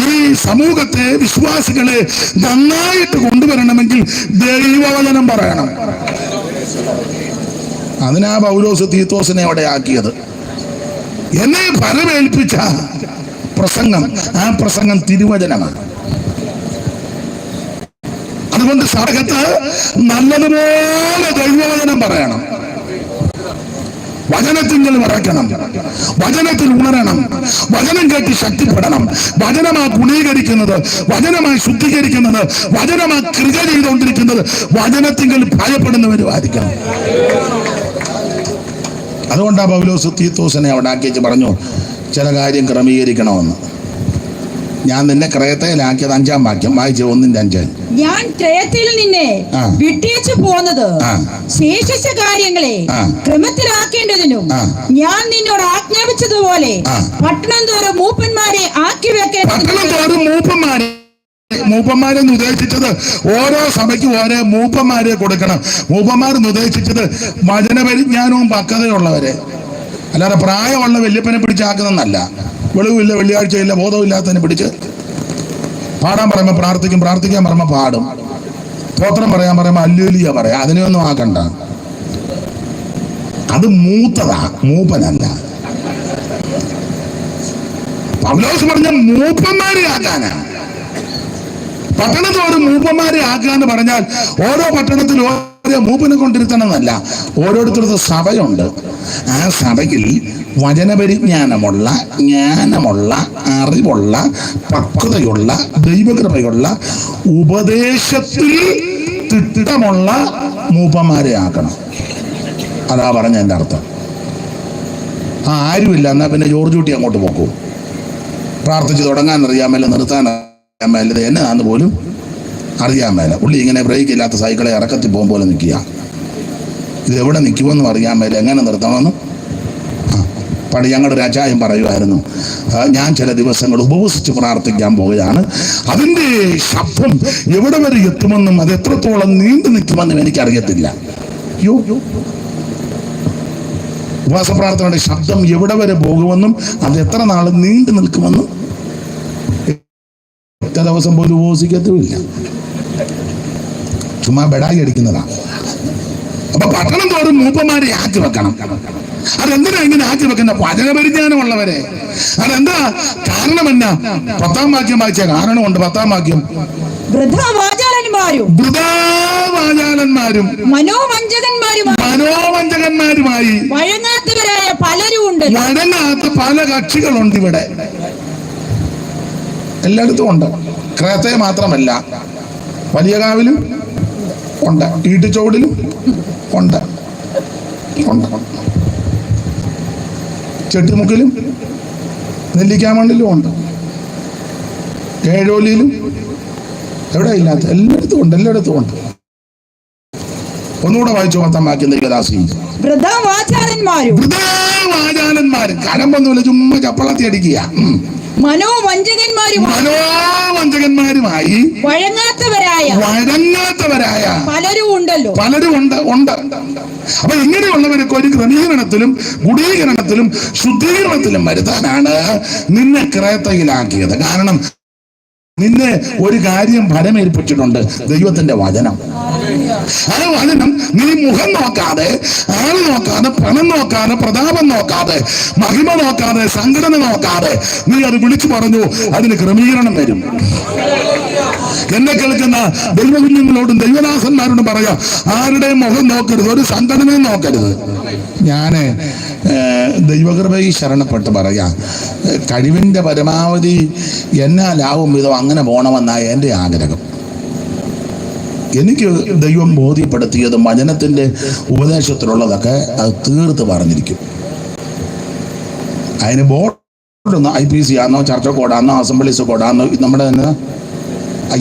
ഈ സമൂഹത്തെ, വിശ്വാസികളെ നന്നായിട്ട് കൊണ്ടുവരണമെങ്കിൽ ദൈവവചനം പറയണം. അതിനാ പൗലോസ് തീത്തോസിനെ അവിടെ ആക്കിയത്. എന്നെ ഫലമേൽപ്പിച്ച പ്രസംഗം, ആ പ്രസംഗം തിരുവചനമാണ്. അതുകൊണ്ട് സഭയത്ത് നല്ലതുപോലെ ദൈവവചനം പറയണം. വചനത്തിൽ വിറയ്ക്കണം, വചനത്തിൽ ഉണരണം, വചനം കേട്ട് ശക്തിപ്പെടണം. വചനമാ ഗുണീകരിക്കുന്നത്, വചനമായി ശുദ്ധീകരിക്കുന്നത്, വചനമാ ക്രിയ ചെയ്തുകൊണ്ടിരിക്കുന്നത്. വചനത്തിൽ ഭയപ്പെടുന്നവരുമായിരിക്കണം. അതുകൊണ്ടാ പൗലോസ് തീത്തോസിനെ അവിടെ ആക്കിച്ച് പറഞ്ഞു, ചില കാര്യം ക്രമീകരിക്കണമെന്ന്. ഞാൻ നിന്നെ ക്രേത്തയിലാക്കിയത് 5-ാം വാക്യം വായിച്ചു. 1-5. ഞാൻ ക്രേത്തയിൽ നിന്നെ വിട്ടേച്ചു പോന്നത് ശേഷിച്ച കാര്യങ്ങളെ ക്രമത്തിലാക്കേണ്ടതിനും ഞാൻ നിന്നോട് ആജ്ഞാപിച്ചതുപോലെ പട്ടണം തോറും മൂപ്പന്മാരെ ആക്കി വെക്കേണ്ടതിനും. മൂപ്പന്മാരെന്ന് ഉദ്ദേശിച്ചത് ഓരോ സഭയ്ക്കും ഓരോ മൂപ്പന്മാരെ കൊടുക്കണം. മൂപ്പന്മാരെന്ന് ഉദ്ദേശിച്ചത് വചനപരിജ്ഞാനവും പക്വതയുള്ളവരെ, അല്ലാതെ പ്രായമുള്ള വല്യപ്പനെ പിടിച്ചാക്കുന്നല്ല. വെളിവില്ല, വെള്ളിയാഴ്ചയില്ല, ബോധമില്ലാത്തതിനെ പിടിച്ച് പാടാൻ പറയുമ്പോൾ പ്രാർത്ഥിക്കും, പ്രാർത്ഥിക്കാൻ പറയുമ്പോൾ പാടും, സ്തോത്രം പറയാൻ പറയുമ്പോൾ അല്ലേലൂയ പറയാം. അതിനെയൊന്നും ആക്കണ്ട. അത് മൂത്തതാ, മൂപ്പനല്ല. പൗലോസ് പറഞ്ഞ മൂപ്പന്മാരെ ആക്കാനാ. പട്ടണത്തോറും മൂപ്പന്മാരെ ആക്കാന്ന് പറഞ്ഞാൽ ഓരോ പട്ടണത്തിലും ഓരോ മൂപ്പനെ കൊണ്ടിരുത്തണമെന്നല്ല. ഓരോരുത്തർക്ക് സഭയുണ്ട്. ആ സഭയിൽ വചനപരിജ്ഞാനമുള്ള, ജ്ഞാനമുള്ള, അറിവുള്ള, പക്വതയുള്ള, ദൈവകൃപയുള്ള, ഉപദേശത്തിൽ തിട്ടമുള്ള മൂപ്പന്മാരെ ആക്കണം. അതാ പറഞ്ഞ എൻ്റെ അർത്ഥം. ആരുമില്ല എന്നാ പിന്നെ ജോർജ് കുട്ടി അങ്ങോട്ട് പോക്കൂ. പ്രാർത്ഥിച്ച് തുടങ്ങാൻ അറിയാമല്ലോ, നിർത്താൻ അറിയാമല്ലോ, ഇത് എന്നാന്ന് പോലും അറിയാൻ മേല. പുള്ളി ഇങ്ങനെ ബ്രേക്ക് ഇല്ലാത്ത സൈക്കിളെ ഇറക്കത്തിൽ പോകും പോലെ നിൽക്കുക. ഇത് എവിടെ നിൽക്കുമെന്നും അറിയാൻ മേല, എങ്ങനെ നിർത്തണമെന്നും. പണ്ട് ഞങ്ങളുടെ ഒരു അച്ചായം പറയുമായിരുന്നു, ഞാൻ ചില ദിവസങ്ങൾ ഉപവസിച്ച് പ്രാർത്ഥിക്കാൻ പോവുകയാണ്, അതിൻ്റെ ശബ്ദം എവിടെ വരെ എത്തുമെന്നും അത് എത്രത്തോളം നീണ്ടു നിൽക്കുമെന്നും എനിക്കറിയത്തില്ല. യോ ഉപവാസ പ്രാർത്ഥനയുടെ ശബ്ദം എവിടെ വരെ പോകുമെന്നും അത് എത്ര നാൾ നീണ്ടു നിൽക്കുമെന്നും ഒറ്റ ദിവസം പോലും ഉപവസിക്കത്തുമില്ല. ചുമ്മാ ബെടായി അടിക്കുന്നതാണ്. അപ്പൊ പട്ടണം തോറും മൂപ്പന്മാരെ ആക്കി വെക്കണം. അതെന്തിനാ ഇങ്ങനെ ആക്കി വെക്കുന്ന? വചനപരിജ്ഞാനമുള്ളവരെ. അതെന്താ കാരണം? എന്നാ 10-ാം വാക്യം വായിച്ച കാരണമുണ്ട്. 10-ാം വാക്യം, വൃഥാവാചാലന്മാരും മനോവഞ്ചകന്മാരുമായി വഴങ്ങാത്തവരായ പലരും ഉണ്ട്. വഴങ്ങാത്ത പല കക്ഷികളുണ്ട് ഇവിടെ, എല്ലായിടത്തും ഉണ്ട്. ക്രേത്തയെ മാത്രമല്ല, വലിയ കാവിലും ഉണ്ട്, ഈട്ടിച്ചോടിലും ഉണ്ട്, ഉണ്ട്, ചെട്ടിമുക്കിലും നെല്ലിക്കാമണ്ണിലും ഉണ്ട്, ഏഴോലിയിലും, എവിടെ ഇല്ലാത്ത എല്ലായിടത്തും ഉണ്ട്, എല്ലായിടത്തും ഉണ്ട്. ഒന്നുകൂടെ വായിച്ചു 10 വാക്യം ദൈവദാസി. വൃഥാവാചാലന്മാരും കരമ്പൊന്നുമില്ല, ചുമ്മാ ചപ്പളത്തി അടിക്കുക. മനോവഞ്ചകന്മാരുമായി വഴങ്ങാത്തവരായ പലരും ഉണ്ട്. അപ്പൊ ഇങ്ങനെയുള്ളവരൊക്കെ ഒരു ക്രമീകരണത്തിലും ഗുണീകരണത്തിലും ശുദ്ധീകരണത്തിലും വരുത്താനാണ് നിന്നെ ക്രേത്തയിലാക്കിയത്. കാരണം നിന്നെ ഒരു കാര്യം ഫലമേൽപ്പിച്ചിട്ടുണ്ട്, ദൈവത്തിന്റെ വചനം. ആ വചനം നീ മുഖം നോക്കാതെ, ആള് നോക്കാതെ, പണം നോക്കാതെ, പ്രതാപം നോക്കാതെ, മഹിമ നോക്കാതെ, സംഘടന നോക്കാതെ നീ അത് വിളിച്ചു പറഞ്ഞു, അതിന് ക്രമീകരണം വരും. എന്നെ കേൾക്കുന്ന ദൈവകുഞ്ഞുങ്ങളോടും ദൈവദാസന്മാരോടും പറയാം, ആരുടെയും മുഖം നോക്കരുത്, ഒരു സംഘടനയും നോക്കരുത്. ഞാന് ദൈവകൃപയിൽ ശരണപ്പെട്ട് പറയാം, കഴിവിൻ്റെ പരമാവധി എന്നാലാവും വിധം അങ്ങനെ പോകണമെന്നാണ് എൻ്റെ ആഗ്രഹം. എനിക്ക് ദൈവം ബോധ്യപ്പെടുത്തിയതും വചനത്തിൻ്റെ ഉപദേശത്തിലുള്ളതൊക്കെ അത് തീർത്ത് പറഞ്ഞിരിക്കും. അതിന് ബോർഡൊന്ന് IPC ആണോ, ചർച്ച കോഡാണോ, അസംബ്ലീസ് കോഡാണോ, നമ്മുടെ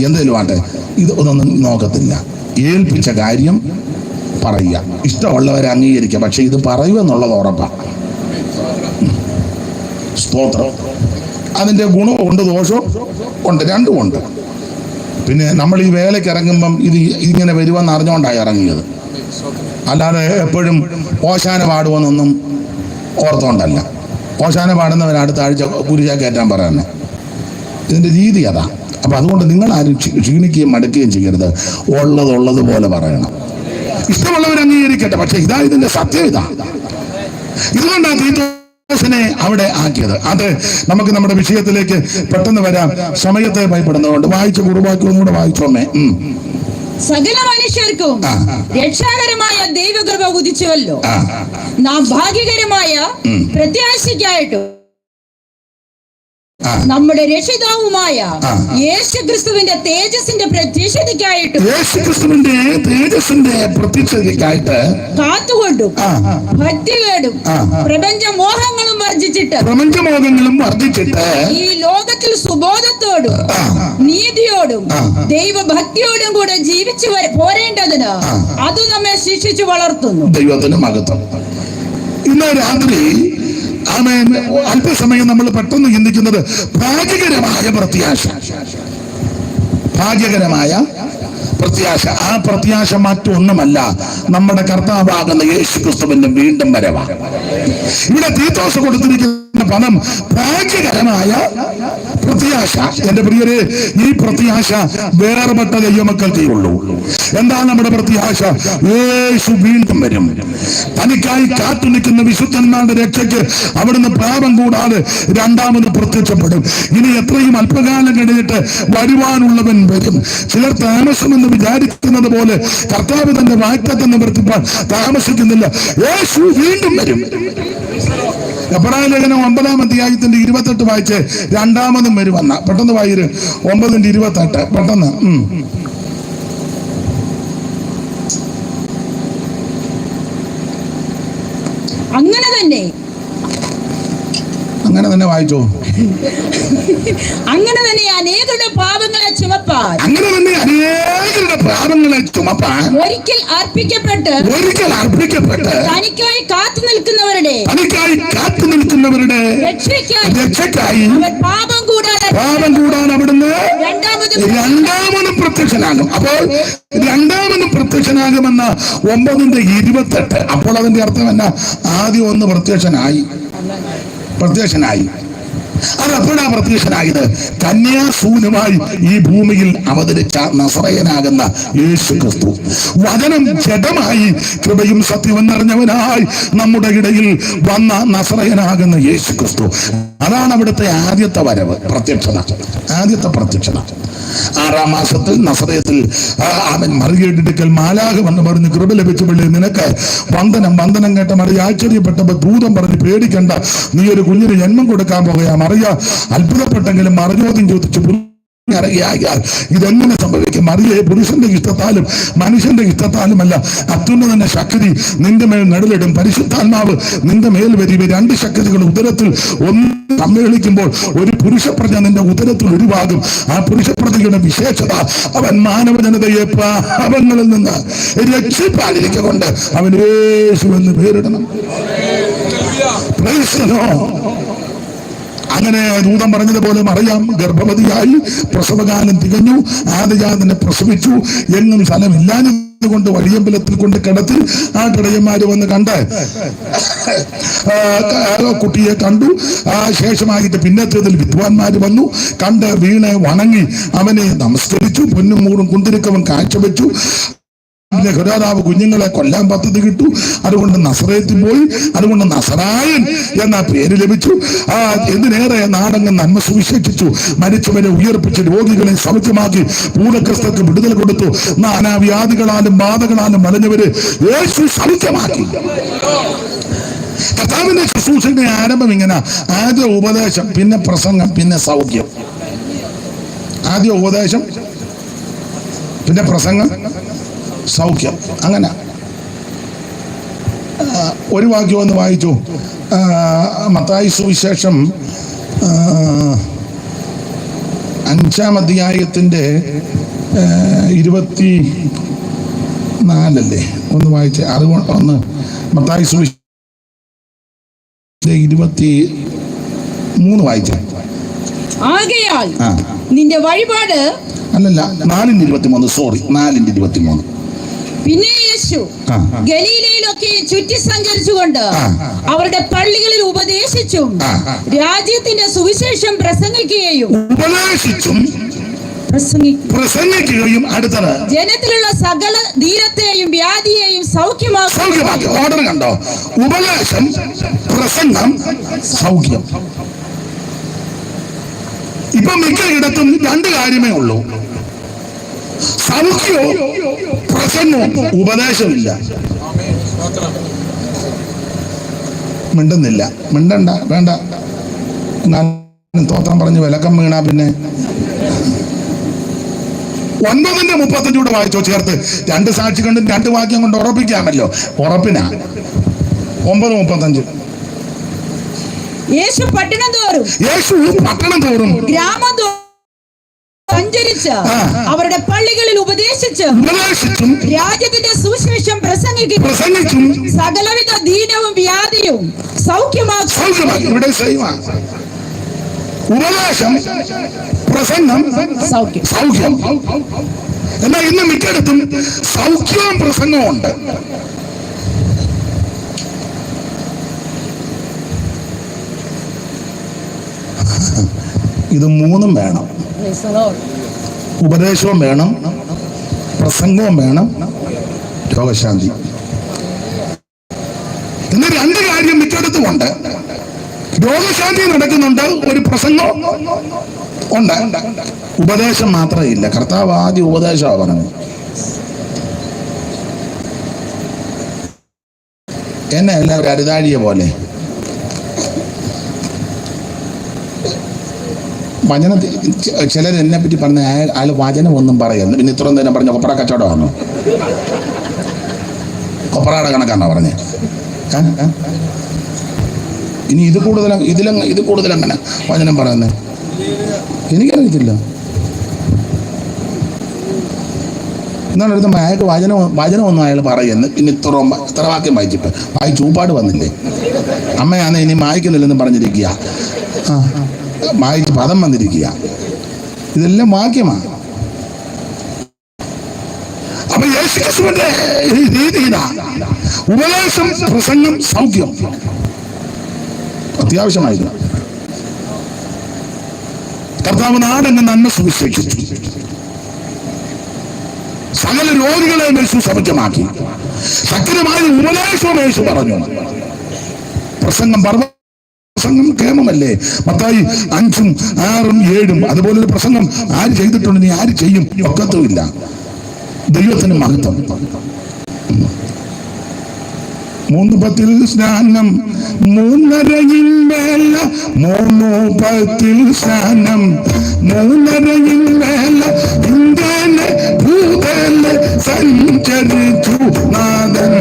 എന്തെങ്കിലും ആട്ടെ, ഇത് ഒന്നും നോക്കത്തില്ല. ഏൽപ്പിച്ച കാര്യം പറയുക, ഇഷ്ടമുള്ളവരെ അംഗീകരിക്കുക, പക്ഷെ ഇത് പറയുമെന്നുള്ളത് ഉറപ്പാണ്. സ്തോത്രം. അതിൻ്റെ ഗുണവും ഉണ്ട്, ദോഷവും ഉണ്ട്, രണ്ടും ഉണ്ട്. പിന്നെ നമ്മൾ ഈ വേലയ്ക്ക് ഇറങ്ങുമ്പം ഇത് ഇങ്ങനെ വരുമെന്ന് അറിഞ്ഞുകൊണ്ടാണ് ഇറങ്ങിയത്, അല്ലാതെ എപ്പോഴും ഓശാന പാടുമെന്നൊന്നും ഓർത്തുകൊണ്ടല്ല. ഓശാന പാടുന്നവർ അടുത്ത ആഴ്ച കുരിശ കയറ്റാൻ പറയാനേ, ഇതിൻ്റെ രീതി അതാ. അപ്പം അതുകൊണ്ട് നിങ്ങൾ ആരും ക്ഷീണിക്കുകയും മടുക്കുകയും ചെയ്യരുത്, ഉള്ളതുപോലെ പറയണം. ഇഷ്ടമുള്ളവർ അംഗീകരിക്കട്ടെ, പക്ഷെ ഇതാ ഇതിന്റെ സത്യം. ഇതുകൊണ്ടാണ് തീത്തോസിനെ അവിടെ ആക്കിയത്. അത് നമുക്ക് നമ്മുടെ വിഷയത്തിലേക്ക് പെട്ടെന്ന് വരാം, സമയത്തെ ഭയപ്പെടുന്നതുകൊണ്ട്. വായിച്ച കുറുവാക്യം ഒന്നുകൂടെ വായിച്ചോമേ. സകല മനുഷ്യർക്കും രക്ഷാകരമായ ദൈവകൃപ ഉദിച്ചുവല്ലോ, നാം ഭാഗ്യകരമായ പ്രത്യാശയ്ക്കായിട്ടും നമ്മുടെ രക്ഷിതാവുമായ യേശുക്രിസ്തുവിന്റെ തേജസ്സിന്റെ പ്രത്യക്ഷതയ്ക്കായിട്ട് കാത്തുകൊണ്ടും ഭക്തികേടും പ്രപഞ്ചമോഹങ്ങളും വർജിച്ചിട്ട് ഈ ലോകത്തിൽ സുബോധത്തോടും നീതിയോടും ദൈവഭക്തിയോടും കൂടെ ജീവിച്ചു പോരേണ്ടതിന് അത് നമ്മെ ശിക്ഷിച്ചു വളർത്തുന്നു. ദൈവത്തിന് മഹത്വം. ഇന്ന് രാത്രി അല്പസമയം നമ്മൾ പെട്ടെന്ന് ചിന്തിക്കുന്നത് ഭാഗ്യകരമായ പ്രത്യാശ. ആ പ്രത്യാശ മറ്റൊന്നുമല്ല, നമ്മുടെ കർത്താവാകുന്ന യേശുക്രിസ്തുവിന്റെ വീണ്ടും വരവാണ്. ഇവിടെ തീത്തോസ് കൊടുത്തിരിക്കുന്ന പദം ഭാഗ്യകരമായ പ്രത്യാശ. എന്റെ പ്രിയരെ, ഈ പ്രത്യാശ വേർപെട്ട ദൈവമക്കൾക്കേ ഉള്ളൂ. എന്താണ് നമ്മുടെ പ്രത്യാശ? യേശു വീണ്ടും വരും. തനിക്കായി കാത്തു നിൽക്കുന്ന വിശുദ്ധന്മാരുടെ രക്ഷയ്ക്ക് അവിടുന്ന് പാപം കൂടാതെ രണ്ടാമത് പ്രത്യക്ഷപ്പെടും. ഇനി എത്രയും അല്പകാലം കഴിഞ്ഞിട്ട് വരുവാനുള്ളവൻ വരും. ചിലർ താമസമെന്ന് വിചാരിക്കുന്നത് പോലെ കർത്താവ് തന്റെ വാഗ്ദത്തം നിവർത്തിപ്പാൻ താമസിക്കുന്നില്ല. യേശു വീണ്ടും വരും. എബ്രായ ലേഖനം 9-ാം അധ്യായത്തിന്റെ 28 വായിച്ച് രണ്ടാമതും വരുമെന്ന. പെട്ടെന്ന് വായിര് 9:28 പെട്ടെന്ന്. അങ്ങനെ തന്നെ വായിച്ചോ. അങ്ങനെ തന്നെ അനേകരുടെ പാപങ്ങളെ ചുമപ്പാൻ ഒരിക്കൽ അർപ്പിക്കപ്പെട്ട് തനിക്കായി കാത്തു നിൽക്കുന്നവരുടെ രക്ഷയ്ക്കായി പാപം കൂടാതെ അവിടുന്ന് രണ്ടാമതും പ്രത്യക്ഷനാകും. അപ്പോൾ രണ്ടാമതും പ്രത്യക്ഷനാകുമെന്ന 9:28. അപ്പോൾ അതിന്റെ അർത്ഥം എന്നാ? ആദ്യം ഒന്ന് പ്രത്യക്ഷനായി. അതെപ്പോഴാ പ്രത്യക്ഷനായത്? കന്യാസൂനുമായി ഈ ഭൂമിയിൽ അവതരിച്ച നസറയനാകുന്ന യേശു ക്രിസ്തു. വചനം ജഡമായി കൃപയും സത്യവും നിറഞ്ഞവനായി നമ്മുടെ ഇടയിൽ വന്ന നസറയനാകുന്ന യേശു ക്രിസ്തു. അതാണ് അവിടുത്തെ ആദ്യത്തെ വരവ്, ആദ്യത്തെ പ്രത്യക്ഷത. 6-ാം മാസത്തിൽ നസറയത്തിൽ അവൻ മറികേട്ടിക്കൽ മാലാഖ വന്ന് പറഞ്ഞ്, കൃപ ലഭിച്ച പിള്ളേ, നിനക്ക് വന്ദനം കേട്ട മറിയ ആശ്ചര്യപ്പെട്ടപ്പോ ദൂതം പറഞ്ഞ്, പേടിക്കണ്ട, നീ ഒരു കുഞ്ഞിന് ജന്മം കൊടുക്കാൻ പോകുക. മറിയ അത്ഭുതപ്പെട്ടെങ്കിലും മറുചോദ്യം ചോദിച്ചു, ഇറങ്ങിയാൽ ഇതെങ്ങനെ സംഭവിക്കും? മറിയെ പുരുഷന്റെ ഇഷ്ടത്താലും മനുഷ്യന്റെ ഇഷ്ടത്താലുമല്ല, അത്യുന്നതന്റെ ശക്തി നിന്റെ മേൽ നടുലിടും. പരിശുദ്ധാത്മാവ് നിന്റെ മേൽ വരും. രണ്ട് ശക്തികൾ ഉദരത്തിൽ ഒന്ന് സമ്മേളിക്കുമ്പോൾ ഒരു പുരുഷപ്രജ നിന്റെ ഉദരത്തിൽ ഉരുവാകും. ആ പുരുഷപ്രജയുടെ വിശേഷത, അവൻ മാനവജനതയെ പാപങ്ങളിൽ നിന്ന് രക്ഷിപ്പാലിരിക്കൊണ്ട് അവൻ യേശു എന്ന് പേരിടണം. അങ്ങനെ ദൂതൻ പറഞ്ഞതുപോലെ മറിയാം ഗർഭവതിയായി, പ്രസവകാലം തികഞ്ഞു, ആദ്യജാതനെ പ്രസവിച്ചു. എങ്ങും സ്ഥലമില്ലാഞ്ഞതുകൊണ്ട് വഴിയമ്പലത്തിൽ കൊണ്ട് കിടത്തി. ആ കിടയന്മാര് വന്ന് കണ്ട് കുട്ടിയെ കണ്ടു. ആ ശേഷമായിട്ട് പിന്നത്തേതിൽ വിദ്വാൻമാര് വന്നു, കണ്ട് വീണ് വണങ്ങി അവനെ നമസ്കരിച്ചു. പൊന്നും മൂറും കുന്തിരിക്കവൻ കാഴ്ചവെച്ചു. ഹെരോദാവ് കുഞ്ഞുങ്ങളെ കൊല്ലാൻ പദ്ധതി കിട്ടു. അതുകൊണ്ട് നസറേത്തിൽ പോയി. അതുകൊണ്ട് നസറായൻ എന്ന പേര് ലഭിച്ചു. എന്തിനേറെ നാടങ്ങ് നന്മ സുവിശേഷിച്ചു. മരിച്ചവരെ ഉയർപ്പിച്ച് രോഗികളെ സൗഖ്യമാക്കി പൂർണ്ണക്രിസ്തർക്ക് വിടുതൽ കൊടുത്തു. നാനാവ്യാധികളാലും ബാധകളാലും വലഞ്ഞവര് യേശു സൗഖ്യമാക്കി. കർത്താവിന്റെ ശുശ്രൂഷയുടെ ആരംഭം ഇങ്ങനെ: ആദ്യ ഉപദേശം, പിന്നെ പ്രസംഗം, പിന്നെ സൗഖ്യം. ആദ്യ ഉപദേശം, പിന്നെ പ്രസംഗം, സൗഖ്യം. അങ്ങനെ ഒരു വാക്യം ഒന്ന് വായിച്ചു. മത്തായി സുവിശേഷം 5-ാം അധ്യായത്തിന്റെ 24 ഒന്ന് വായിച്ചേ. ഒന്ന് മത്തായി സുവിശേഷം 23 വായിച്ചേ. ആകയാൽ നിന്റെ വഴിപാട് അല്ലല്ല 4:23. സോറി, 4:23. പിന്നെ യേശു ഗലീലയിലൊക്കെ ചുറ്റി സഞ്ചരിച്ചുകൊണ്ട് അവരുടെ പള്ളികളിൽ ഉപദേശിച്ചും രാജ്യത്തിന്റെ സുവിശേഷം പ്രസംഗിക്കുകയും പ്രസംഗിക്കുകയും അടുത്തത് ജനത്തിലുള്ള സകല ധീരത്തെയും വ്യാധിയെയും സൗഖ്യമാക്കി. ഓർഡർ കണ്ടോ? ഉപദേശം, പ്രസംഗം, സൗഖ്യം. ഇപ്പൊ മിക്കയിടത്തും രണ്ട് കാര്യമേ ഉള്ളൂ: സൗഖ്യവും പ്രസംഗവും. ഉപദേശമില്ല. മിണ്ടുന്നില്ല. മിണ്ടണ്ട, വേണ്ട. തോത്രം പറഞ്ഞ് വിലക്കം വീണാ പിന്നെ 9:35 കൂടെ വായിച്ചോ ചേർത്ത്. 2 സാക്ഷി കൊണ്ടും 2 വാക്യം കൊണ്ട് ഉറപ്പിക്കാമല്ലോ. ഉറപ്പിനാ 9:35. യേശു പട്ടണം തോറും ഗ്രാമം തോറും സഞ്ചരിച്ച് അവരുടെ പള്ളികളിൽ ഉപദേശിച്ചും രാജ്യത്തിന്റെ സുവിശേഷം പ്രസംഗിക്കും സകലവിധ ദീനവും വ്യാധിയും സൗഖ്യമാക്കി. ഇവിടെ ഉപദേശം, പ്രസംഗം, സൗഖ്യം. എന്നാൽ ഇന്ന് മിക്കയിടത്തും സൗഖ്യവും പ്രസംഗവും ഉണ്ട്. ഇത് മൂന്നും വേണം. ഉപദേശവും വേണം, പ്രസംഗവും വേണം, രോഗശാന്തി. ഇന്ന് 2 കാര്യം മിക്കയിടത്തും ഉണ്ട്. രോഗശാന്തി നടക്കുന്നുണ്ട്, ഒരു പ്രസംഗം ഉണ്ട്. ഉപദേശം മാത്രമേ ഇല്ല. കർത്താവ് ആദ്യം ഉപദേശമാണ് പറഞ്ഞു. എന്നെ എല്ലാവരും അരുതാഴിയെ പോലെ വചന. ചിലർ എന്നെ പറ്റി പറഞ്ഞ അയാൾ വചനം ഒന്നും പറയുന്നു. പിന്നെ ഇത്രയും നേരം പറഞ്ഞ കൊപ്പറ കച്ചവടമാണോ? കൊപ്പറയുടെ കണക്കാണോ പറഞ്ഞേ? ഇനി ഇത് കൂടുതൽ അങ്ങനെ വചനം പറയുന്നത് എനിക്കറിയത്തില്ല. എന്നാണ് എടുത്തുമ്പോൾ അയാൾക്ക് വചനമൊന്നും അയാൾ പറയുന്നു. പിന്നെ ഇത്ര വാക്യം വായിച്ചിട്ട് ചൂപ്പാട് വന്നില്ലേ? അമ്മയാന്ന് ഇനി വായിക്കുന്നില്ലെന്ന് പറഞ്ഞിരിക്കുക. വായിച്ച് പദം വന്നിരിക്കുക. ഇതെല്ലാം വാക്യമാണ്. അപ്പൊ യേശുക്രിസ്തുവിന്റെ രീതി ഇതാ: ഉപദേശം, പ്രസംഗം, സൗഖ്യം. അത്യാവശ്യമായിരുന്നു. കർത്താവ് നാടെന്ന് നന്മ സുവിശേഷിച്ചു. സകല രോഗികളെ യേശു സൗഖ്യമാക്കി. ശക്തമായ ഉപദേശവും യേശു പറഞ്ഞു. പ്രസംഗം കേമമല്ലേ? മത്തായി 5, 6, 7. അതുപോലൊരു പ്രസംഗം ആര് ചെയ്തിട്ടുണ്ട്? നീ ആര് ചെയ്യും? ഒക്കത്തുമില്ല. ദൈവത്തിന് മഹത്വം. 3:10 സ്നാനം, 3:30 വേല, 3:10 സ്നാനം, 3:30 വേല, ഇന്ത്യയിലെ ഭൂതലെ സഞ്ചരിച്ചു നാഥൻ.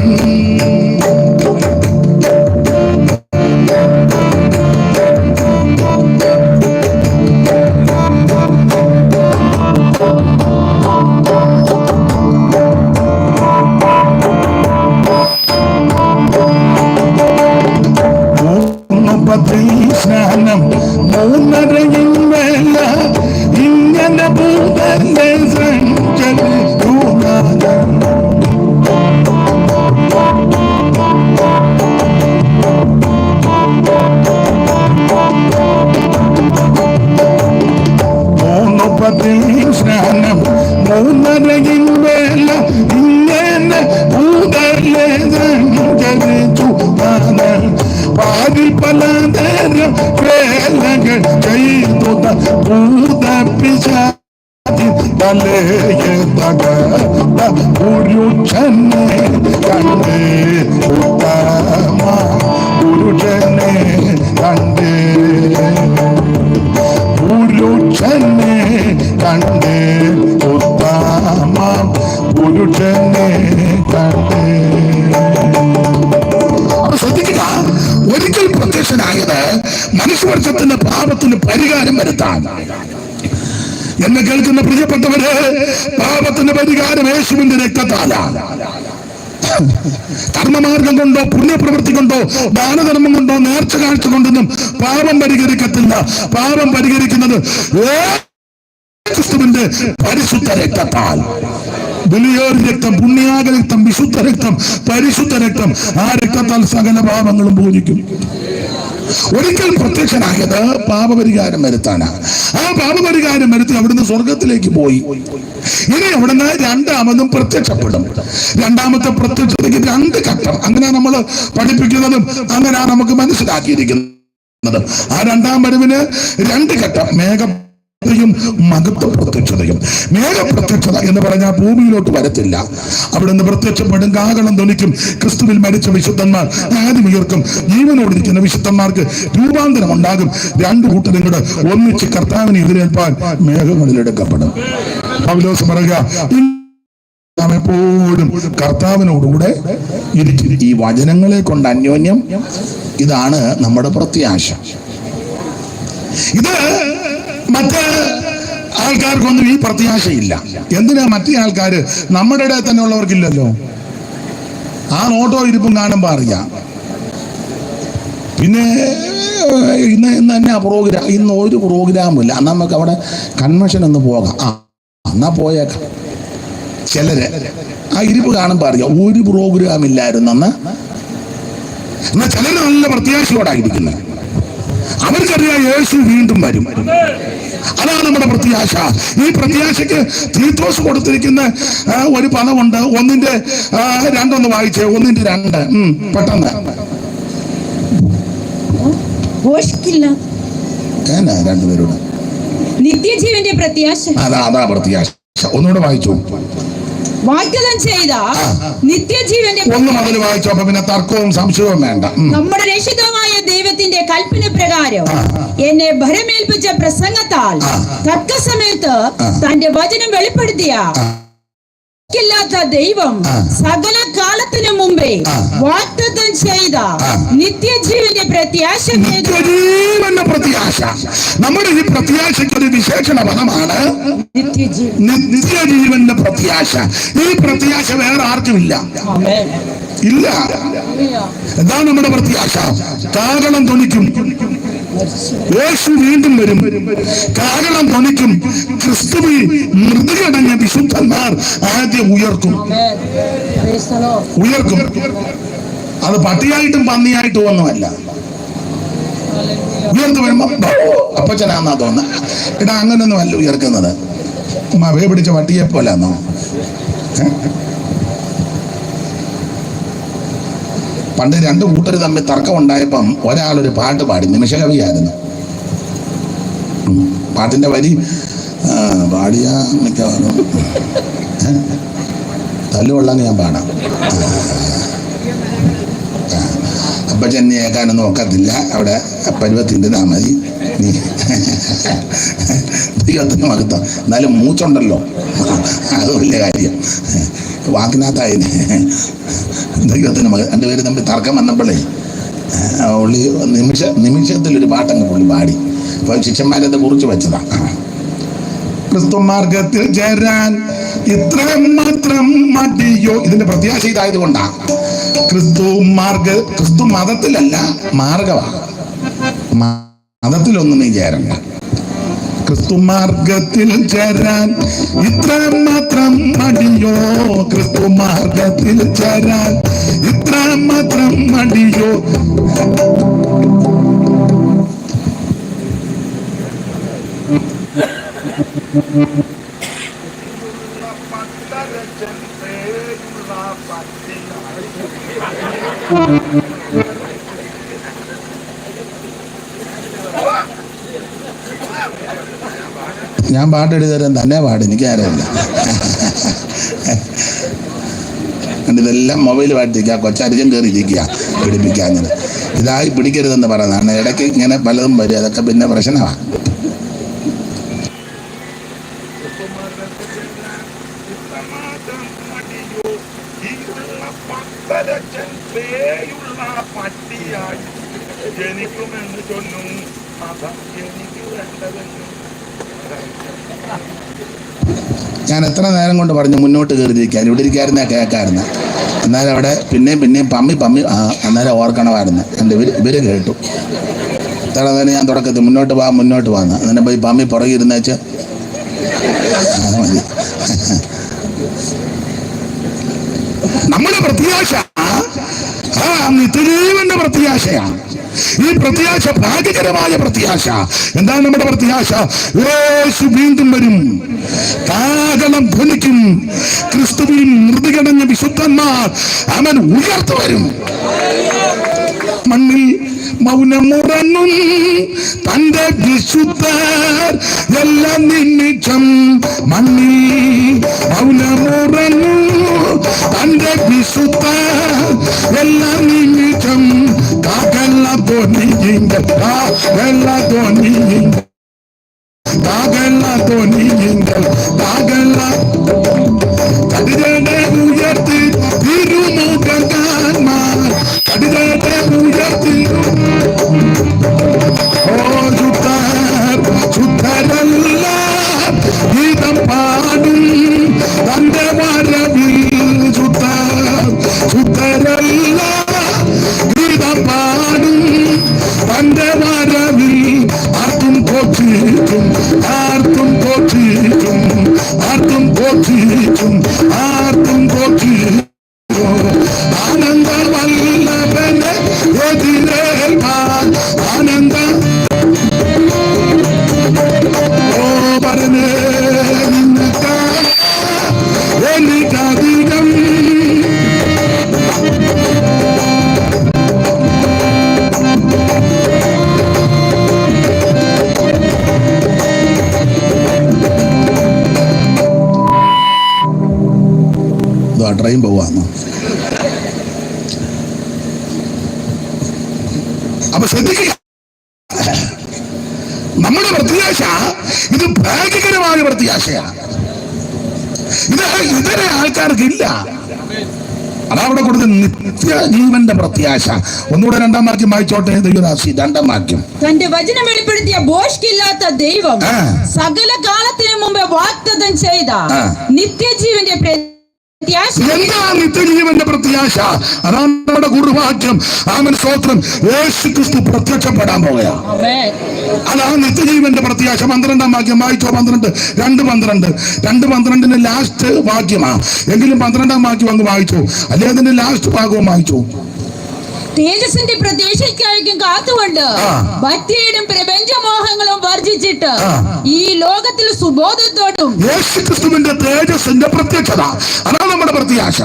സ്നാനം, 3:30 വേല, ഇങ്ങനെ ഭൂതന്റെ സഞ്ചരിച്ചു നാഥൻ. സ്നാനം, 3:30 വേല, ഇങ്ങനെ ഭൂതലെ സഞ്ചരിച്ചു നാഥൻ. പാതിൽ പലതരം വേലകൾ ചെയ്തു ഭൂതപിശാചി തലയെ തകർത്ത പുരുഷനെ കണ്ടേ ഉത്തമ പുരുഷനെ കണ്ടേ പുരുഷനെ കണ്ടേ ഉത്തമ പുരുഷനെ കണ്ടേ. ശ്രദ്ധിക്കുക, ഒരിക്കൽ പ്രത്യക്ഷനായത് മനുഷ്യവർഷത്തിന്റെ പാപത്തിന് പരിഹാരം വരുത്താൻ. എന്നെ കേൾക്കുന്ന പ്രിയപ്പെട്ടവര്, പാപത്തിന്റെ പരിഹാരം യേശുവിന്റെ രക്തത്താലാണ്. കർമ്മമാർഗം കൊണ്ടോ പുണ്യപ്രവൃത്തി കൊണ്ടോ ദാനധർമ്മം കൊണ്ടോ നേർച്ച കാഴ്ച കൊണ്ടൊന്നും പാപം പരിഹരിക്കത്തില്ല. പാപം പരിഹരിക്കുന്നത് ക്രിസ്തുവിന്റെ പരിശുദ്ധ രക്തത്താൽ. ബലിയേറിയ രക്തം, പുണ്യാക രക്തം, വിശുദ്ധ രക്തം, പരിശുദ്ധ രക്തം. ആ രക്തത്താൽ സകല പാപങ്ങളും പൂജിക്കും. ഒരിക്കൽ പ്രത്യക്ഷനായത് പാപപരിഹാരം വരുത്താനാണ്. ആ പാപപരിഹാരം വരുത്തി അവിടുന്ന് സ്വർഗത്തിലേക്ക് പോയി. ഇനി അവിടുന്ന് രണ്ടാമതും പ്രത്യക്ഷപ്പെടും. രണ്ടാമത്തെ പ്രത്യക്ഷതയ്ക്ക് 2 ഘട്ടം. അങ്ങനെ നമ്മൾ പഠിപ്പിക്കുന്നതും അങ്ങനെ നമുക്ക് മനസ്സിലാക്കിയിരിക്കുന്നത്. ആ രണ്ടാം വരവിന് 2 ഘട്ടം. മഹത്വ പ്രത്യക്ഷതയും. മേഘപ്രത്യക്ഷത എന്ന് പറഞ്ഞാൽ ഭൂമിയിലോട്ട് വരത്തില്ല. അവിടുന്ന് പ്രത്യക്ഷപ്പെടും, കാഹളം ധ്വനിക്കും, ക്രിസ്തുവിൽ മരിച്ച വിശുദ്ധന്മാർ ആദ്യം ഉയർക്കും, ജീവനോടിരിക്കുന്ന വിശുദ്ധന്മാർക്ക് രൂപാന്തരം ഉണ്ടാകും. 2 കൂട്ടരും കൂടെ ഒന്നിച്ച് കർത്താവിനെ എതിരേൽപ്പാൻ മേഘങ്ങളിലെടുക്കപ്പെടും. പൗലോസ് പറയുക, നാം എപ്പോഴും കർത്താവിനോടുകൂടെ ഇരിക്കും. ഈ വചനങ്ങളെ കൊണ്ട് അന്യോന്യം, ഇതാണ് നമ്മുടെ പ്രത്യാശ. ഇത് മറ്റ് ആൾക്കാർക്കൊന്നും ഈ പ്രത്യാശയില്ല. എന്തിനാ മറ്റേ ആൾക്കാര്? നമ്മുടെ ഇടയിൽ തന്നെ ഉള്ളവർക്കില്ലല്ലോ. ആ നോട്ടോ ഇരിപ്പും കാണുമ്പോ അറിയാം. പിന്നെ ഇന്ന് തന്നെ പ്രോഗ്രാം, ഇന്ന് ഒരു പ്രോഗ്രാമില്ല, നമുക്ക് അവിടെ കൺവെൻഷൻ ഒന്ന് പോകാം. എന്നാ പോയേക്കാം. ചിലര് ആ ഇരിപ്പ് കാണുമ്പോ അറിയാം ഒരു പ്രോഗ്രാം ഇല്ലായിരുന്നെന്ന്. എന്നാ ചിലര് നല്ല പ്രത്യാശയോടായിരിക്കുന്നത്. അവർക്കറിയാം യേശു വീണ്ടും വരും. അതാണ് നമ്മുടെ പ്രത്യാശ. ഈ പ്രത്യാശയ്ക്ക് തീത്തോസ് കൊടുത്തിരിക്കുന്ന ഒരു പദമുണ്ട്. 1:2 വായിച്ചേ. 1:2 പെട്ടെന്ന്. എന്നാ 2 പേരോട് നിത്യജീവന്റെ പ്രത്യാശ. അതാ പ്രത്യാശ. ഒന്നുകൂടെ വായിച്ചു. വാഗ്ദത്തം ചെയ്ത നിത്യജീവന്റെ 1 മുതൽ വായിച്ചു. അപ്പൊ പിന്നെ തർക്കവും സംശയവും വേണ്ട. നമ്മുടെ രക്ഷിതാവായ ദൈവത്തിന്റെ കൽപ്പന പ്രകാരം എന്നെ ഭരമേൽപ്പിച്ച പ്രസംഗത്താൽ തക്ക സമയത്ത് തന്റെ വചനം വെളിപ്പെടുത്തിയ ദൈവം സകല കാലത്തിനു മുമ്പേ വാഗ്ദത്തം ചെയ്ത നിത്യജീവന്റെ പ്രത്യാശ. നമ്മുടെ ഈ പ്രത്യാശയ്ക്ക് ഒരു വിശേഷണ പദമാണ് നിത്യജീവന്റെ പ്രത്യാശ. ഈ പ്രത്യാശ വേറെ ആർക്കുമില്ല. ഇല്ല. എന്താണ് നമ്മുടെ പ്രത്യാശ? കാഹളം ധ്വനിക്കും, യേശു വീണ്ടും വരും. കാഹളം ധ്വനിക്കും, ക്രിസ്തുവിൽ മൃതിയടങ്ങിയ വിശുദ്ധന്മാർ ആദ്യം ഉയർക്കും. അത് പട്ടിയായിട്ടും പന്നിയായിട്ടും ഒന്നുമല്ല. ഉയർന്നു വരുമ്പോ അപ്പച്ചനാന്നാ തോന്നുന്നത്. എടാ അങ്ങനൊന്നും അല്ല ഉയർക്കുന്നത്. വേ പിടിച്ച പട്ടിയെ പോലാന്നോ? പണ്ട് 2 കൂട്ടർ തമ്മിൽ തർക്കം ഉണ്ടായപ്പം ഒരാളൊരു പാട്ട് പാടി. നിമിഷകവിയായിരുന്നു. പാട്ടിന്റെ വരി പാടിയാ മിക്കവാറും തല്ലുകൊള്ളാന്ന് ഞാൻ പാടാം. അപ്പച്ചൻ നീ കേൾക്കാനൊന്നും ഒക്കത്തില്ല, അവിടെ പരുവത്തിൻ്റെ മതി നീ ദൈവത്തിന് മകത്വം. എന്നാലും മൂച്ചുണ്ടല്ലോ, അത് വലിയ കാര്യം. വാക്കിനകത്തായി ദൈവത്തിന് മക രണ്ടുപേരും തമ്മിൽ തർക്കം വന്നപ്പോഴേ പുള്ളി നിമിഷത്തിലൊരു പാട്ടങ്ങ് പുള്ളി പാടി. അപ്പോൾ ശിഷ്യന്മാരത് കുറിച്ച് വെച്ചതാ. ക്രിസ്തു മാർഗത്തിൽ ചേരാൻ ഇത്ര മാത്രം മതിയോ. ഇതിന്റെ പ്രത്യാശ ഇതായതുകൊണ്ടാ. ക്രിസ്തു മതത്തിലല്ല, മാർഗമാണ്. മതത്തിലൊന്നും നീ ചേരണ്ട. ക്രിസ്തു മാർഗത്തിൽ ചേരാൻ ഇത്ര മാത്രം മടിയോ. ക്രിസ്തു മാർഗത്തിൽ ചേരാൻ ഇത്ര മാത്രം മടിയോ. ഞാൻ പാട്ടെഴുതി തരാൻ തന്നെ പാട്, എനിക്ക് ആരമില്ല. ഇതെല്ലാം മൊബൈൽ പാട്ടിരിക്കുക, കൊച്ചരിജം കയറി ഇരിക്കുക പിടിപ്പിക്കാഞ്ഞത്. ഇതായി പിടിക്കരുതെന്ന് പറയുന്നതാണ്. ഇടയ്ക്ക് ഇങ്ങനെ പലതും വരും, അതൊക്കെ പിന്നെ പ്രശ്നമാണ്. ഞാൻ എത്ര നേരം കൊണ്ട് പറഞ്ഞു മുന്നോട്ട് കയറിയിരിക്കാൻ, ഇവിടെ ഇരിക്കായിരുന്ന കേൾക്കായിരുന്നു. എന്നാലും അവിടെ പിന്നെയും പമ്മി അന്നേരം ഓർക്കണമായിരുന്നു. എൻ്റെ ഇവര് കേട്ടു. ഇത്ര നേരം ഞാൻ തുടക്കത്തിൽ മുന്നോട്ട് പോകാന്ന് അങ്ങനെ പോയി പമ്മി പുറകിരുന്നേച്ച് മതി. നമ്മുടെ പ്രത്യാശ നിത്യജീവന്റെ പ്രത്യാശയാണ്. ഈ പ്രത്യാശ ഭാഗ്യകരമായ പ്രത്യാശ. എന്താണ് നമ്മുടെ പ്രത്യാശ? യേശു വീണ്ടും വരും, കാഹളം ധ്വനിക്കും, ക്രിസ്തുവിൽ മൃതികടഞ്ഞ വിശുദ്ധന്മാർ അവൻ ഉയർത്തു വരും. മണ്ണിൽ മൗനമുറങ്ങും തന്റെ വിശുദ്ധർ എല്ലാ നിമിഷം. മണ്ണിൽ മൗനമുറങ്ങും തന്റെ വിശുദ്ധർ എല്ലാ നിമിഷം. കാകല ധ്വനിയിങ്കൽ കാകല ധ്വനിയിങ്കൽ കാകല ധ്വനിയിങ്കൽ കാകല കടിതയുടെ ഉയർത്തി തിരുമുഖന്മാർ കടിതയുടെ ഉയർത്തി. ഓ ശുദ്ധരല്ല ഗീതം പാടും തന്റെ വരവിൽ. ശുദ്ധരല്ല ഗീതം പാടും തന്റെ വരവിൽ. ആർത്തും കോച്ചിക്കും ആർത്തും കോച്ചിക്കും ആർത്തും കോച്ചിക്കും ആർത്തും കോച്ചിക്കും. ആനന്ദവല്ലഭനെ എതിരേൽപ്പാൻ ആനന്ദ ഓ പറഞ്ഞേ എനിക്കധികം. ട്രെയിൻ പോവാന്നോ? അപ്പൊ ശ്രദ്ധിക്കുക, നമ്മുടെ പ്രത്യാശ ഇത് ഭാഗ്യകരമായ പ്രത്യാശയാണ്. ഇത് ഇതര ആൾക്കാർക്കില്ല. അതവിടെ കൊടുത്ത നിത്യജീവന്റെ പ്രത്യാശ. ഒന്നുകൂടെ 2-ാം വാക്യം വായിച്ചോട്ടെ ദൈവദാസി. 2-ാം വാക്യം. തന്റെ വചനം വെളിപ്പെടുത്തിയ ഭോഷ്കില്ലാത്ത ദൈവം സകല കാലത്തിനു മുമ്പ് വാഗ്ദത്തം ചെയ്ത നിത്യജീവന്റെ എന്താ നിത്യജീവന്റെ പ്രത്യാശ? അതാണ് നമ്മുടെ കുറുവാക്യം. ആമേൻ, സ്തോത്രം. യേശു ക്രിസ്തു പ്രത്യക്ഷപ്പെടാൻ പോകുക. അതാണ് നിത്യജീവന്റെ പ്രത്യാശ. 12-ാം വാക്യം വായിച്ചോ. 2:12 ലാസ്റ്റ് വാക്യമാ. എങ്കിലും 12-ാം വാക്യം അങ്ങ് വായിച്ചോ, അല്ലെങ്കിൽ അതിന്റെ ലാസ്റ്റ് ഭാഗവും വായിച്ചോ. തേജസ്സിന്റെ പ്രതീക്ഷയ്ക്കായിരിക്കും കാത്തുകൊണ്ട് ഭക്തിയുടെ പ്രപഞ്ചമോഹങ്ങളും വർജിച്ചിട്ട് ഈ ലോകത്തിൽ സുബോധത്തോടും. യേശുക്രിസ്തുവിന്റെ തേജസ്സിന്റെ പ്രത്യക്ഷത, അതാണ് നമ്മുടെ പ്രത്യാശ.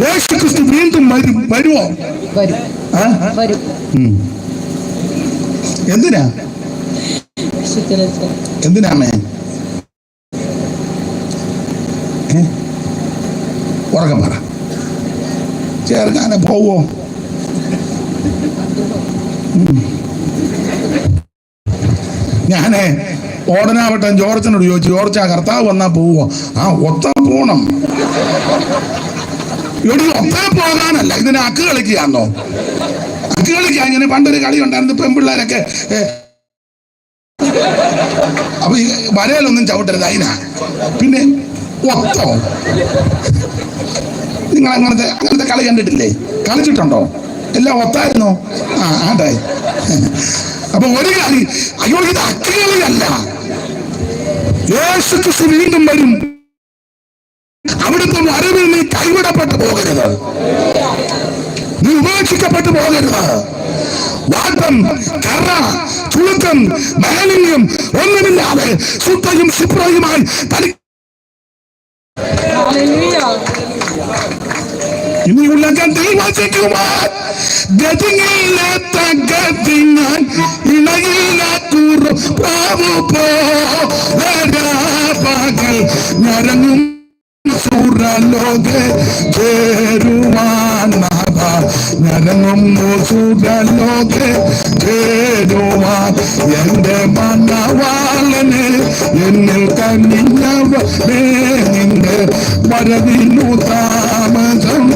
യേശുക്രിസ്തു വീണ്ടും വരുമോ? എന്തിനാമേ ഉറക്കം പറ. ചേർക്കാനെ പോവോ? ഞാനേ ഓടനാവട്ടം ജോർജനോട് ചോദിച്ചു, ജോർജ കർത്താവ് വന്നാ പോവോ? ആ, ഒത്ത പോണം. ഇവിടെ ഒത്ത പോകാനല്ല, ഇതിനെ അക്ക് കളിക്കുകയാണോ? അക്ക് കളിക്കുക. ഇങ്ങനെ പണ്ടൊരു കളി ഉണ്ടായിരുന്നു, പെൺപിള്ളേരൊക്കെ അപ്പൊ ഈ വരയിലൊന്നും ചവിട്ടരുത്, അതിനാ. പിന്നെ ഒത്തോ? നിങ്ങൾ അങ്ങനത്തെ കളി കണ്ടിട്ടില്ലേ? കളിച്ചിട്ടുണ്ടോ? എല്ലാം ഒത്തായിരുന്നോ? ആ, ആട്ടെ. അപ്പൊ ഒരു കളി, അയ്യോ ഇത് അക്ക് കളിയല്ല. യേശു ക്രിസ്തു വീണ്ടും വരും. അവിടുത്തെ വരവിൽ നീ കൈവിടപ്പെട്ടു പോകരുത്, നീ ഉപേക്ഷിക്കപ്പെട്ടു പോകരുത്. വാട്ടം, കറ, ചുളുക്കം, മാലിന്യം ഒന്നുമില്ലാതെ ശുദ്ധയും ശുഭ്രയുമായി ഇനിയുള്ള ദൈവസിക്കുവാൻ ഗതിയില്ലാത്ത ഗതിങ്ങാൻ ഇണയില്ല കൂറു പ്രാവു പകൽ ഞരങ്ങും സൂരലോകെ ചേരുവാൻ ഞരങ്ങും സൂരലോകെ ചേരുവാൻ എന്റെ മണവാളന് എന്നിൽ കനിഞ്ഞവനേ നിന്റെ വരവിനു താമസം.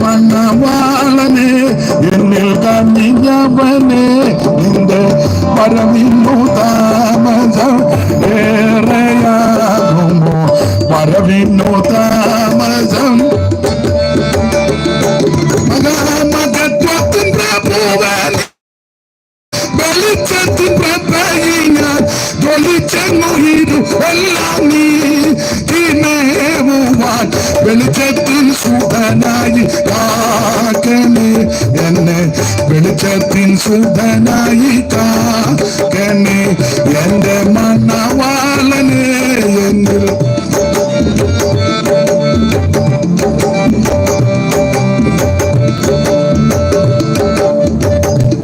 മണവാളനെ എന്നിൽ കനിഞ്ഞവനെ നിന്റെ വരവിനു താമസം ഏറെയാകുമോ? വരവിനു താമസം. മകത്വത്തിൻ പ്രഭുവൻ വെളിച്ചത്തിൻ പ്രഭയിനാൽ ജ്വലിച്ചെന്നുയിരു എല്ലാം നീ തിമേവുവാൻ വെളിച്ചത്തിൻ സുധനായി കാക്കണേ എന്നെ, വെളിച്ചത്തിൻ സുധനായി കാക്കണേ എന്റെ മണവാളനെ എന്നിൽ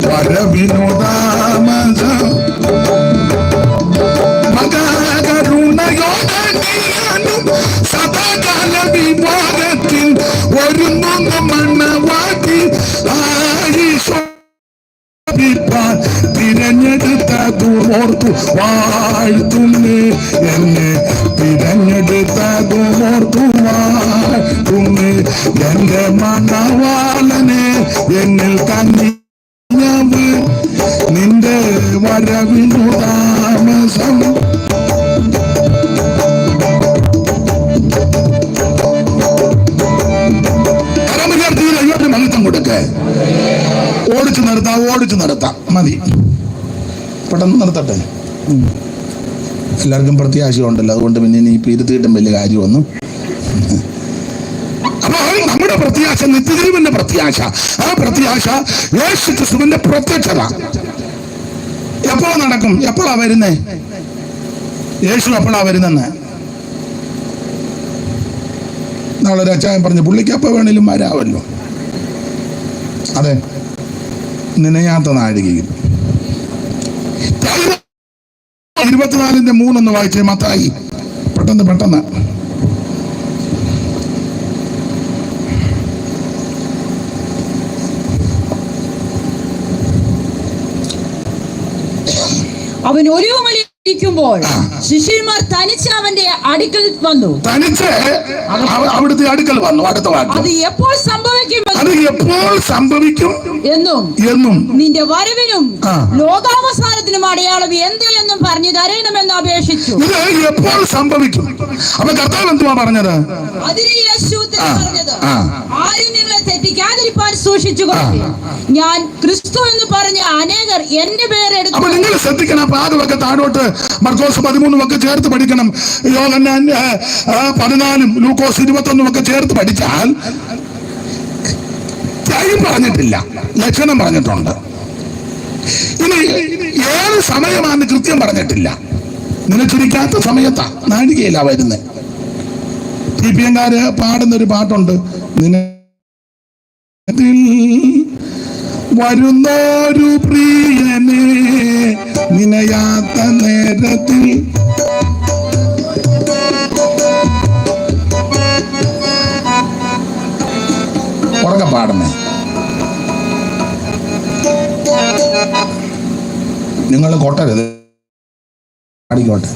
വരവിനു താമസം. സദാകാല വിവാദത്തിൽ ഒരുങ്ങുന്ന മണ്ണവാക്കി ആയിപ്പാൻ തിരഞ്ഞെടുത്തതുമോർത്തു വാഴ്ത്തുന്നേ എന്നെ, തിരഞ്ഞെടുത്തതുമോർത്തു വാഴ്ത്തുന്നേ എന്റെ മണവാളനെ എന്നിൽ കനിഞ്ഞവ് നിന്റെ വരവിനു താമസം. മഹത്വം കൊടുക്ക. ഓടിച്ചു നടത്താം മതി, പെട്ടെന്ന് നിർത്തട്ടെ. എല്ലാവർക്കും പ്രത്യാശയുണ്ടല്ലോ, അതുകൊണ്ട് പിന്നെ ഇനി ഇപ്പൊ ഇരുത്തിയിട്ടും വലിയ കാര്യമൊന്നും. അപ്പൊ നമ്മുടെ പ്രത്യാശ നിത്യജീവന്റെ പ്രത്യാശ. ആ പ്രത്യാശ യേശു ക്രിസ്തുവിന്റെ പ്രത്യക്ഷത. എപ്പോഴാ നടക്കും? എപ്പോഴാ വരുന്നേ? യേശു എപ്പോഴാ വരുന്നെന്ന് നാളെ ഒരു അച്ചായൻ പറഞ്ഞു, പുള്ളിക്ക് എപ്പോ വേണേലും വരാമല്ലോ. അതെ, നിനയാത്ത നാഴികയിൽ 24:3 വായിച്ചേ മത്തായി. പെട്ടെന്ന് അവൻ ഒരുവമലിരിക്കുമ്പോൾ ശിഷ്യന്മാർ തനിച്ച് അവന്റെ അടുക്കൽ വന്നു. അവിടുത്തെ അടുക്കൽ വന്നു. അടുത്ത വാക്ക്, അത് എപ്പോൾ സംഭവിക്കും എന്നും നിന്റെ വരവിനും ലോകാവസാനത്തിനും അടയാളം എന്ത് എന്നും പറഞ്ഞു തരണമെന്ന് അപേക്ഷിച്ചു. ഇത് എപ്പോൾ സംഭവിക്കും? അപ്പൊ കർത്താവ് എന്തുവാ പറഞ്ഞത്? അതിന് യേശു പറഞ്ഞത്, ആരും നിങ്ങളെ തെറ്റിക്കാതിരിപ്പാൻ സൂക്ഷിച്ചുകൊള്ളു. ഞാൻ ക്രിസ്തു എന്ന് പറഞ്ഞ അനേകർ എന്റെ പേരെടുത്തു. അപ്പൊ നിങ്ങൾ ശ്രദ്ധിക്കണം. പാതമൊക്കെ താഴോട്ട് മർക്കോസ് 13 ഒക്കെ ചേർത്ത് പഠിക്കണം. യോഹന്നാൻ 14, ലൂക്കോസ് 21 ഒക്കെ ചേർത്ത് പഠിച്ചാൽ ടൈം പറഞ്ഞിട്ടില്ല, ലക്ഷണം പറഞ്ഞിട്ടുണ്ട്. ഇനി ഏത് സമയമാണെന്ന് കൃത്യം പറഞ്ഞിട്ടില്ല. നിലച്ചിരിക്കാത്ത സമയത്താ, നാഴികയില്ല വരുന്നത്. TPM പാടുന്നൊരു പാട്ടുണ്ട്, വരുന്നൊരു പ്രിയനെ നിനയാത്ത നേരത്തിൽ നിങ്ങൾ കൊട്ടരുത്, പാടിക്കോട്ടെ.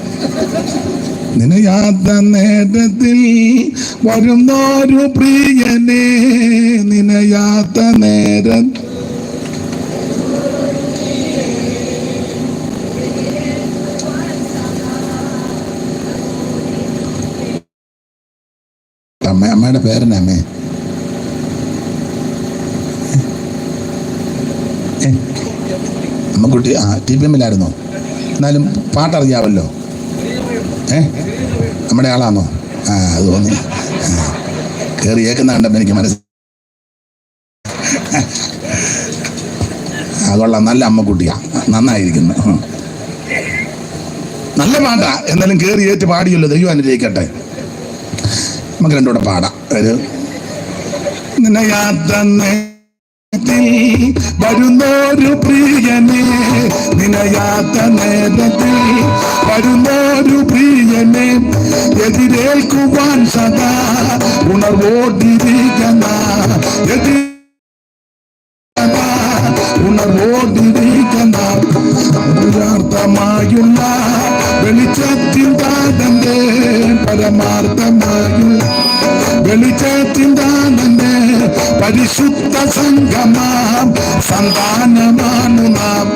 നിനയാത്ത നേരത്തിൽ വരുന്നൊരു പ്രിയനെ, നിനയാത്ത നേരം അമ്മയുടെ പേരെന്നെ അമ്മേ? അമ്മക്കുട്ടി TPM എന്നാലും പാട്ടറിയാവല്ലോ. നമ്മുടെ ആളാണോ? അത് തോന്നി. കയറി ഏക്കുന്ന കണ്ടപ്പോൾ എനിക്ക് മനസ്സിലായി. അതുകൊള്ളാം, നല്ല അമ്മക്കുട്ടിയാ, നന്നായിരിക്കുന്നു, നല്ല പാട്ടാ. എന്നാലും കയറി ഏറ്റ് പാടിയല്ലോ, ദൈവം അനുഗ്രഹിക്കട്ടെ. നമുക്ക് രണ്ടുകൂടെ പാടാം. ഒരു വരുന്നൊരു പ്രിയനെ, നിനയാത്ത നേരത്തിൽ വരുന്നൊരു പ്രിയനെ, എതിരേൽക്കുവാൻ സദാ ഉണർവോടിരിക്കുന്ന, ഉണർവോടിരിക്കുന്ന പരമാർത്ഥമായുള്ള വെളിച്ചത്തിൻ താതന്റെ, പരമാർത്ഥമായുള്ള വെളിച്ചത്തിൻ താതന്റെ പരിശുദ്ധ സംഗമം സന്താനമാണു നാം,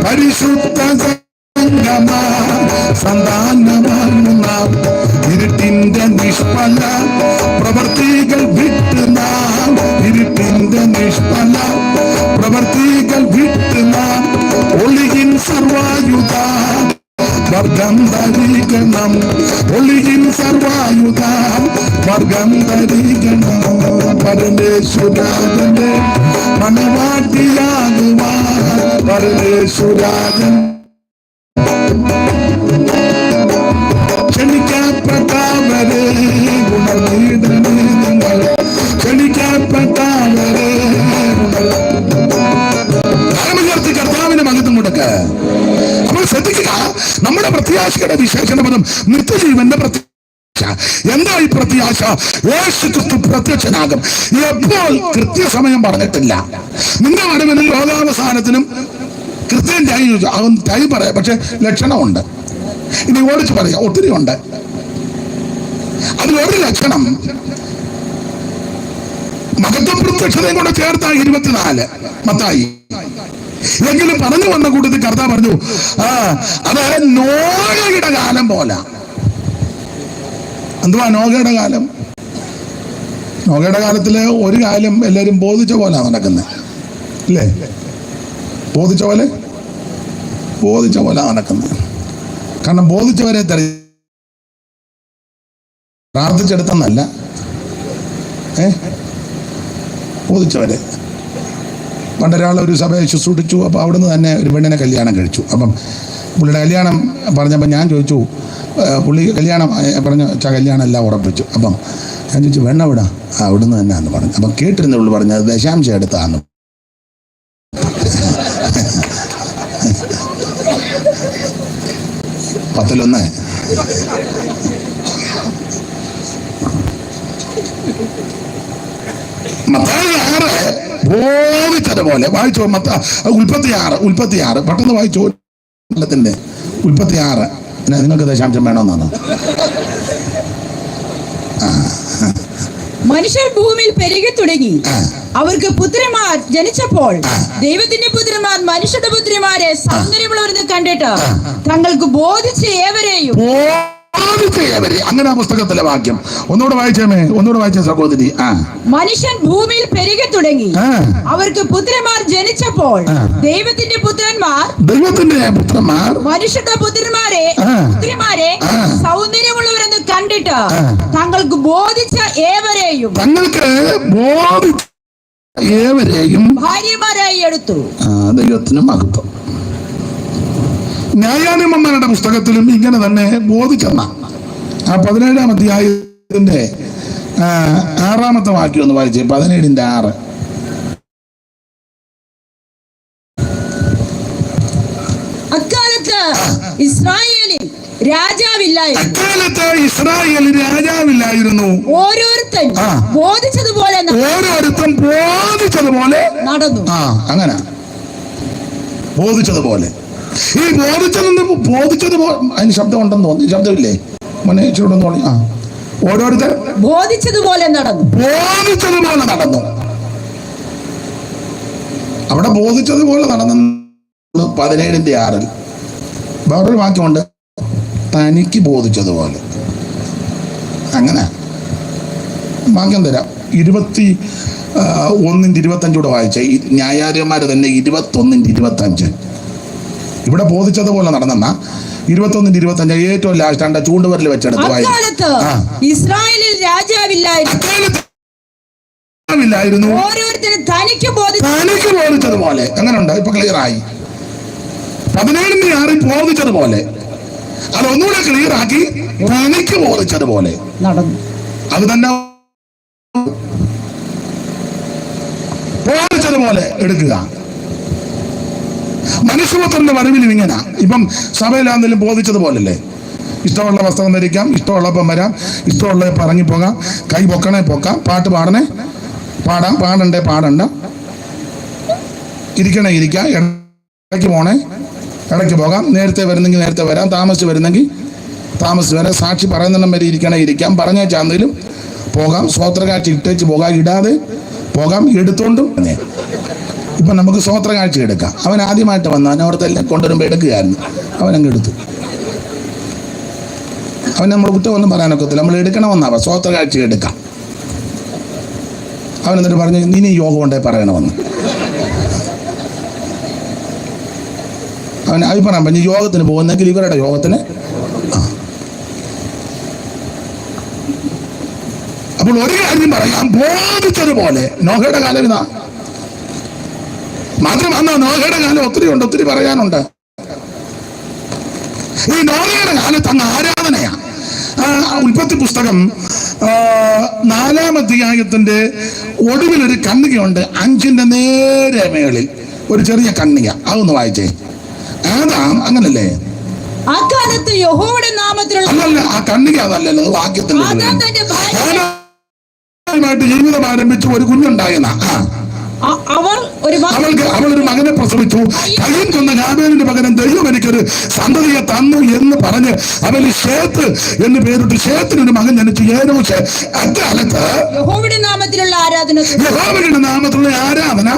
പരിശുദ്ധ സംഗമം സന്താനമാണു നാം. ഇരുട്ടിന്റെ നിഷ്ഫല പ്രവർത്തികൾ വിട്ട് നാം, ഇരുട്ടിന്റെ നിഷ്ഫല പ്രവർത്തികൾ വിട്ട് നാം ഒളിയിൻ സർവായുധ വർഗം ധരിക്കണം, ഒളിയിൻ സർവായുധ വർഗം ധരിക്കണം. പരമേശ്വരാജന്റെ മണവാട്ടിയാകുവാൻ, പരമേശ്വരാജൻ ക്ഷണിക്കപ്പെട്ടവരെ ഉണർന്നിടണേ നിങ്ങൾ, ക്ഷണിക്കപ്പെട്ടവരെ ഉണർത്തി കർത്താവിന്റെ മഹത്വം കൊടുക്ക. നമ്മൾ ശ്രദ്ധിക്കുക, നമ്മുടെ പ്രത്യാശയുടെ വിശേഷണ പദം നിത്യജീവന്റെ പ്രത്യാശ. എന്താ ഈ പ്രത്യാശ? യേശു ക്രിസ്തു പ്രത്യക്ഷനാകും. എപ്പോൾ? കൃത്യസമയം പറഞ്ഞിട്ടില്ല. നിന്റെ വരവിനും ലോകാവസാനത്തിനും കൃത്യം ടൈം പറയാം, പക്ഷെ ലക്ഷണമുണ്ട്. ഇനി ഓടിച്ച് പറയാം, ഒത്തിരി ഉണ്ട്. അതിലൊരു ലക്ഷണം മഹത്വം പ്രത്യക്ഷതയും കൂടെ ചേർത്ത 24 മത്തായി. എങ്കിലും പറഞ്ഞു വന്ന കൂട്ടത്തിൽ കർത്താവ് പറഞ്ഞു, അത് നോഹയുടെ കാലം പോലെ. എന്തുവാ നോഹയുടെ കാലം? നോഹയുടെ കാലത്തില് ഒരു കാലം എല്ലാവരും ബോധിച്ച പോലെ നടക്കുന്നത്, അല്ലേ? ബോധിച്ച പോലെ നടക്കുന്നത്. കാരണം ബോധിച്ചവരെ പ്രാർത്ഥിച്ചെടുത്തെന്നല്ല, ബോധിച്ചവരെ. പണ്ടൊരാൾ ഒരു സഭയെ ശുശ്രൂഷിച്ചു. അപ്പോൾ അവിടുന്ന് തന്നെ ഒരു പെണ്ണിനെ കല്യാണം കഴിച്ചു. അപ്പം പുള്ളിയുടെ കല്യാണം പറഞ്ഞപ്പോൾ ഞാൻ ചോദിച്ചു, പുള്ളി കല്യാണം പറഞ്ഞു, കല്യാണം എല്ലാം ഉറപ്പിച്ചു. അപ്പം ഞാൻ ചോദിച്ചു, വെണ്ണ വിടാ? അവിടുന്ന് തന്നെ എന്ന് പറഞ്ഞു. അപ്പം കേട്ടിരുന്ന പുള്ളി പറഞ്ഞു, അത് ദശാംശം എടുത്താന്ന്. പത്തിലൊന്ന്. ബോധിച്ചതുപോലെ വായിച്ചോ. 36 പെട്ടെന്ന് വായിച്ചോ. ത്തിന്റെ 36. നിങ്ങൾക്ക് ദശാംശം വേണമെന്നാണ്. മനുഷ്യർ ഭൂമിയിൽ പെരുകി തുടങ്ങി. അവർക്ക് പുത്രന്മാർ ജനിച്ചപ്പോൾ ദൈവത്തിന്റെ പുത്രന്മാർ മനുഷ്യരുടെ പുത്രിമാരെ സൗന്ദര്യമുള്ളവരെന്ന് കണ്ടിട്ട് തങ്ങൾക്ക് ബോധിച്ച ഏവരെയും. അങ്ങനെ ആ പുസ്തകത്തിലെ വാക്യം ഒന്നുകൂടെ വായിച്ചേ സഹോദരി. മനുഷ്യൻ ഭൂമിയിൽ പെരുകി തുടങ്ങി. അവർക്ക് പുത്രന്മാർ ജനിച്ചപ്പോൾ ദൈവത്തിന്റെ പുത്രന്മാർ മനുഷ്യരുടെ പുത്രിമാരെ സൗന്ദര്യമുള്ളവരെന്ന് കണ്ടിട്ട് തങ്ങൾക്ക് ബോധിച്ച ഏവരെയും ഭാര്യമാരായി എടുത്തു. ദൈവത്തിന് മഹത്വം. ന്യായാധിപന്മാരുടെ പുസ്തകത്തിലും ഇങ്ങനെ തന്നെ ബോധിച്ചെന്ന ആ 17-ാം അധ്യായത്തിന്റെ 6-ാമത്തെ വാക്യം ഒന്ന് വായിച്ചേ. 17-6. അക്കാലത്ത് ഇസ്രായേലിൽ രാജാവില്ലായിരുന്നു. ഓരോരുത്തൻ ബോധിച്ചതുപോലെ നടന്നു. അങ്ങനെ ബോധിച്ചതുപോലെ ഈ ബോധിച്ചത് അതിന് ശബ്ദം ഉണ്ടെന്ന് തോന്നി, ശബ്ദമില്ലേ മോനെ ചൂടെന്ന് തോന്നി. ആ, ഓരോരുത്തർ ബോധിച്ചതുപോലെ നടന്നു. അവിടെ ബോധിച്ചതുപോലെ നടന്നു. 17:6 വേറൊരു വാക്യമുണ്ട്, തനിക്ക് ബോധിച്ചതുപോലെ. അങ്ങനെ വാക്യം തരാം. 21:25 വായിച്ച ന്യായാധിപന്മാര് തന്നെ 21:25. ഇവിടെ ബോധിച്ചതുപോലെ നടന്നെന്ന 21:25 ഏറ്റവും ലാസ്റ്റ് ആണ്ട് ചൂണ്ടുവരൽ വെച്ചെടുത്ത് അക്കാലത്ത് ഇസ്രായേലിൽ രാജാവില്ലായിരുന്നു. ഓരോരുത്തരും തനിക്ക് ബോധിച്ചതുപോലെ. അങ്ങനെ ഉണ്ട്, ഇപ്പൊ ക്ലിയർ ആയി. 17:6 ബോധിച്ചതുപോലെ, അത് ഒന്നുകൂടെ ക്ലിയർ ആക്കി, തനിക്ക് ബോധിച്ചതുപോലെ നടന്നു. അത് തന്നെ ബോധിച്ചതുപോലെ എടുക്കുക. മനുഷ്യപുത്രന്റെ വരവിലും ഇങ്ങനെ. ഇപ്പം സഭയിലാണെങ്കിലും ബോധിച്ചതുപോലല്ലേ. ഇഷ്ടമുള്ള വസ്ത്രം ധരിക്കാം, ഇഷ്ടമുള്ളപ്പം വരാം, ഇഷ്ടമുള്ള ഇറങ്ങിപ്പോകാം, കൈ പൊക്കണേ പൊക്കാം, പാട്ട് പാടണേ പാടാം, പാടണ്ട, ഇരിക്കണേ ഇരിക്കാം, ഇടയ്ക്ക് പോണേ ഇടയ്ക്ക് പോകാം, നേരത്തെ വരുന്നെങ്കിൽ നേരത്തെ വരാം, താമസിച്ച് വരുന്നെങ്കിൽ താമസിച്ച് വരാം, സാക്ഷി പറയുന്നിടം വരെ ഇരിക്കണേ ഇരിക്കാം, പറഞ്ഞ ചാന്തയിലും പോകാം, സ്വോത്രകാഴ്ച ഇട്ടേച്ച് പോകാം, ഇടാതെ പോകാം, എടുത്തോണ്ടും. ഇപ്പം നമുക്ക് സ്വോത്രകാഴ്ച എടുക്കാം. അവൻ ആദ്യമായിട്ട് വന്നു, അവനോടത്തെല്ലാം കൊണ്ടുവരുമ്പോൾ എടുക്കുകയായിരുന്നു, അവനങ്ങ് എടുത്തു. അവൻ നമ്മൾ കുറ്റമൊന്നും പറയാനൊക്കത്തില്ല, നമ്മൾ എടുക്കണമെന്നാവാം, സ്വോത്രകാഴ്ച എടുക്കാം. അവൻ എന്നിട്ട് പറഞ്ഞു, ഇനി യോഗം കൊണ്ടേ പറയണമെന്ന്. അവൻ അഭിപ്രായം പറഞ്ഞു, യോഗത്തിന് പോകുന്നെങ്കിൽ ഇവരുടെ യോഗത്തിന്. അപ്പോൾ ഒരു കാര്യം പറയാം, ബോധിച്ചതുപോലെ. നോഹയുടെ കാലം ഇതാ. മാത്രമല്ല നോഹയുടെ കാലം ഒത്തിരി പറയാനുണ്ട്. ഈ നോഹയുടെ കാലത്ത് അങ്ങ് ആരാധനയാ. ഉൽപ്പത്തി പുസ്തകം 4-ാം അധ്യായത്തിന്റെ ഒടുവിലൊരു കണ്ണികയുണ്ട്, 5-ന്റെ നേരെ മേളിൽ ഒരു ചെറിയ കണ്ണിക. അതൊന്ന് വായിച്ചേ. ആദാം, അങ്ങനല്ലേ? അക്കാലത്ത് യഹോവയുടെ നാമത്തിലുള്ള അല്ലല്ല, ആ കണ്ണിക അതല്ലല്ലോ, വാക്യത്തിന്റെ ജീവിതം ആരംഭിച്ചു, ഒരു കുഞ്ഞുണ്ടായെന്ന. അവളൊരു മകനെ പ്രസവിച്ചു. കയ്യിൽ കൊന്ന ഹാബേലിന്റെ പകരം ദൈവം എനിക്കൊരു സന്തതിയെ തന്നു എന്ന് പറഞ്ഞ് അവന് ഷേത്ത് എന്ന് പേരിട്ട് ഷേത്തിനൊരു മകൻ ജനിച്ചു, ഏനോശ്. അക്കാലത്ത് യഹോവയുടെ നാമത്തിലുള്ള ആരാധന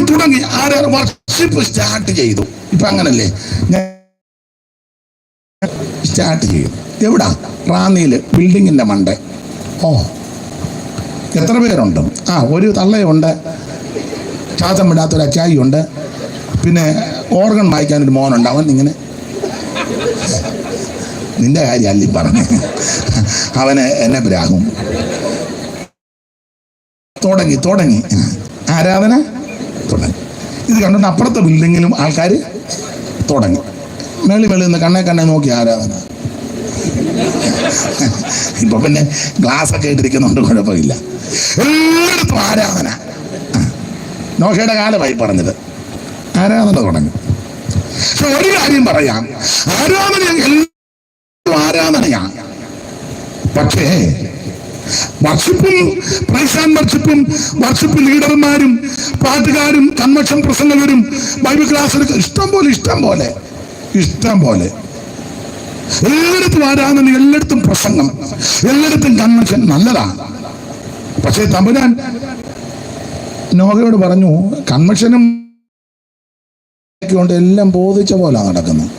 തുടങ്ങി. വർഷിപ്പ് സ്റ്റാർട്ട് ചെയ്തു. ഇപ്പൊ അങ്ങനല്ലേ, സ്റ്റാർട്ട് ചെയ്തു. എവിടാ? റാന്നിയില് ബിൽഡിങ്ങിന്റെ മണ്ട. ഓ, എത്ര പേരുണ്ട്? ഒരു തള്ളയുണ്ട്, ശ്വാസം വിടാത്തൊരു അച്ചായി ഉണ്ട്, പിന്നെ ഓർഗൻ വായിക്കാനൊരു മോനുണ്ട്. അവൻ ഇങ്ങനെ, നിന്റെ കാര്യം അല്ലി പറഞ്ഞു, അവന് എന്നെ ബ്രാഹും. തുടങ്ങി ആരാധന തുടങ്ങി. ഇത് കണ്ടിട്ട് അപ്പുറത്തെ ബിൽഡിങ്ങിലും ആൾക്കാർ തുടങ്ങി. മേളി നിന്ന് കണ്ണെ നോക്കി ആരാധന. ഇപ്പൊ പിന്നെ ഗ്ലാസ് ഒക്കെ ഇട്ടിരിക്കുന്നുണ്ട്, കുഴപ്പമില്ല. എല്ലായിടത്തും ആരാധന. നോഹയുടെ കാലമായി പറഞ്ഞത്, ആരാധന തുടങ്ങി. പക്ഷെ ഒരു കാര്യം പറയാം, ആരാധനയാണ്. പക്ഷേ വർഷിപ്പും ലീഡർമാരും പാട്ടുകാരും കൺവെൻഷൻ പ്രസംഗകരും ബൈബിൾ ക്ലാസ് ഇഷ്ടം പോലെ എല്ലായിടത്തും ആരാധന, എല്ലായിടത്തും പ്രസംഗം, എല്ലായിടത്തും കൺവെൻഷൻ നല്ലതാണ്. പക്ഷേ തമ്പുരാൻ നോഹയോട് പറഞ്ഞു, കൺവെൻഷനും കൊണ്ട് എല്ലാം ബോധിച്ച പോലെ നടക്കുന്നത്.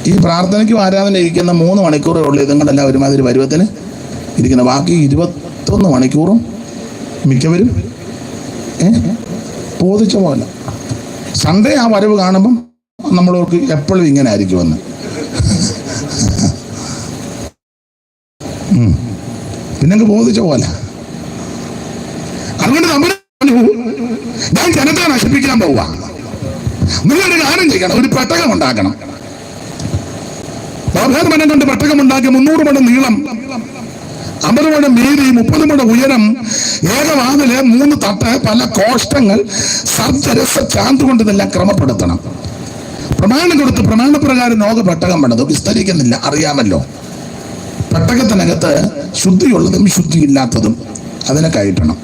ഈ പ്രാർത്ഥനയ്ക്കും ആരാധന ഇരിക്കുന്ന 3 മണിക്കൂറേ ഉള്ളൂ. ഇതുകൊണ്ടല്ല ഒരുമാതിരി പരുവത്തിന് ഇരിക്കുന്ന. ബാക്കി 21 മണിക്കൂറും മിക്കവരും ബോധിച്ച പോലെ. സൺഡേ ആ വരവ് കാണുമ്പം നമ്മളോർക്ക് എപ്പോഴും ഇങ്ങനെ ആയിരിക്കുമെന്ന്. പിന്നെ ബോധിച്ച പോലെ. അതുകൊണ്ട് നമ്മൾ ഞാൻ ജനത്തെ നശിപ്പിക്കാൻ പോവാ. നിങ്ങളൊരു കാര്യം ചെയ്യണം, ഒരു പെട്ടകം ഉണ്ടാക്കണം. മനം കൊണ്ട് പെട്ടകമുണ്ടാക്കി 300 മുഴം നീളം, 50 മുഴം വീതി, 30 മുഴം ഉയരം, ഏകവാതില്, 3 തട്ട്, പല കോഷ്ടങ്ങൾ, സർജരസ ചാന്ത് കൊണ്ട് ഇതെല്ലാം ക്രമപ്പെടുത്തണം. പ്രമാണം കൊടുത്ത് പ്രമാണപ്രകാരം നോക പെട്ടകം പണിത്. വിസ്തരിക്കുന്നില്ല, അറിയാമല്ലോ. പെട്ടകത്തിനകത്ത് ശുദ്ധിയുള്ളതും ശുദ്ധിയില്ലാത്തതും അതിനെ കയറ്റണം.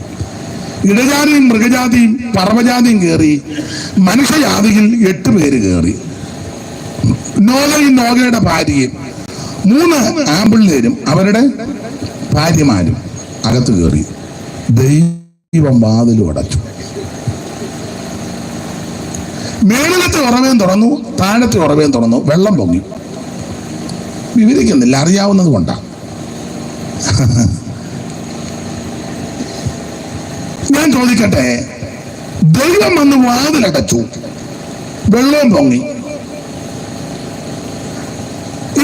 ഇടജാതിയും മൃഗജാതിയും പറവജാതിയും കയറി. മനുഷ്യജാതിയിൽ 8 പേര് കയറി. നോഗയും നോഗയുടെ ഭാര്യയും 3 ആമ്പിള്ളേരും അവരുടെ ഭാര്യമാരും അകത്ത് കയറി. ദൈവം വാതിലും അടച്ചു. മേളിലത്തെ ഉറവേം തുറന്നു, താഴത്തെ ഉറവേം തുറന്നു. വെള്ളം പൊങ്ങി. വിവരിക്കുന്നില്ല, അറിയാവുന്നത് കൊണ്ടാ. ഞാൻ ചോദിക്കട്ടെ, ദൈവം വന്ന് വാതിലടച്ചു, വെള്ളവും പൊങ്ങി.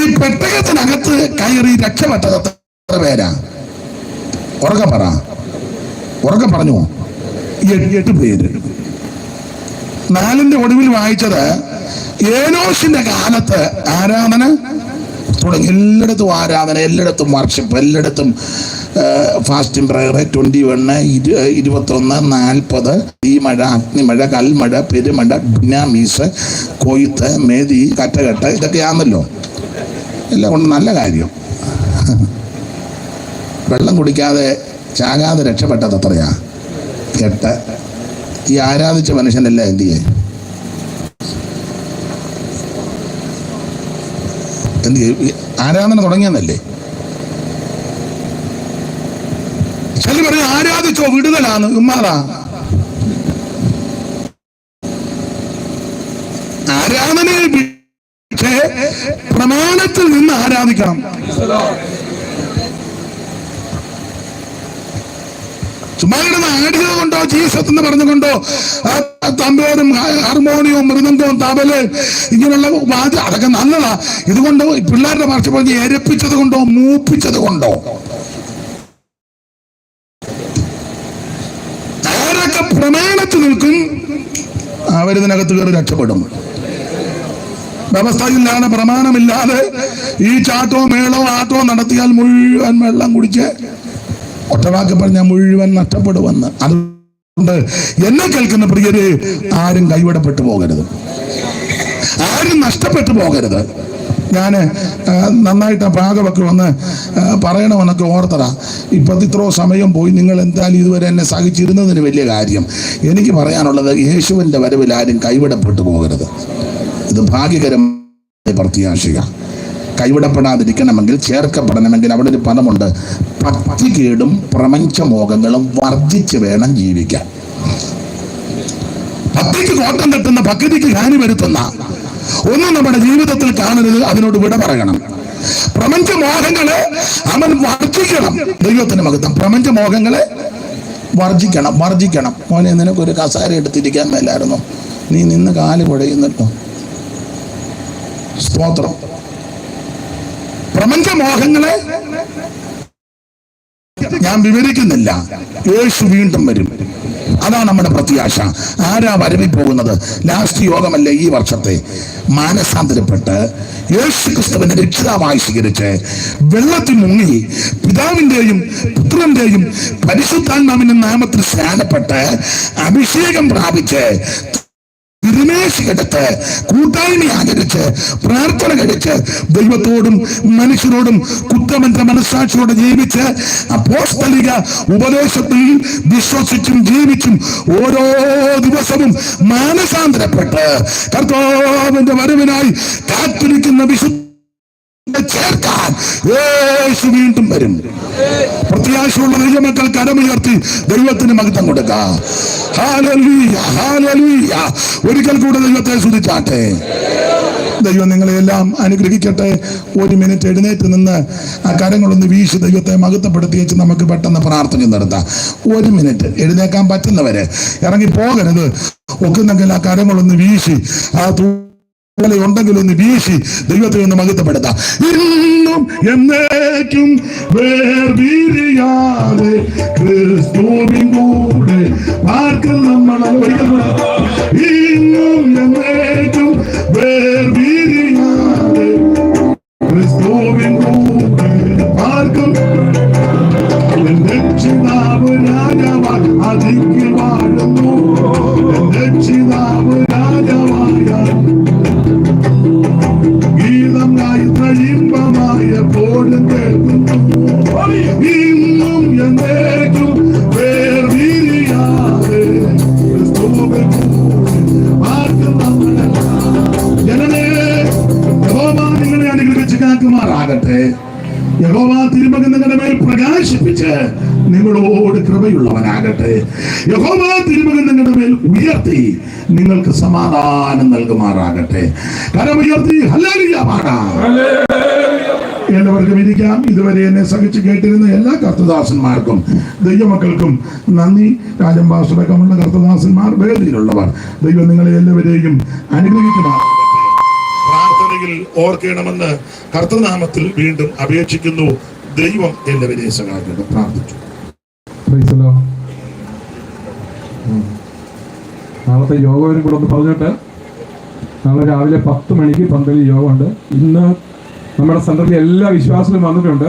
ഈ പെട്ടകത്തിനകത്ത് കയറി രക്ഷപ്പെട്ടത് എത്ര പേരാ? ഉറക്കെ പറഞ്ഞു. 8 പേര്. 4ന്റെ ഒടുവിൽ വായിച്ചത് ഏനോഷിന്റെ കാലത്ത് ആരാധന തുടങ്ങി. എല്ലായിടത്തും ആരാധന, എല്ലായിടത്തും വർഷിപ്പ്, എല്ലായിടത്തും ഫാസ്റ്റിംഗ് പ്രയർ. 21, 21, 40, തീമഴ, അഗ്നിമഴ, കൽമഴ, പെരുമഴ, ഡുനാമീസ്, കൊയ്ത്ത്, മേതി, കറ്റകെട്ട്, ഇതൊക്കെയാണല്ലോ. എല്ലാം കൊണ്ട് നല്ല കാര്യം. വെള്ളം കുടിക്കാതെ ചാകാതെ രക്ഷപ്പെട്ടത് എത്രയാ? 8. ഈ ആരാധിച്ച മനുഷ്യനല്ല എന്ത് ചെയ്യേ? ആരാധന തുടങ്ങിയെന്നല്ലേ? ചില പറയും ആരാധിച്ചോ വിടുതലാണ്. ഉമ്മാതാ ആരാധനയെ പക്ഷേ പ്രമാണത്തിൽ നിന്ന് ആരാധിക്കണം. ചുമ്മാ ആടിയത് കൊണ്ടോ ജീസസ് എന്ന് പറഞ്ഞുകൊണ്ടോ തമ്പേരും ഹാർമോണിയവും മൃദംഗവും തബല് ഇങ്ങനെയുള്ള വാദ്യം അതൊക്കെ നല്ലതാ. ഇതുകൊണ്ട് പിള്ളേരുടെ ഭാഷ പറഞ്ഞ് എരപ്പിച്ചത് കൊണ്ടോ മൂപ്പിച്ചത് കൊണ്ടോ ആരൊക്കെ പ്രമാണത്തിൽ നിൽക്കും അവരിതിനകത്ത് കയറി രക്ഷപ്പെടും. വ്യവസ്ഥയില്ലാതെ പ്രമാണമില്ലാതെ ഈ ചാട്ടോ മേളോ ആട്ടോ നടത്തിയാൽ മുഴുവൻ വെള്ളം കുടിച്ച് ഒറ്റവാക്കി പറഞ്ഞാൽ മുഴുവൻ നഷ്ടപ്പെടുമെന്ന്. അതുകൊണ്ട് എന്നെ കേൾക്കുന്ന പ്രിയരെ, ആരും കൈവിടപ്പെട്ടു പോകരുത്, ആരും നഷ്ടപ്പെട്ടു പോകരുത്. ഞാൻ നന്നായിട്ട് ആ ഭാഗമൊക്കെ വന്ന് പറയണമെന്നൊക്കെ ഓർത്തടാ. ഇപ്പോഴത്തെ ഇത്രയോ സമയം പോയി. നിങ്ങൾ എന്തായാലും ഇതുവരെ എന്നെ സഹിച്ചിരുന്നതിന് വലിയ കാര്യം. എനിക്ക് പറയാനുള്ളത്, യേശുവിൻ്റെ വരവിൽ ആരും കൈവിടപ്പെട്ടു പോകരുത്. ഇത് ഭാഗ്യകരമായ പ്രത്യാശയ. കൈവിടപ്പെടാതിരിക്കണമെങ്കിൽ, ചേർക്കപ്പെടണമെങ്കിൽ അവിടെ ഒരു പദമുണ്ട്: ഭക്തികേടും പ്രപഞ്ചമോഹങ്ങളും വർജിച്ച് വേണം ജീവിക്കാൻ. ഭക്തിക്ക് കോട്ടം തട്ടുന്ന, ഭക്തിക്ക് ഹാനി വരുത്തുന്ന ഒന്നും നമ്മുടെ ജീവിതത്തിൽ കാണരുത്. അതിനോട് വിട പറയണം. പ്രപഞ്ചമോഹങ്ങളെ അവൻ വർജിക്കണം. ദൈവത്തിന് മഹത്വം. പ്രപഞ്ചമോഹങ്ങളെ വർജിക്കണം. മോനെ, നിനക്കൊരു കസേര എടുത്തിരിക്കാൻ മേലായിരുന്നു, നീ നിന്ന് കാല് കുഴയുന്നിട്ടോ. സ്തോത്രം. പ്രപഞ്ചമോഹങ്ങളെ ഞാൻ വിവരിക്കുന്നില്ല. യേശു വീണ്ടും വരും. അതാണ് നമ്മുടെ പ്രത്യാശ. ആരാ വരവിൽ പോകുന്നത്? ലാസ്റ്റ് യോഗമല്ലേ ഈ വർഷത്തെ? മാനസാന്തരപ്പെട്ട് യേശു ക്രിസ്തുവിനെ രക്ഷിതാവായി സ്വീകരിച്ച് വെള്ളത്തിൽ മുങ്ങി പിതാവിന്റെയും പുത്രന്റെയും പരിശുദ്ധാത്മാവിന്റെ നാമത്തിൽ സ്നാനപ്പെട്ട് അഭിഷേകം പ്രാപിച്ച് തിരുമേശയെടുത്ത് കൂട്ടായ്മ ആചരിച്ച് പ്രാർത്ഥന കഴിച്ച് ദൈവത്തോടും മനുഷ്യരോടും കുറ്റമറ്റ മനസ്സാക്ഷിയോടെ ജീവിച്ച് അപ്പോസ്തലിക ഉപദേശത്തിൽ വിശ്വസിച്ചും ജീവിച്ചും ഓരോ ദിവസവും മാനസാന്തരപ്പെട്ട് കർത്താവിന്റെ വരവിനായി കാത്തിരിക്കുന്ന വിശുദ്ധ ചേർക്കാൻ യേശു വീണ്ടും വരും. പ്രത്യാശയുള്ള ദൈവമക്കൾ കരമുയർത്തി ദൈവത്തിന് മഹത്വം കൊടുക്കാം. Hallelujah, hallelujah. ഒരിക്കൽ കൂടെ ദൈവത്തെ സ്തുതിച്ചാട്ടെ. ദൈവം നിങ്ങളെല്ലാം അനുഗ്രഹിക്കട്ടെ. 1 മിനിറ്റ് എഴുന്നേറ്റ് നിന്ന് ആ കരങ്ങളൊന്ന് വീശി ദൈവത്തെ മഹത്വപ്പെടുത്തി വെച്ച് നമുക്ക് പെട്ടെന്ന് പ്രാർത്ഥന നടത്താം. 1 മിനിറ്റ് എഴുന്നേക്കാൻ പറ്റുന്നവരെ ഇറങ്ങി പോകരുത്. ഒക്കുന്നെങ്കിൽ ആ കരങ്ങളൊന്ന് വീശി, ആ ഉണ്ടെങ്കിൽ ഒന്ന് വീശി ദൈവത്തെ ഒന്ന് മഹത്വപ്പെടുത്താം. ഇന്നും എന്നേക്കും വേർപിരിയാതെ ക്രിസ്തുവിൻ കൂടെ പാർക്കും നമ്മൾ. ഇന്നും എന്നേക്കും വേർപിരിയാതെ ക്രിസ്തുവിൻ കൂടെ പാർക്കും. രക്ഷിതാവ് രാജാവാൻ അതിക്ക് വാഴുന്നു. രക്ഷിതാവ് രാജാവായ ഗീതം ഇമ്പമായ പോലും കേൾക്കുന്നു. ഇന്നും എന്നേക്കും വേർപിരിയാതെ ചെയ്യുമാറാകട്ടെ. യഹോവ തിരുമകൻ നിങ്ങളുടെ മേൽ പ്രകാശിപ്പിച്ച് നിങ്ങളോട് കൃപയുള്ളവനാകട്ടെ. യഹോവ തിരുമകൻ നിങ്ങളുടെ മേൽ ഉയർത്തി നിങ്ങൾക്ക് സമാധാനം നൽകുമാറാകട്ടെ. കരമുയർത്തി ഹല്ലേലൂയ പാടാം. എല്ലാവർക്കും ഇരിക്കാം. ഇതുവരെ എന്നെ സഹിച്ച് കേട്ടിരുന്ന എല്ലാ കർത്തദാസന്മാർക്കും ദൈവമക്കൾക്കും നന്ദി. രാജംഭാഷടക്കമുള്ള കർത്തദാസന്മാർ, വേദിയിലുള്ളവർ, ദൈവം നിങ്ങളെ എല്ലാവരെയും അനുഗ്രഹിക്കുമാറാകട്ടെ. പ്രാർത്ഥനയിൽ ഓർക്കണമെന്ന് കർത്തനാമത്തിൽ വീണ്ടും അപേക്ഷിക്കുന്നു. ദൈവം എല്ലാവരെയും സഹായിക്കട്ടെ. പ്രാർത്ഥിച്ചു. നാളത്തെ യോഗവും കൂടെ ഒന്ന് പറഞ്ഞിട്ട്, നാളെ രാവിലെ 10 മണിക്ക് പന്തലിൽ യോഗമുണ്ട്. ഇന്ന് നമ്മുടെ സെന്ററിലെ എല്ലാ വിശ്വാസികളും വന്നിട്ടുണ്ട്.